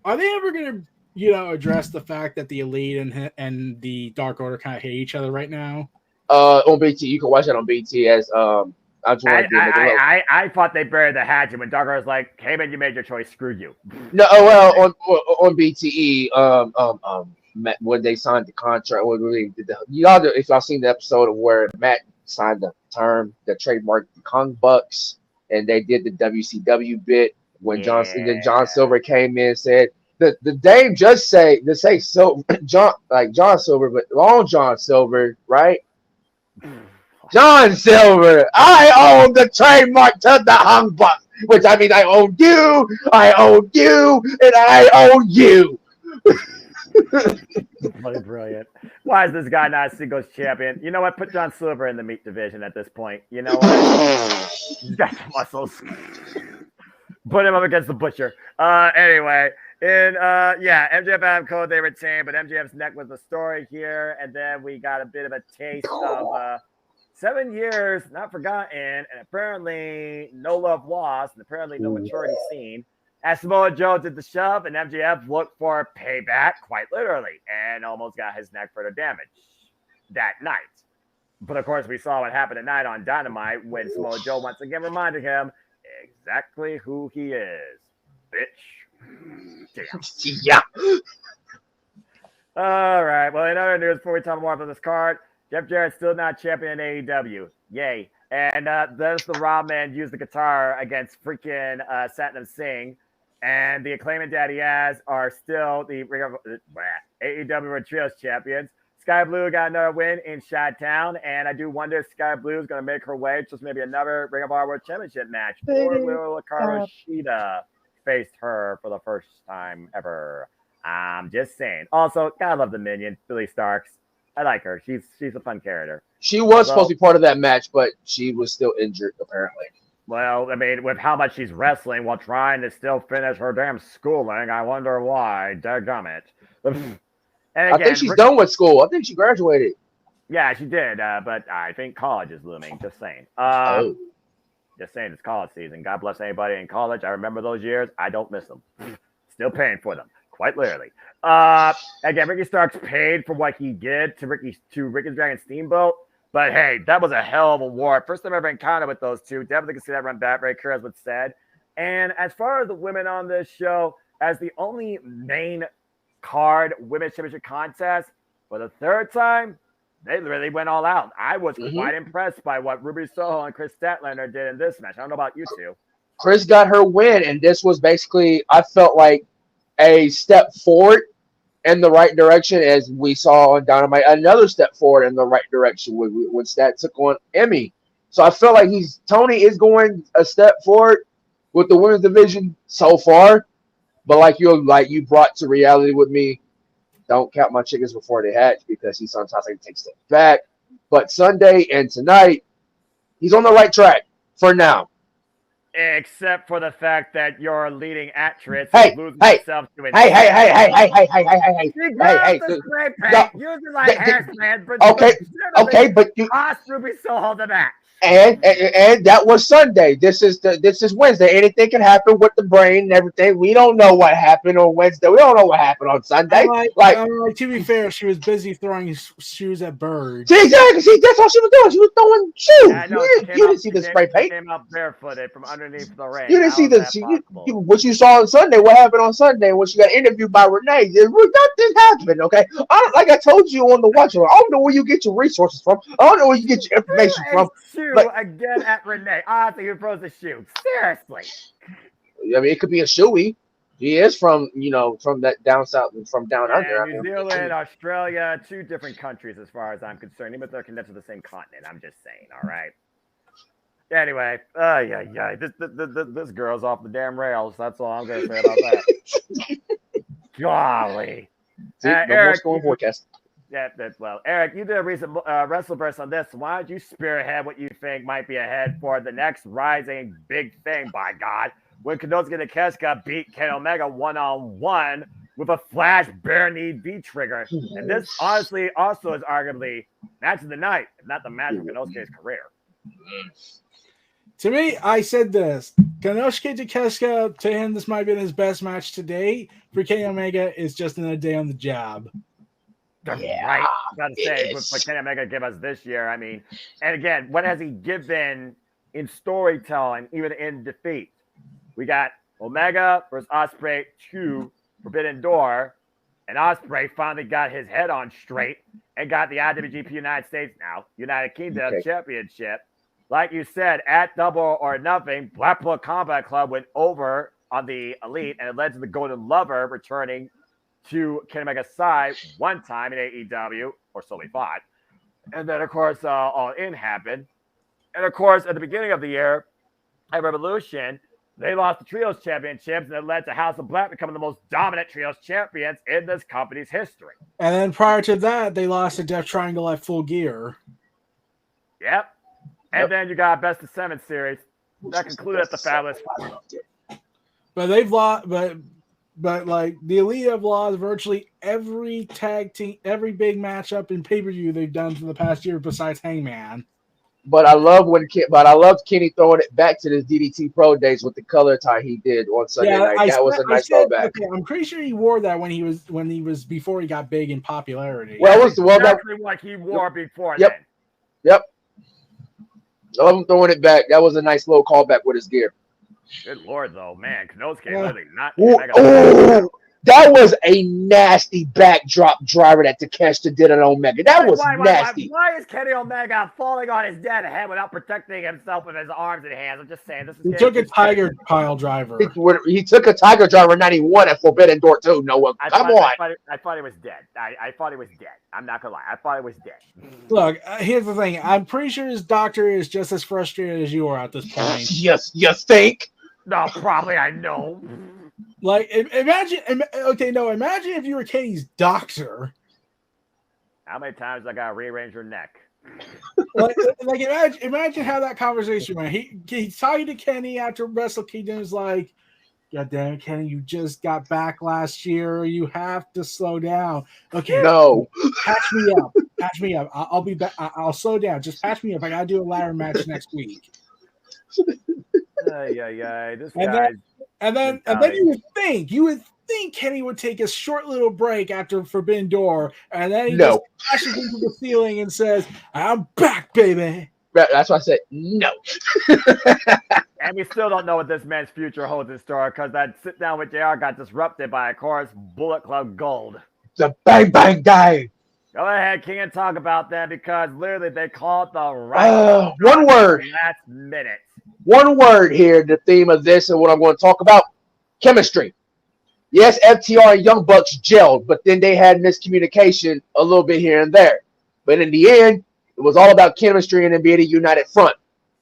are they ever going to, address the fact that the Elite and the Dark Order kind of hate each other right now? On BT. You can watch that on BT as I thought they buried the hatchet when Dark Order was like, Heyman, you made your choice. Screw you. No, well, on BTE, when they signed the contract, if y'all seen the episode of where Matt signed the trademark Kong Bucks, and they did the WCW bit when John Silver came in and said the Dame just say so John Silver, but wrong John Silver, right? John Silver, I own the trademark to the Hung Bucks, which I mean I own you, and I own you. Bloody brilliant. Why is this guy not a singles champion? You know what? Put John Silver in the meat division at this point. You know what? He's got the muscles. Put him up against the Butcher. Anyway, MJF Adam Cole, they retained, but MJF's neck was the story here. And then we got a bit of a taste of 7 years not forgotten, and apparently no love lost, and apparently no maturity seen. As Samoa Joe did the shove, and MJF looked for payback, quite literally, and almost got his neck further damaged that night. But of course, we saw what happened tonight on Dynamite when Samoa Joe once again reminded him exactly who he is. Bitch. Yeah. All right. Well, in other news, before we talk more about this card, Jeff Jarrett's still not champion in AEW. Yay. And there's the Rob Man used the guitar against freaking Satnam Singh. And the acclaimant that he has are still the AEW World Trios champions. Sky Blue got another win in Chi-Town, and I do wonder if Sky Blue is going to make her way to maybe another Ring of Honor World Championship match, or will Hikaru Shida face her for the first time ever? I'm just saying. Also, gotta love the minion, Billy Starks. I like her. She's a fun character. She was supposed to be part of that match, but she was still injured, apparently. Well, I mean, with how much she's wrestling while trying to still finish her damn schooling, I wonder why. Dadgummit. And again, I think she's done with school. I think she graduated. Yeah, she did, but I think college is looming. Just saying. Just saying, it's college season. God bless anybody in college. I remember those years. I don't miss them. Still paying for them, quite literally. Again, Ricky Starks paid for what he did to Ricky Dragon Steamboat. But hey, that was a hell of a war. First time I ever encountered with those two. Definitely can see that run back. Very curious what's said. And as far as the women on this show, as the only main card women's championship contest for the third time, they really went all out. I was quite impressed by what Ruby Soho and Chris Statlander did in this match. I don't know about you two. Chris got her win, and this was basically, I felt like, a step forward in the right direction, as we saw on Dynamite. Another step forward in the right direction when Stat took on Emmy. So I feel like Tony is going a step forward with the women's division so far. But like you brought to reality with me, don't count my chickens before they hatch, because he sometimes like to take steps back. But Sunday and tonight, he's on the right track for now. Except for the fact that your leading actress is losing herself to it. Hey. She grabbed the spray paint, using like hairspray, but you cost Ruby Soho the match. And that was Sunday. This is Wednesday. Anything can happen with the brain and everything. We don't know what happened on Wednesday. We don't know what happened on Sunday. To be fair, she was busy throwing shoes at birds. Exactly. See, that's all she was doing. She was throwing shoes. Yeah, you didn't see the spray paint. Came up barefooted from underneath the ring. You didn't see what you saw on Sunday. What happened on Sunday when she got interviewed by Renee? Nothing happened. Okay, like I told you on the watch. I don't know where you get your resources from. I don't know where you get your information from. Again at Renee. I think you froze the shoe. Seriously. I mean, it could be a shoey. He is from that down south, from down under. New Zealand, Australia, 2 different countries as far as I'm concerned. Even if they're connected to the same continent. I'm just saying. All right. Anyway, this girl's off the damn rails. That's all I'm gonna say about that. Golly. See, no more storm forecast. Yeah, well, Eric, you did a recent WrestleVerse on this. Why don't you spearhead what you think might be ahead for the next rising big thing, by God, when Konosuke Takeshita beat Kenny Omega one-on-one with a flash bare knee V-trigger. And this honestly also is arguably match of the night, if not the match of Konosuke's career. To me, I said this. Konosuke Takeshita, to him, this might have been his best match to date. For Kenny Omega, it's just another day on the job. Yeah, right. Got to say, what Kenny Omega give us this year, I mean, and again, what has he given in storytelling, even in defeat? We got Omega versus Ospreay 2, Forbidden Door, and Ospreay finally got his head on straight and got the IWGP United States United Kingdom Championship. Like you said, at Double or Nothing, Blackpool Combat Club went over on the Elite, and it led to the Golden Lover returning to Kenny Omega's side one time in AEW, or so we thought. And then, of course, All In happened. And, of course, at the beginning of the year, at Revolution, they lost the Trios Championships, and it led to House of Black becoming the most dominant Trios champions in this company's history. And then prior to that, they lost to Death Triangle at Full Gear. Yep. And then you got Best of 7 series. That concluded the Fabulous. But they've lost, but like the Elite have lost virtually every tag team, every big matchup in pay-per-view they've done for the past year besides Hangman. But I loved Kenny throwing it back to his DDT Pro days with the color tie he did on Sunday night. That was a nice throwback. Okay, I'm pretty sure he wore that when he was before he got big in popularity. Well, it was exactly what he wore before then. Yep. I love him throwing it back. That was a nice little callback with his gear. Good Lord, though, man. Konosuke really not. That was a nasty backdrop driver that Takeshita did on Omega. That was nasty. Why is Kenny Omega falling on his dead head without protecting himself with his arms and hands? I'm just saying. He took a tiger pile driver. He took a tiger driver 91 at Forbidden Door too. Noah, come on. I thought he was dead. I thought he was dead. I'm not gonna lie. I thought he was dead. Look, here's the thing. I'm pretty sure his doctor is just as frustrated as you are at this point. Yes, you think? No, probably I know. Like, imagine if you were Kenny's doctor. How many times I got to rearrange your neck? like imagine how that conversation went. He's talking to Kenny after Wrestle Kingdom. Is like, God damn it, Kenny, you just got back last year. You have to slow down. Okay, no, patch me up. I'll be back. I'll slow down. Just patch me up. I gotta do a ladder match next week. And then you would think Kenny would take a short little break after Forbidden Door, and then he just crashes into the ceiling and says, "I'm back, baby." That's why I said no. And we still don't know what this man's future holds in store, because that sit down with JR got disrupted by, of course, Bullet Club Gold. The Bang Bang guy. Go ahead, King, and talk about that, because literally they called the right one word last minute. One word here, the theme of this and what I'm going to talk about, chemistry. Yes, FTR and Young Bucks gelled, but then they had miscommunication a little bit here and there. But in the end, it was all about chemistry and then being a united front.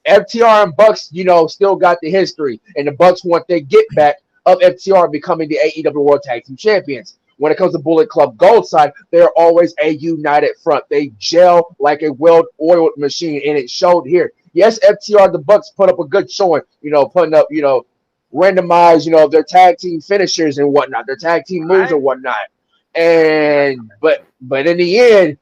FTR and Bucks, still got the history, and the Bucks want their get back of FTR becoming the AEW World Tag Team Champions. When it comes to Bullet Club Gold side, they're always a united front. They gel like a well-oiled machine, and it showed here. Yes, FTR, the Bucks put up a good showing, putting up, randomized, their tag team finishers and whatnot, their tag team moves and whatnot. And but in the end,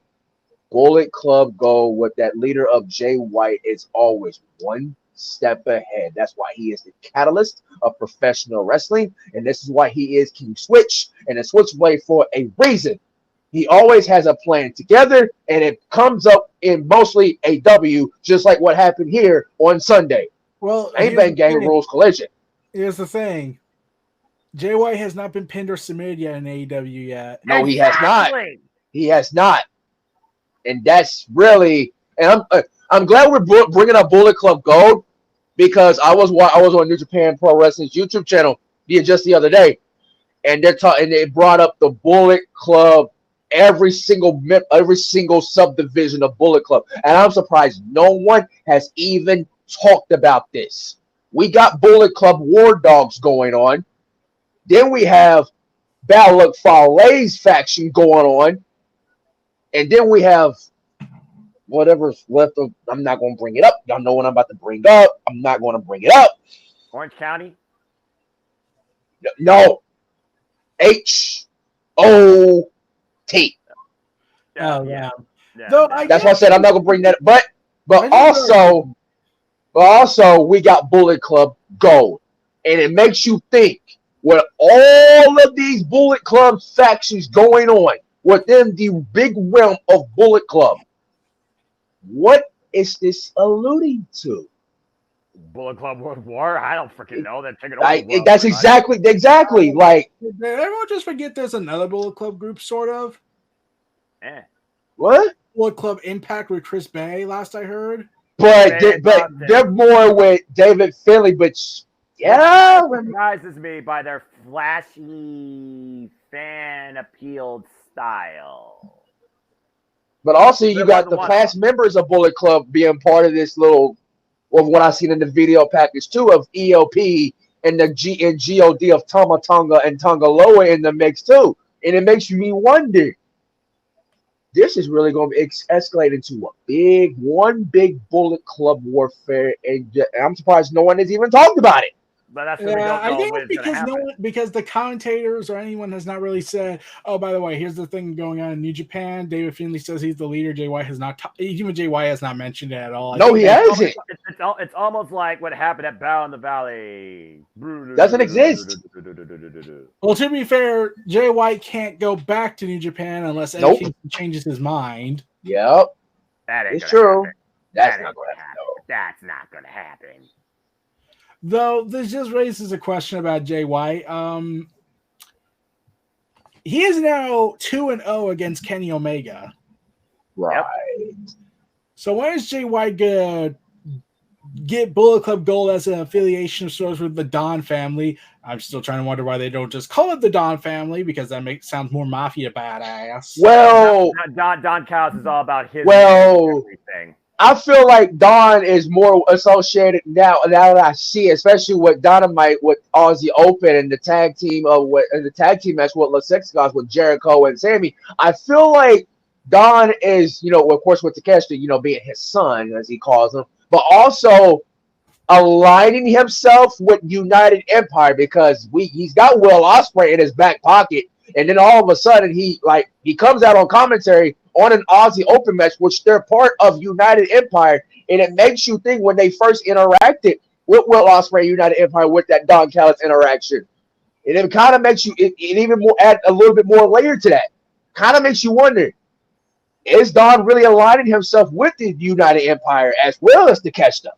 Bullet Club Gold with that leader of Jay White is always one step ahead. That's why he is the catalyst of professional wrestling, and this is why he is King Switch and a Switchblade for a reason. He always has a plan together, and it comes up in mostly a W, just like what happened here on Sunday. Well, Bang Bang Gang rules collision. Here's the thing. Jay White has not been pinned or submitted yet in AEW yet. No, he has not. He has not. And that's really, and I'm glad we're bringing up Bullet Club Gold, because I was on New Japan Pro Wrestling's YouTube channel just the other day, and they brought up the Bullet Club, every single subdivision of Bullet Club, and I'm surprised no one has even talked about this. We got Bullet Club War Dogs going on, then we have Bad Luck Fale's faction going on, and then we have whatever's left of. I'm not going to bring it up. Y'all know what I'm about to bring up. I'm not going to bring it up. Orange County. No. H-O-T. Oh, yeah. Though That's why I said I'm not gonna bring that. But also we got Bullet Club Gold, and it makes you think with all of these Bullet Club factions going on within the big realm of Bullet Club. What is this alluding to? Bullet Club World War? I don't freaking know. They're taking over the world. That's exactly like. Did everyone just forget there's another Bullet Club group, sort of? What? Bullet Club Impact with Chris Bay, last I heard. But they're more with David Finley, but yeah. It surprises me by their flashy, fan-appealed style. But also, you got the past members of Bullet Club being part of this little, of what I've seen in the video package too, of EOP and the God of Tama Tonga and Tongaloa in the mix too. And it makes me wonder, this is really going to escalate into one big Bullet Club warfare, and I'm surprised no one has even talked about it. But that's what we don't know. I think because the commentators or anyone has not really said, oh, by the way, here's the thing going on in New Japan. David Finley says he's the leader. Jay White has not, even Jay White has not mentioned it at all. No, he hasn't. It's almost like what happened at Battle in the Valley. Doesn't exist. Well, to be fair, Jay White can't go back to New Japan unless anything changes his mind. Yep. It's true. That's not going to happen. That's not going to happen. Though this just raises a question about Jay White. He is now 2-0 against Kenny Omega. Right. So when is Jay White gonna get Bullet Club Gold as an affiliation of sorts with the Don family? I'm still trying to wonder why they don't just call it the Don family, because that sounds more mafia badass. Well, Don Callis is all about his everything. I feel like Don is more associated now that I see, especially with Dynamite, with Aussie Open and the tag team match with La Sex Guys with Jericho and Sammy. I feel like Don is, of course, with Takeshita, being his son, as he calls him, but also aligning himself with United Empire, because he's got Will Ospreay in his back pocket, and then all of a sudden he comes out on commentary on an Aussie Open match, which they're part of United Empire, and it makes you think when they first interacted with Will Ospreay United Empire with that Don Callis interaction, and it kind of makes you it even more add a little bit more layer to that. Kind of makes you wonder, is Don really aligning himself with the United Empire as well as Takeshita?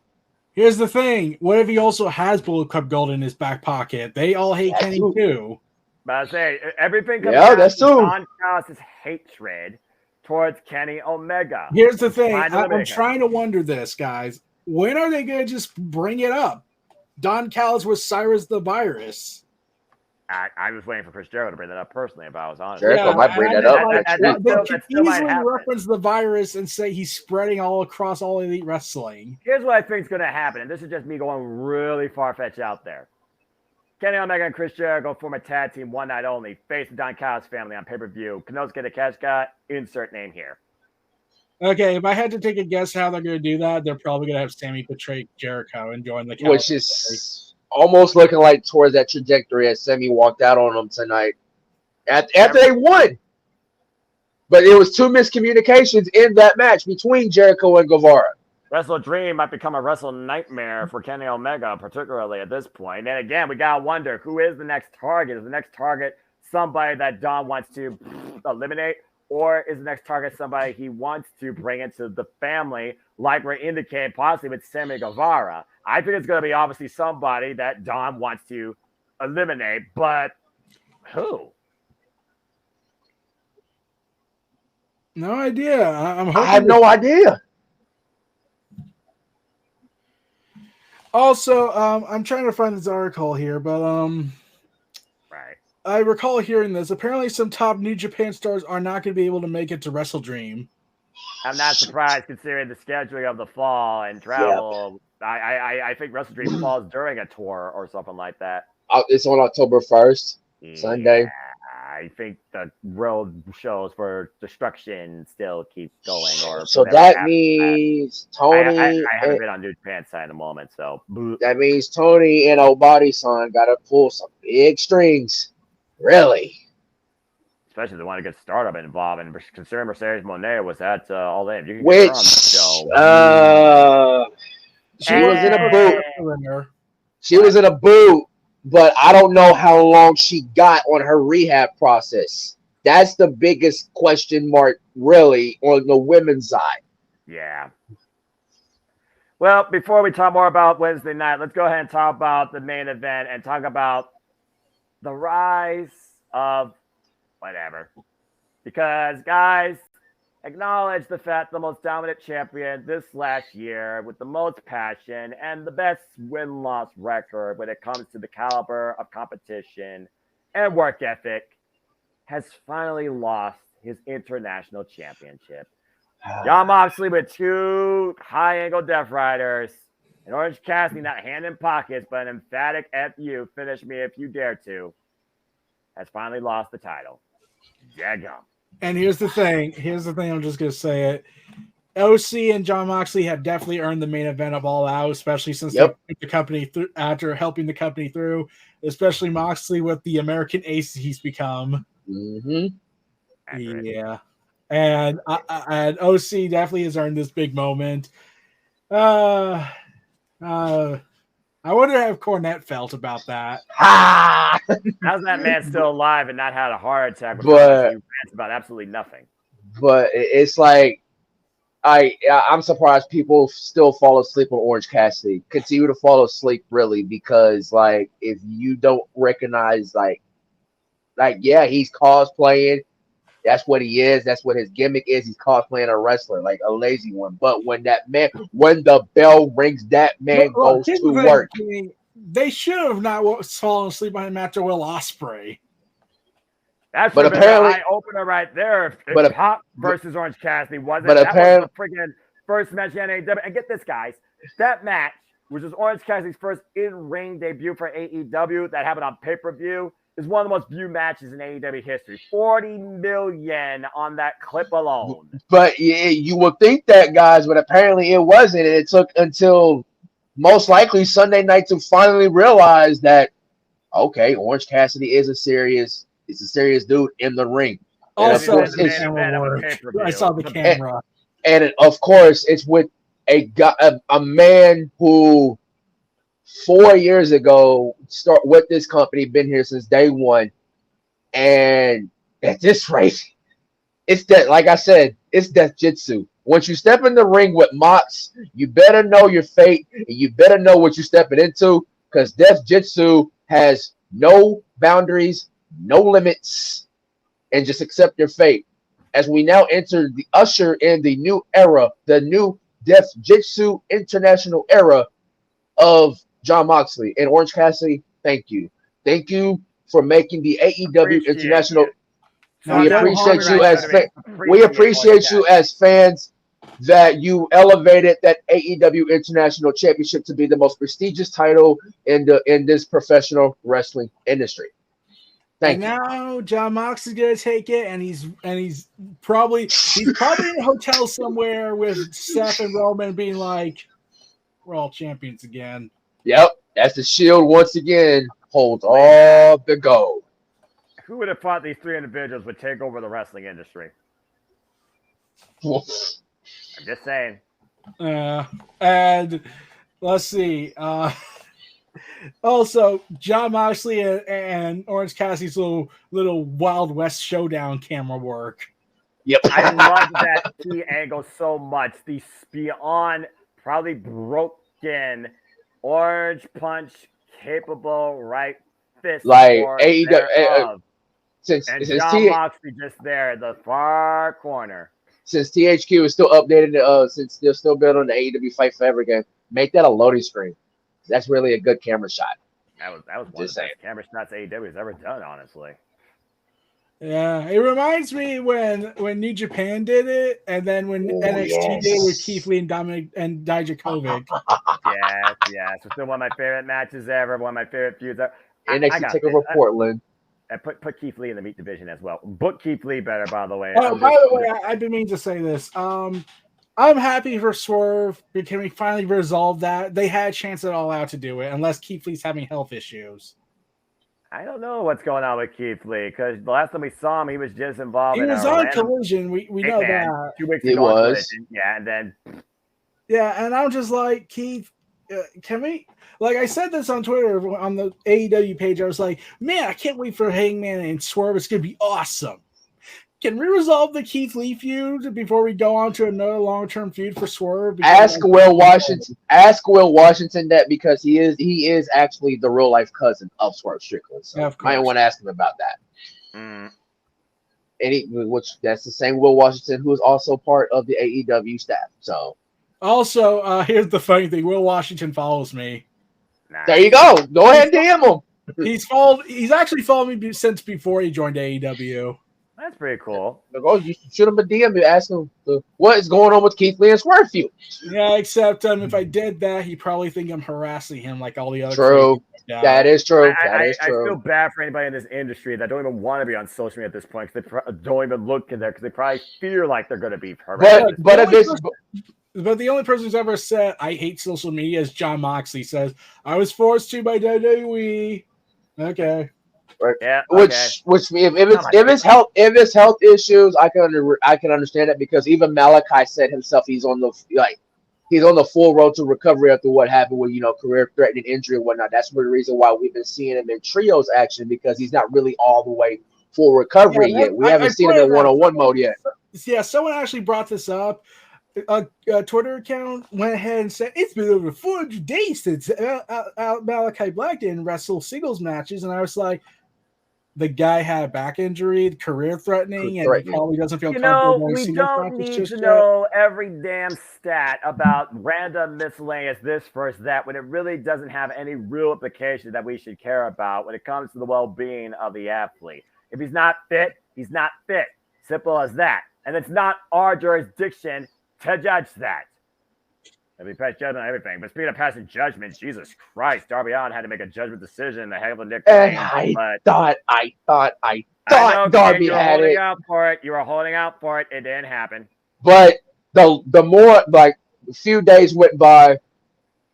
Here's the thing: what if he also has Bullet Club Gold in his back pocket? They all hate Kenny too. But I say everything comes down to Don Callis' hatred towards Kenny Omega. Here's the thing. I'm trying to wonder this, guys. When are they going to just bring it up? Don Callis was Cyrus the Virus. I was waiting for Chris Jericho to bring that up personally, if I was honest. Jericho might bring that up. They can easily reference the virus and say he's spreading all across all Elite Wrestling. Here's what I think is going to happen, and this is just me going really far-fetched out there. Kenny Omega and Chris Jericho form a tag team one night only. Face the Don Callis family on pay-per-view. Kanosuke the Cash Guy, insert name here. Okay, if I had to take a guess how they're going to do that, they're probably going to have Sammy betray Jericho and join the Callis, which is almost looking like towards that trajectory as Sammy walked out on them tonight after they won. But it was two miscommunications in that match between Jericho and Guevara. Wrestle Dream might become a wrestle nightmare for Kenny Omega, particularly at this point. And again, we gotta wonder, who is the next target? Is the next target somebody that Don wants to eliminate, or is the next target somebody he wants to bring into the family, like we're indicating possibly with Sammy Guevara? I think it's going to be obviously somebody that Don wants to eliminate, but who? No idea. I have no idea. Also, I'm trying to find this article here, but right. I recall hearing this. Apparently, some top New Japan stars are not going to be able to make it to Wrestle Dream. I'm not surprised considering the scheduling of the fall and travel. Yeah. I think Wrestle Dream falls during a tour or something like that. It's on October 1st, Sunday. I think the road shows for Destruction still keep going. So that means Tony. I haven't been on New Japan side in a moment, so that means Tony and Obadi-san got to pull something Big strings. Really. Especially the one to get startup involved. And considering Mercedes Monet was at All In. You can Which, get her on the show. she was in a boot. Winner. She was in a boot, but I don't know how long she got on her rehab process. That's the biggest question mark, really, on the women's side. Yeah. Well, before we talk more about Wednesday night, let's go ahead and talk about the main event and talk about the rise of whatever. Because, guys, acknowledge the fact the most dominant champion this last year with the most passion and the best win-loss record when it comes to the caliber of competition and work ethic has finally lost his international championship. Jon Moxley with 2 high-angle Death Riders, and Orange Cassidy not hand in pockets, but an emphatic "F you, finish me if you dare to," has finally lost the title. Daggum. And here's the thing. I'm just gonna say it. OC and Jon Moxley have definitely earned the main event of All Out, especially since they took the company after helping the company through. Especially Moxley with the American ace he's become. Yeah, and OC definitely has earned this big moment. I wonder how Cornette felt about that. How's that man still alive and not had a heart attack? But he rants about absolutely nothing. But it's like I'm surprised people still fall asleep on Orange Cassidy. Continue to fall asleep, really, because like if you don't recognize like yeah, he's cosplaying. That's what he is. That's what his gimmick is. He's cosplaying a wrestler, like a lazy one. But when the bell rings, that man goes to work. They should have not fallen asleep on him after Will Ospreay. That's apparently an eye opener right there. If Pop versus Orange Cassidy wasn't. That was the freaking first match in AEW. And get this, guys, that match, which was Orange Cassidy's first in-ring debut for AEW, that happened on pay-per-view, is one of the most viewed matches in AEW history. 40 million on that clip alone. But you would think that, guys, but apparently it wasn't. And it took until most likely Sunday night to finally realize that, okay, Orange Cassidy is a serious dude in the ring. Also, I saw the camera. And of course, it's with a man who 4 years ago start with this company, been here since day one, and at this rate, it's that, like I said, it's death jitsu. Once you step in the ring with Mox, you better know your fate and you better know what you're stepping into, because death jitsu has no boundaries, no limits, and just accept your fate. As we now enter the usher in the new era, the new death jitsu international era of Jon Moxley and Orange Cassidy, thank you. Thank you for making the AEW International. We appreciate you as fans that you elevated that AEW International Championship to be the most prestigious title in this professional wrestling industry. Thank you. Now Jon Moxley's gonna take it, and he's probably in a hotel somewhere with Seth and Roman being like, "We're all champions again." Yep, that's the Shield once again holds all the gold. Who would have thought these 3 individuals would take over the wrestling industry? I'm just saying. And let's see. Also, Jon Moxley and Orange Cassidy's little Wild West showdown camera work. Yep. I love that key angle so much. The beyond probably broken orange punch capable right fist. Like AEW. Since Jon Moxley just there, the far corner. Since THQ is still updated, since they're still building on the AEW Fight Forever again, make that a loading screen. That's really a good camera shot. That was one of the best camera shots AEW has ever done, honestly. Yeah, it reminds me when New Japan did it, and then when NXT did it with Keith Lee and Dominic and Dijakovic. Yes. It's still one of my favorite matches ever, one of my favorite feuds ever. NXT take over Portland. And put Keith Lee in the meat division as well. Book Keith Lee better, by the way. Oh, by the way, I've been meaning to say this. I'm happy for Swerve. Can we finally resolve that? They had a chance at All Out to do it, unless Keith Lee's having health issues. I don't know what's going on with Keith Lee because the last time we saw him, he was just involved He in was a on random Collision. We know man that. 2 weeks It ago. On was. Collision. Yeah, and then Yeah, and I'm just like, Keith, can we? Like I said this on Twitter on the AEW page. I was like, man, I can't wait for Hangman and Swerve. It's gonna be awesome. Can we resolve the Keith Lee feud before we go on to another long-term feud for Swerve? Ask Will Washington. Ask Will Washington that because he is actually the real life cousin of Swerve Strickland. So Yeah, might want to ask him about that. Mm. And which that's the same Will Washington who is also part of the AEW staff. So also, here's the funny thing: Will Washington follows me. Nah. there you go. Go ahead and DM him. He's actually followed me since before he joined AEW. That's pretty cool. Oh, you should shoot him a DM and ask him what is going on with Keith Lee and Swerve feud. Yeah, except if I did that, he'd probably think I'm harassing him like all the other. True. That is true. That is I true. feel bad for anybody in this industry that don't even want to be on social media at this point because they don't even look in there because they probably feel like they're going to be harassed. But the only person who's ever said I hate social media is John Moxley. Says I was forced to by WWE. Okay. Right. Yeah. Which if it's health issues, I can understand it because even Malachi said himself he's on the full road to recovery after what happened with career threatening injury and whatnot. That's the reason why we've been seeing him in trios action because he's not really all the way full recovery yet. We haven't seen him in one-on-one mode yet. Yeah, someone actually brought this up. A Twitter account went ahead and said it's been over 400 days since Malachi Black didn't wrestle singles matches, and I was like, the guy had a back injury, career threatening, and he probably doesn't feel comfortable. We don't need to know every damn stat about random miscellaneous this, first, that, when it really doesn't have any real implication that we should care about when it comes to the well-being of the athlete. If he's not fit, he's not fit. Simple as that. And it's not our jurisdiction to judge that. And we pass judgment on everything. But speaking of passing judgment, Jesus Christ, Darby Allin had to make a judgment decision. The heck of a Nick. And I thought Darby had it. You were holding out for it. It didn't happen. But the more a few days went by,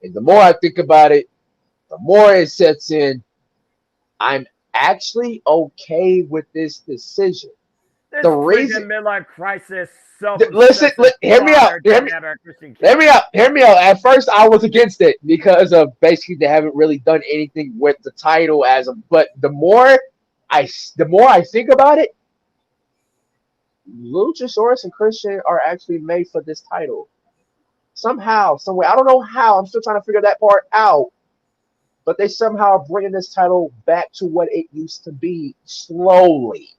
and the more I think about it, the more it sets in. I'm actually okay with this decision. This the reason midlife crisis. Listen, hear me out. Hear me out. At first, I was against it because of basically they haven't really done anything with the title as of. But the more I think about it, Luchasaurus and Christian are actually made for this title. Somehow, some way. I don't know how. I'm still trying to figure that part out. But they somehow are bringing this title back to what it used to be slowly.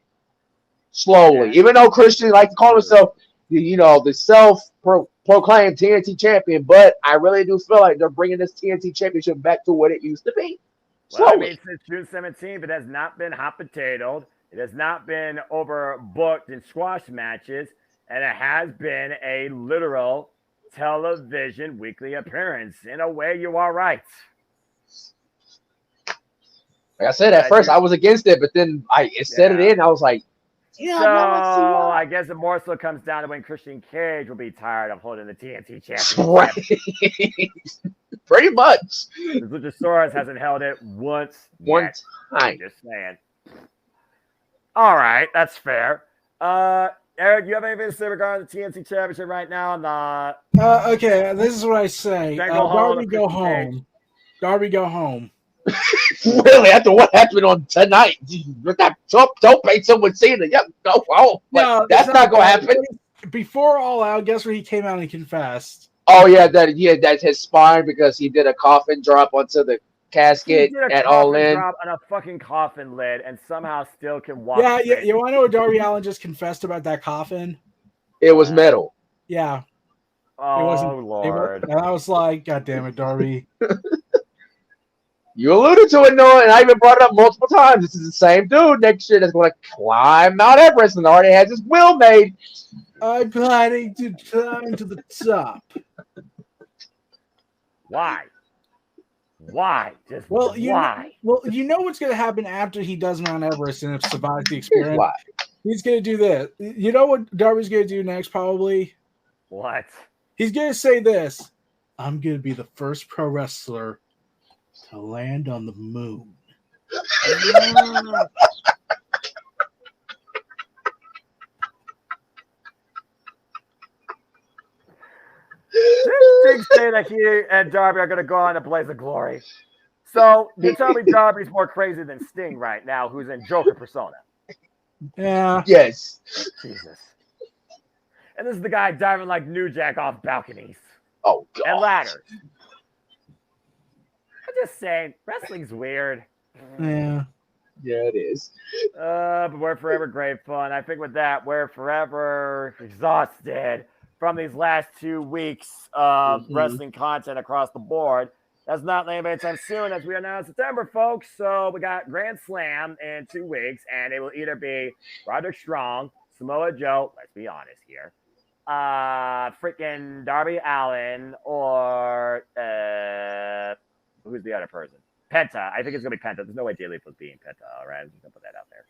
Yeah. Even though Christian likes to call himself, the self-proclaimed TNT champion, but I really do feel like they're bringing this TNT championship back to what it used to be. Well, I mean, since June 17th, it has not been hot potatoed. It has not been overbooked in squash matches, and it has been a literal television weekly appearance. In a way, you are right. Like I said, at first I was against it, but then it set it in. I was like, yeah. So I guess it more so comes down to when Christian Cage will be tired of holding the TNT championship. Right. Pretty much. Luchasaurus hasn't held it one time. Just saying. All right, that's fair. Eric, you have anything to say regarding the TNT championship right now? Okay, this is what I say. Darby, go home. Darby, go home. Really, after what happened on tonight, don't pay someone Cena. Yeah, go home. No, that's not gonna happen. Before All Out, guess where he came out and confessed? Oh yeah, that's his spine because he did a coffin drop onto the casket at All In. Drop on a fucking coffin lid and somehow still can walk. Yeah. You want to know what Darby Allin just confessed about that coffin? It was metal. Yeah. Oh Lord! And I was like, God damn it, Darby. You alluded to it, Noah, and I even brought it up multiple times. This is the same dude next year that's going to climb Mount Everest and already has his will made. I'm planning to climb to the top. Why? Just why? You know what's going to happen after he does Mount Everest and survives the experience? Why? He's going to do this. You know what Darby's going to do next, probably? What? He's going to say this. I'm going to be the first pro wrestler to land on the moon. Didn't say that he and Darby are going to go on a blaze of glory. So you're telling me Darby's more crazy than Sting right now, who's in Joker persona? Yeah. Yes. Jesus. And this is the guy diving like New Jack off balconies. Oh, God. And ladders. I'm just saying, wrestling's weird. Yeah. Yeah, it is. But we're forever grateful. And I think with that, we're forever exhausted from these last 2 weeks of wrestling content across the board. That's not laying anytime soon, as we are now in September, folks. So we got Grand Slam in 2 weeks, and it will either be Roderick Strong, Samoa Joe, let's be honest here, freaking Darby Allin, or who's the other person? Penta. I think it's going to be Penta. There's no way Jay Lethal was being Penta, all right? I'm just going to put that out there.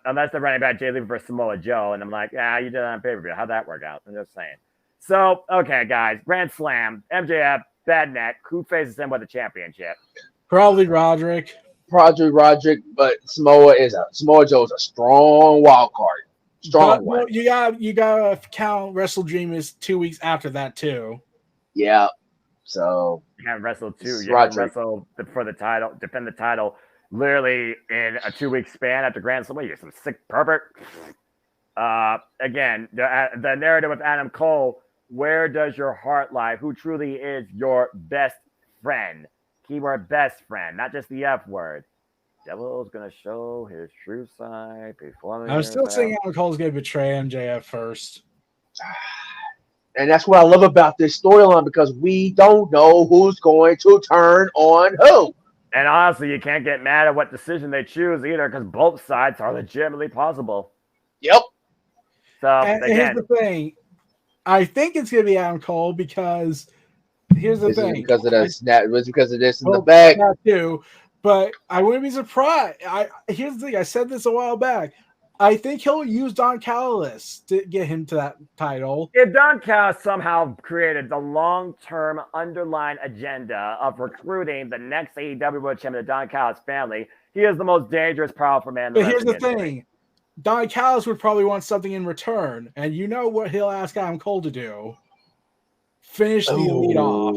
Unless they're running back Jay Lethal versus Samoa Joe, and I'm like, yeah, you did it on pay-per-view. How'd that work out? I'm just saying. So, okay, guys, Grand Slam, MJF, Bad Neck, who faces him with the championship? Probably Roderick. Roderick, but Samoa Joe is a strong wild card. Strong one. You gotta count Wrestle Dream is 2 weeks after that too. Yeah. So you have wrestled too. You have wrestled for the title, defend the title, literally in a 2 week span after Grand Slam. You're some sick pervert. Again, the narrative with Adam Cole. Where does your heart lie? Who truly is your best friend? Keyword best friend, not just the F word. Devil's gonna show his true side before. I'm still saying Adam Cole's gonna betray MJF first. And that's what I love about this storyline, because we don't know who's going to turn on who. And honestly, you can't get mad at what decision they choose either, because both sides are legitimately possible. Yep. So again, here's the thing. I think it's going to be Adam Cole, because here's the thing. Because of the snap. It was because of this in the back. Too, but I wouldn't be surprised. Here's the thing. I said this a while back. I think he'll use Don Callis to get him to that title. If Don Callis somehow created the long-term underlying agenda of recruiting the next AEW World Champion, the Don Callis family, he is the most dangerous, powerful man. But here's the thing. Don Callis would probably want something in return, and you know what he'll ask Adam Cole to do? Finish the Elite off.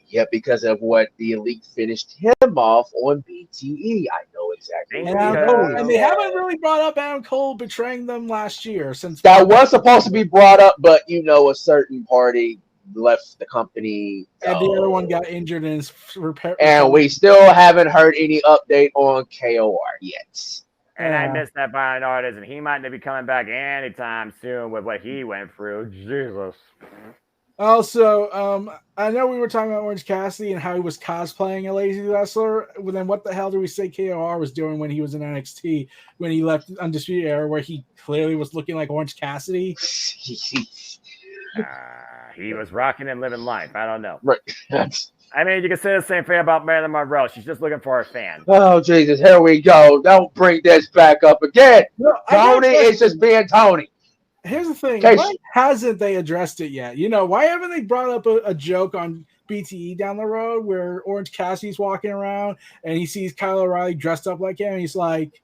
Yeah, because of what the Elite finished him off on BTE. I know exactly. And they haven't really brought up Adam Cole betraying them last year. Since that was supposed to be brought up, but a certain party left the company. And the other one got injured in his repair. And we still haven't heard any update on KOR yet. And I missed that violent artist, and he might not be coming back anytime soon with what he went through. Jesus. Also, I know we were talking about Orange Cassidy and how he was cosplaying a lazy wrestler. Well, then what the hell do we say KOR was doing when he was in NXT, when he left Undisputed Era, where he clearly was looking like Orange Cassidy? He was rocking and living life. I don't know. Right. I mean, you can say the same thing about Marilyn Monroe. She's just looking for her fan. Oh, Jesus. Here we go. Don't bring this back up again. No, Tony is just being Tony. Here's the thing. Why hasn't they addressed it yet? Why haven't they brought up a joke on BTE down the road where Orange Cassidy's walking around and he sees Kyle O'Reilly dressed up like him and he's like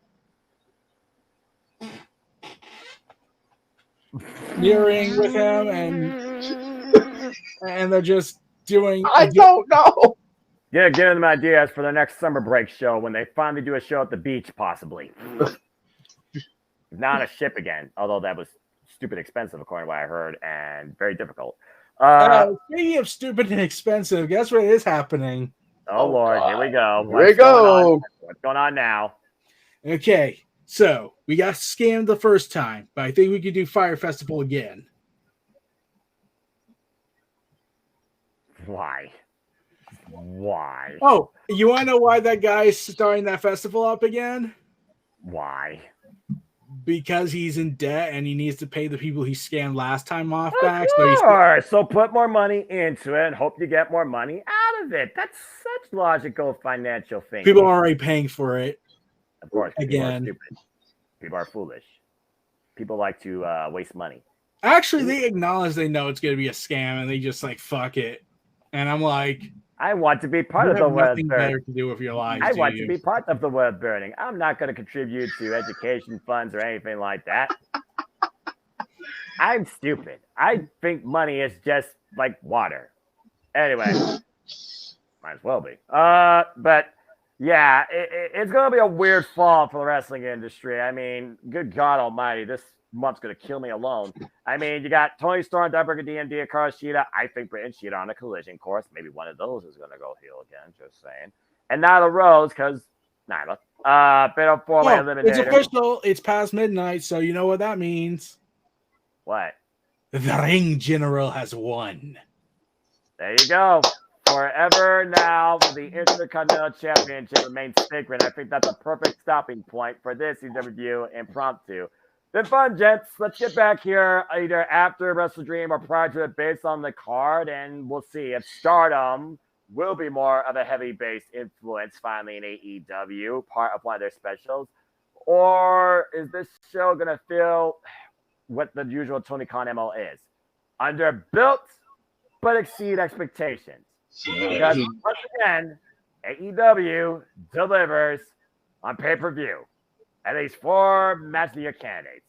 mirroring with him and they're just doing. I don't know. Yeah, giving them ideas for their next summer break show when they finally do a show at the beach, possibly. Not a ship again, although that was stupid expensive, according to what I heard, and very difficult. Speaking of stupid and expensive, guess what is happening? Oh Lord, here we go. Here we go. What's going on now? Okay, so we got scammed the first time, but I think we could do Fire Festival again. Why? Oh, you want to know why that guy is starting that festival up again? Why? Because he's in debt and he needs to pay the people he scammed last time off back. So put more money into it and hope you get more money out of it. That's such logical financial thing. People are already paying for it. Of course. Again. People are stupid. People are foolish. People like to waste money. Actually, they acknowledge they know it's going to be a scam and they just fuck it. And I'm like, I want to be part You of the have world nothing burning. better to do with your lives. I do want you? to be part of the world burning. I'm not going to contribute to education funds or anything like that. I'm stupid. I think money is just like water. Anyway, might as well be. But yeah, it's going to be a weird fall for the wrestling industry. I mean, good God Almighty, this month's going to kill me alone. I mean, you got Tony Storm, Dubbberg, DMD, Akara, Shida. I think Britt and Shida on a collision course. Maybe one of those is going to go heel again. Just saying. And Nyla Rose, because Nyla. Fatal 4-way eliminator. It's official. It's past midnight, so you know what that means. What? The ring general has won. There you go. Forever now, the Intercontinental Championship remains sacred. I think that's a perfect stopping point for this ATW View impromptu. Been fun, gents. Let's get back here either after Wrestle Dream or prior to it based on the card, and we'll see if Stardom will be more of a heavy-based influence finally in AEW, part of one of their specials, or is this show going to feel what the usual Tony Khan MO is? Underbuilt, but exceed expectations. Because once again, AEW delivers on pay-per-view. At least 4 match of the year candidates.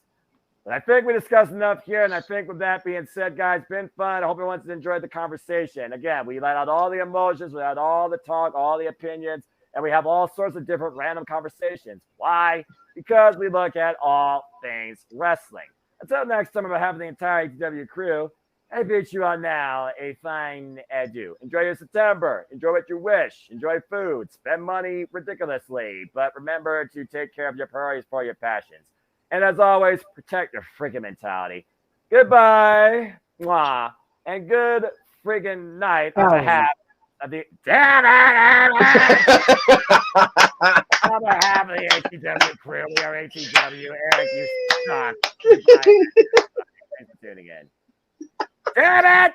But I think we discussed enough here, and I think with that being said, guys, been fun. I hope everyone's enjoyed the conversation. Again, we let out all the emotions, we had all the talk, all the opinions, and we have all sorts of different random conversations. Why? Because we look at all things wrestling. Until next time, I'm having the entire ATW crew. I bid you all now a fine adieu. Enjoy your September. Enjoy what you wish. Enjoy food. Spend money ridiculously. But remember to take care of your priorities for your passions. And as always, protect your freaking mentality. Goodbye. Mwah. And good friggin' night on behalf of the... Damn it! On behalf of the ATW crew, we are ATW. Eric, you suck. Goodbye. Thanks for tuning in. Damn it!